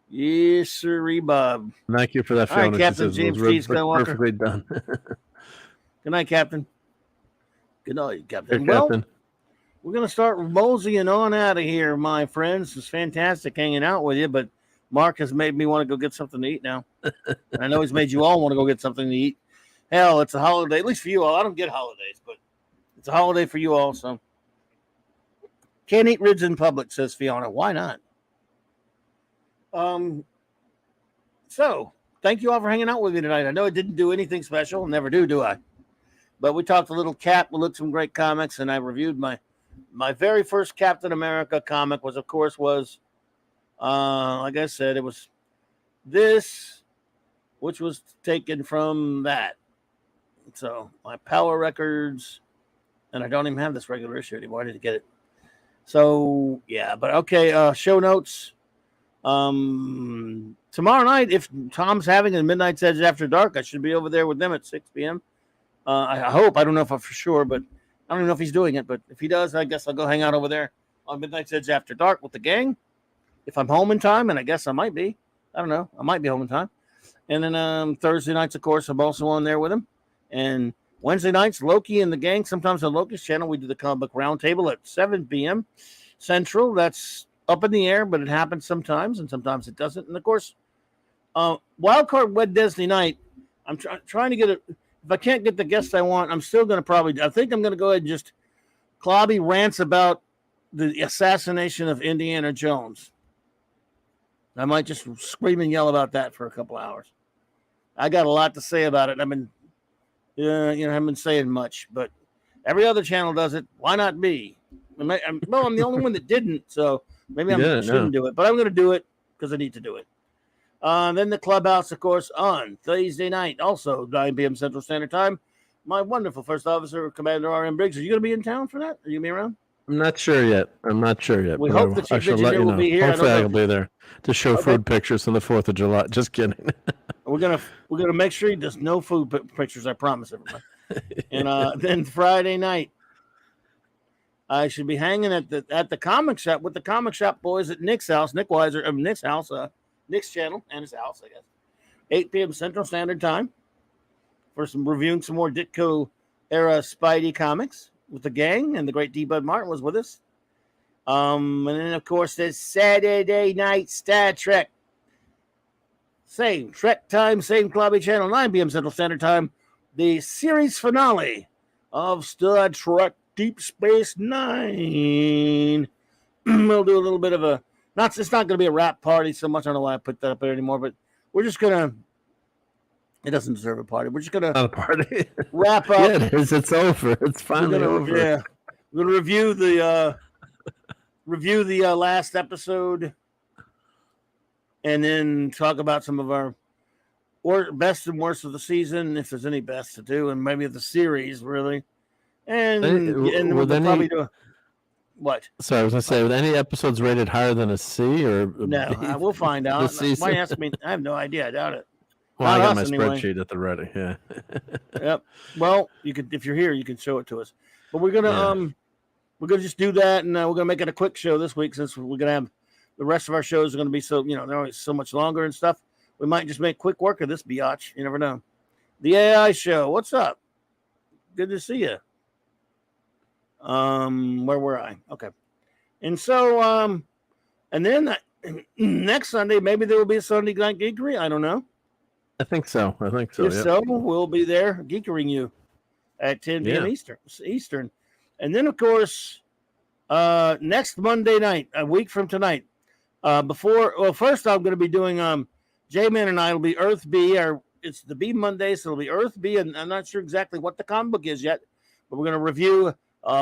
Yes, sir, Bob. Thank you for that, Fiona. All right, Captain James T. Skywalker. Perfectly done. Good night, Captain. Good night, Captain. Hey, Captain. We're going to start moseying on out of here, my friends. It's fantastic hanging out with you, but Mark has made me want to go get something to eat now. And I know he's made you all want to go get something to eat. Hell, it's a holiday, at least for you all. I don't get holidays, but it's a holiday for you all, so. Can't eat ribs in public, says Fiona. Why not? So, thank you all for hanging out with me tonight. I know I didn't do anything special. Never do I? But we talked a little Cap. We looked some great comics, and I reviewed my very first Captain America comic was like I said, it was this, which was taken from that. So my Power Records, and I don't even have this regular issue anymore. I need to get it. So yeah, but okay. Show notes. Tomorrow night, if Tom's having a Midnight's Edge After Dark, I should be over there with them at 6 p.m. I hope. I don't know if I'm for sure, but I don't even know if he's doing it. But if he does, I guess I'll go hang out over there on Midnight's Edge After Dark with the gang. If I'm home in time, and I guess I might be. I don't know. I might be home in time. And then Thursday nights, of course, I'm also on there with him. And Wednesday nights, Loki and the gang. Sometimes on Loki's channel, we do the comic book roundtable at 7 p.m. Central. That's up in the air, but it happens sometimes, and sometimes it doesn't. And, of course, Wildcard Wednesday night, I'm trying to get it. If I can't get the guest I want, I'm still going to I think I'm going to go ahead and just Clobby rants about the assassination of Indiana Jones. I might just scream and yell about that for a couple hours. I got a lot to say about it. I haven't been saying much, but every other channel does it. Why not me? I'm the only one that didn't, so maybe I shouldn't do it. But I'm going to do it because I need to do it. Then the Clubhouse, of course, on Thursday night, also 9 p.m. Central Standard Time. My wonderful First Officer, Commander R.M. Briggs. Are you going to be in town for that? Are you going to be around? I'm not sure yet. We hope that I shall let you know. Will be here. Hopefully, I'll be there to show food pictures on the 4th of July. Just kidding. We're gonna make sure there's no food pictures. I promise everybody. And then Friday night, I should be hanging at the comic shop with the comic shop boys at Nick's house. Nick Weiser of Nick's house, Nick's channel and his house, I guess. 8 p.m. Central Standard Time for reviewing some more Ditko era Spidey comics with the gang, and the great D. Bud Martin was with us. And then, of course, there's Saturday night Star Trek. Same Trek time, same Clobby channel, 9 p.m. Central Standard Time. The series finale of Star Trek Deep Space Nine. We'll do a little bit of it's not going to be a rap party so much. I don't know why I put that up there anymore, but we're just going to, it doesn't deserve a party. We're just going to wrap up. Yeah, it is. It's over. It's finally over. Yeah. We're going to review the last episode and then talk about some of our best and worst of the season, if there's any best to do, and maybe of the series, really. And we'll probably do What? Sorry, I was gonna say, were any episodes rated higher than a C or a No, B we'll find out. this season? Why ask me? I have no idea. I doubt it. Well, I Not got us, my anyway. spreadsheet at the ready. Yeah. Yep. Well, you could, if you're here, you can show it to us. But we're gonna Yeah. we're gonna just do that, and we're gonna make it a quick show this week since we're gonna have the rest of our shows are gonna be so they're always so much longer and stuff. We might just make quick work of this biatch. You never know. The AI show. What's up? Good to see you. Where were I? Okay. And so and then next Sunday maybe there will be a Sunday Night Geekery. I don't know. I think so. If Yeah. so, we'll be there geekering you at 10 p.m. Yeah. Eastern. And then, of course, next Monday night, a week from tonight, first I'm going to be doing, J-Man and I will be Earth B, it's the B Monday, so it'll be Earth B, and I'm not sure exactly what the comic book is yet, but we're going to review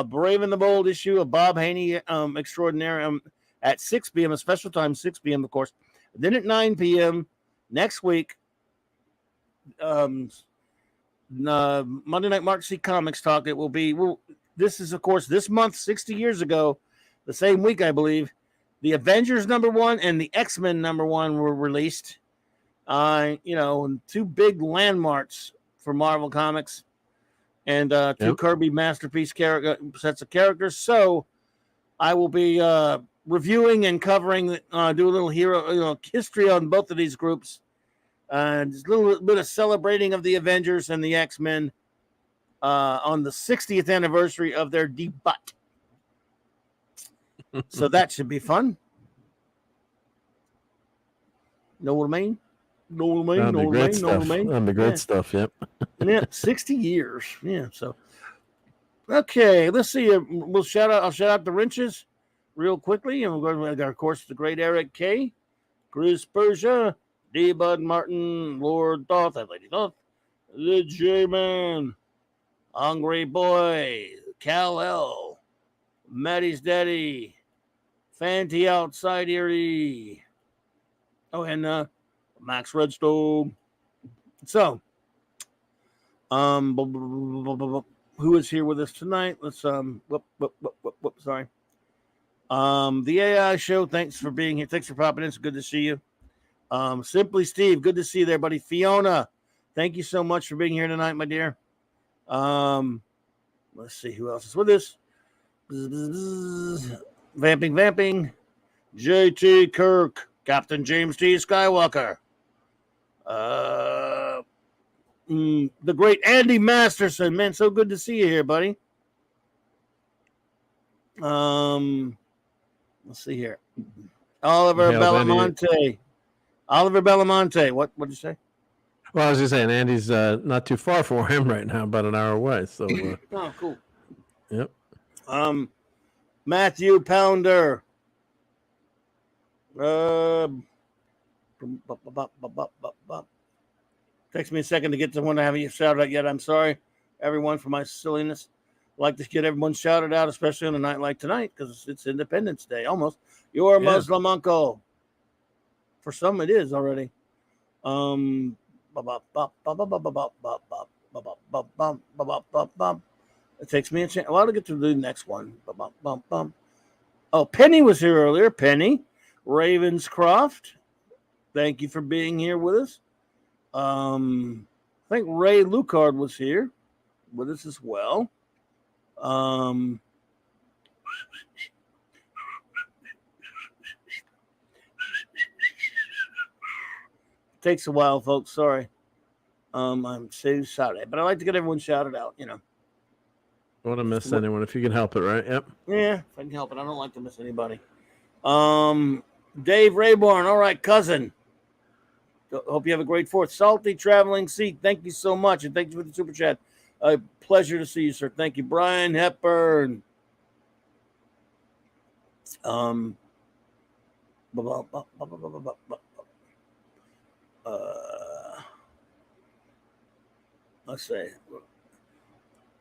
Brave and the Bold issue of Bob Haney Extraordinary at 6 p.m., a special time, 6 p.m., of course. Then at 9 p.m. next week, Monday Night Mark C Comics Talk. It will be. This is, of course, this month, 60 years ago, the same week, I believe, the Avengers #1 and the X-Men #1 were released. Two big landmarks for Marvel Comics, and two Kirby masterpiece sets of characters. So, I will be reviewing and covering, do a little hero, history on both of these groups. Just a little bit of celebrating of the Avengers and the X-Men on the 60th anniversary of their debut. So that should be fun. Know what I mean? That'd be great stuff. That'd be great stuff. Yep. Yeah, 60 years. Yeah. So, okay, let's see. I'll shout out the wrenches real quickly, and we're going to, of course, the great Eric K, Chris Persia, D. Bud Martin, Lord Thoth, Lady Thoth, the J-Man, Hungry Boy, Cal L, Maddie's Daddy, Fanty Outside Erie. Oh, and Max Redstone. So, who is here with us tonight? Let's sorry. The AI show. Thanks for being here. Thanks for popping in. It's good to see you. Simply Steve, good to see you there, buddy. Fiona, thank you so much for being here tonight, my dear. Let's see who else is with us. Vamping. JT Kirk, Captain James T. Skywalker. The great Andy Masterson, man, so good to see you here, buddy. Let's see here. Oliver Belamonte. Oliver Belamonte. What did you say? Well, I was just saying, Andy's not too far for him right now, about an hour away. So, oh, cool. Yep. Matthew Pounder. Takes me a second to get to one I haven't shouted out yet. I'm sorry, everyone, for my silliness. I'd like to get everyone shouted out, especially on a night like tonight, because it's Independence Day, almost. You're a Muslim uncle. For some, it is already. It takes me a chance. Well, I'll get to the next one. Oh, Penny was here earlier. Penny Ravenscroft. Thank you for being here with us. I think Ray Lucard was here with us as well. Takes a while, folks. Sorry. I'm so sorry, but I like to get everyone shouted out. I want to miss anyone if you can help it, right? Yep. Yeah, if I can help it. I don't like to miss anybody. Dave Rayborn. All right, cousin. Hope you have a great 4th. Salty Traveling Seat. Thank you so much, and thank you for the super chat. A pleasure to see you, sir. Thank you, Brian Hepburn. Let's say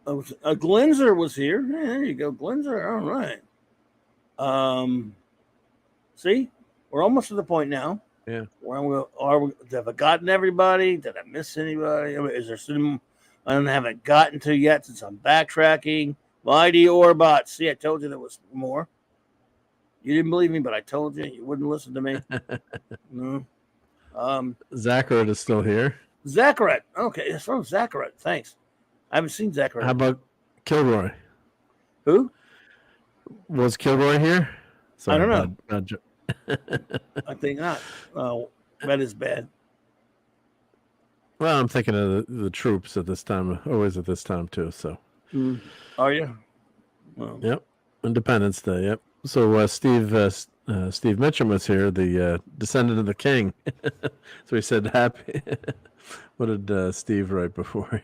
Glenzer was here. Yeah, there you go, Glenzer. All right. See, we're almost to the point now. Yeah. Have I gotten everybody? Did I miss anybody? Is there some I haven't gotten to yet since I'm backtracking? Mighty Orbot. See, I told you there was more. You didn't believe me, but I told you. You wouldn't listen to me. No. Zacharit is still here. Zacharit. Okay, it's from Zacharit. Thanks. I haven't seen Zacharit. How about Kilroy? Who? Was Kilroy here? I don't know. bad jo- I think not. Oh, that is bad. Well, I'm thinking of the troops at this time, always at this time too. So, Are you? Well, yep, Independence Day. Yep. So Steve Mitchum was here, the descendant of the king. So he said, "Happy." What did Steve write before?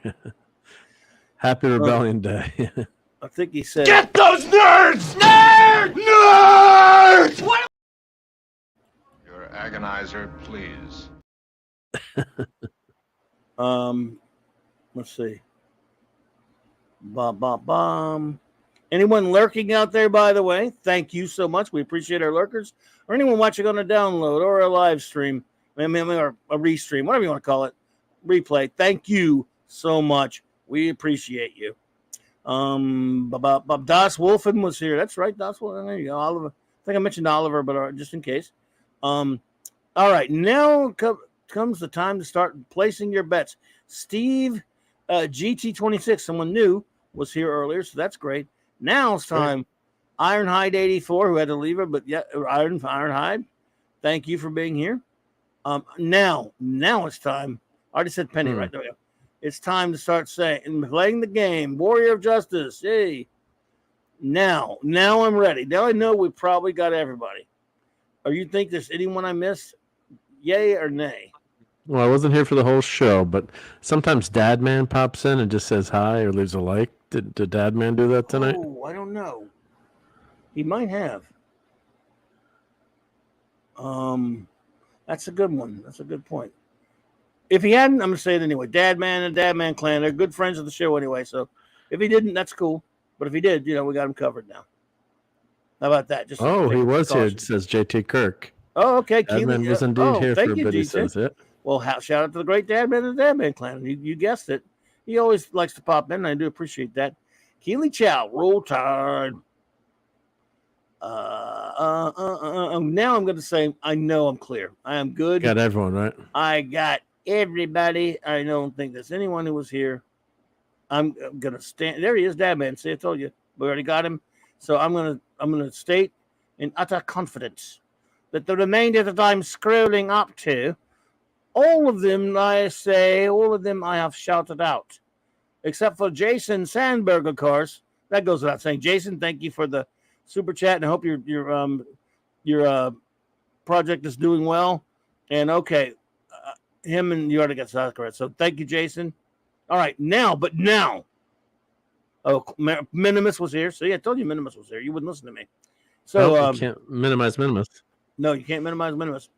Happy Rebellion Day. I think he said. Get those nerds! Nerds! Nerds! What? Your agonizer, please. Let's see. Bomb. Anyone lurking out there, by the way, thank you so much. We appreciate our lurkers. Or anyone watching on a download or a live stream, or a restream, whatever you want to call it, replay. Thank you so much. We appreciate you. Das Wolfen was here. That's right, Das Wolfen. There you go. Oliver. I think I mentioned Oliver, but just in case. All right, now comes the time to start placing your bets. Steve GT26, someone new, was here earlier, so that's great. Now it's time. Ironhide 84, who had to leave her, but yeah, Ironhide, thank you for being here. Now it's time. I already said Penny right there. It's time to start playing the game. Warrior of Justice. Hey. Now I'm ready. Now I know we probably got everybody. Or you think there's anyone I missed? Yay or nay? Well, I wasn't here for the whole show, but sometimes Dad Man pops in and just says hi or leaves a like. Did Dad Man do that tonight? Oh, I don't know. He might have. That's a good one. That's a good point. If he hadn't, I'm going to say it anyway. Dad Man and Dad Man Clan, they're good friends of the show anyway. So if he didn't, that's cool. But if he did, we got him covered now. How about that? Just he was here, says JT Kirk. Oh, okay. Dad Man was indeed here for a bit, he says it. Well, shout out to the great Dad Man and the Dad Man Clan. You guessed it. He always likes to pop in, and I do appreciate that. Keely Chow, roll tide. Now I'm going to say I know I'm clear. I am good. Got everyone, right? I got everybody. I don't think there's anyone who was here. I'm going to stand. There he is, Dad Man. See, I told you. We already got him. So I'm going to state in utter confidence that the remainder that I'm scrolling up to, all of them I have shouted out, except for Jason Sandberg, of course. That goes without saying. Jason, thank you for the super chat, and I hope your project is doing well. And okay, him and you already got Sakura. So thank you, Jason. All right, now. Oh, Minimus was here. See, I told you Minimus was here. You wouldn't listen to me. So you can't minimize Minimus. No, you can't minimize Minimus.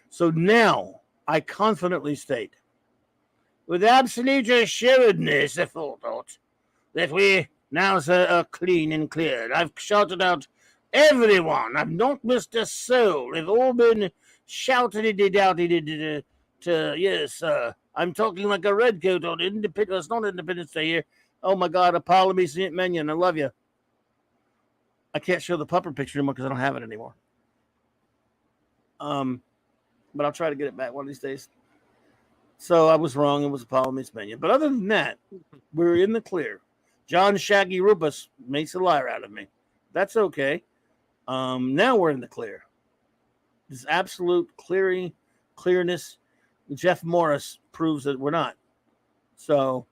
So now I confidently state, with absolute assuredness, I thought that we now are clean and cleared. I've shouted out everyone. I've not missed a soul. They've all been shouted to yes. I'm talking like a redcoat on Independence. It's not Independence Day here. Oh my God, Apollo me St. Minion. I love you. I can't show the pupper picture anymore because I don't have it anymore. But I'll try to get it back one of these days. So I was wrong. It was Apollo Meets Minion. But other than that, we're in the clear. John Shaggy Rupus makes a liar out of me. That's okay. Now we're in the clear. This absolute clearness. Jeff Morris proves that we're not. So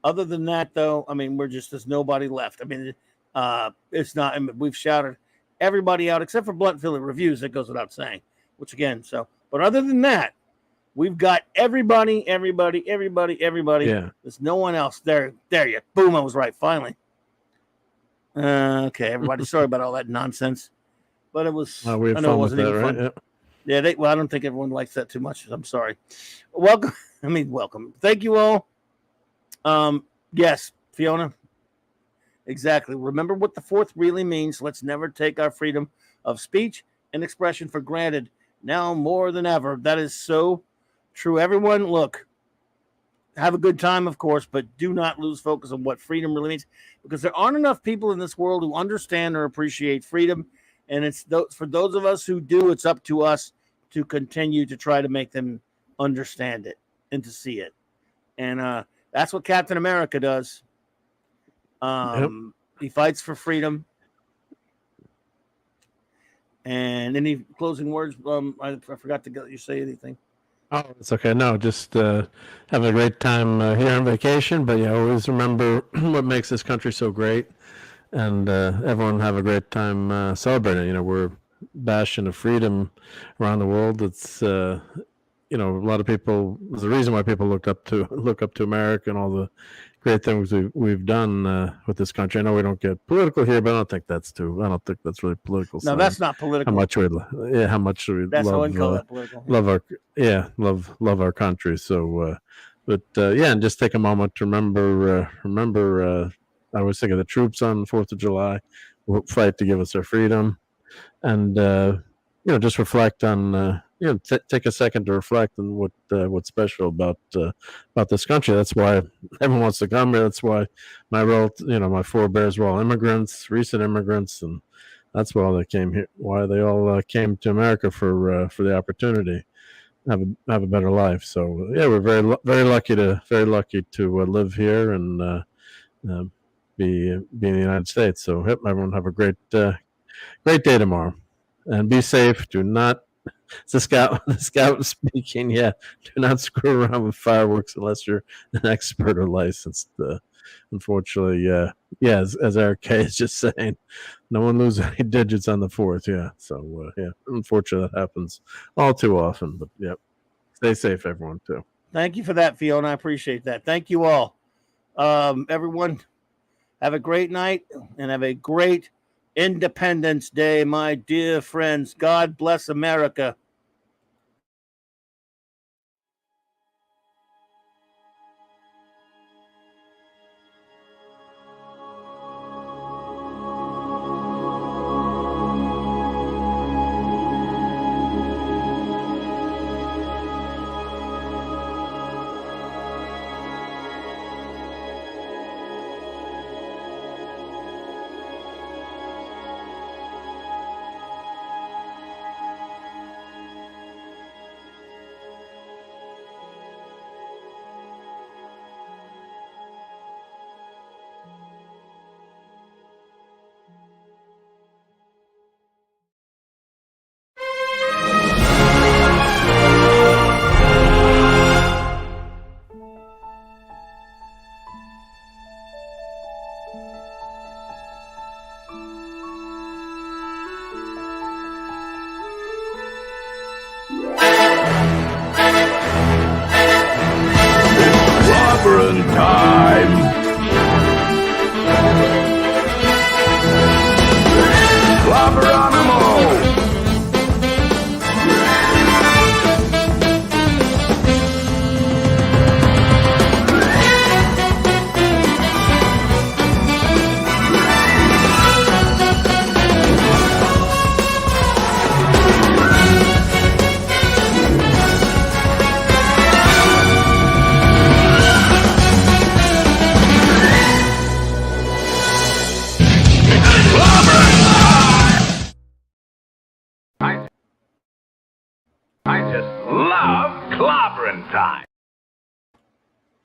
other than that, though, I mean, there's nobody left. I mean, it's not. I mean, we've shouted everybody out except for Blunt Philly Reviews. That goes without saying. Which again, but other than that, we've got everybody. Yeah. There's no one else. There you. Boom, I was right. Finally. Okay, everybody. Sorry about all that nonsense. But it was. I know it wasn't any fun. Right? Yeah. I don't think everyone likes that too much. I'm sorry. Welcome. Thank you all. Yes, Fiona. Exactly. Remember what the fourth really means. Let's never take our freedom of speech and expression for granted. Now more than ever. That is so true. Everyone, look. have a good time, of course, but do not lose focus on what freedom really means, because there aren't enough people in this world who understand or appreciate freedom. And it's for those of us who do, it's up to us to continue to try to make them understand it and to see it. And that's what Captain America does. He fights for freedom. And any closing words? I forgot to let you say anything. Oh, it's okay. No, just having a great time here on vacation. But yeah, always remember what makes this country so great, and everyone have a great time celebrating. You know, we're bastion of freedom around the world. It's you know, a lot of people. There's a reason why people look up to America and all the great things we've done with this country. I know we don't get political here, but I don't think that's really political. No, that's not political. How much we that's love, how I call it political. love our country. So, yeah, and just take a moment to remember. I always think of the troops on the 4th of July who fight to give us our freedom, and you know, just reflect on. You know, take a second to reflect on what's special about this country. That's why everyone wants to come here. That's why my forebears were all immigrants, recent immigrants, and that's why they came here. Why they all came to America for the opportunity, have a better life. So yeah, we're very lucky to live here and be in the United States. So everyone have a great day tomorrow, and be safe. Do not. It's the scout speaking. Yeah, do not screw around with fireworks unless you're an expert or licensed. Unfortunately, yeah, as Eric K is just saying, no one loses any digits on the 4th. Yeah, so yeah, unfortunately that happens all too often. But yeah, stay safe, everyone, too. Thank you for that, Fiona. I appreciate that. Thank you all. Everyone, have a great night and have a great Independence Day, my dear friends. God bless America. Clobberin time! Clobberonimo! I just love clobbering time.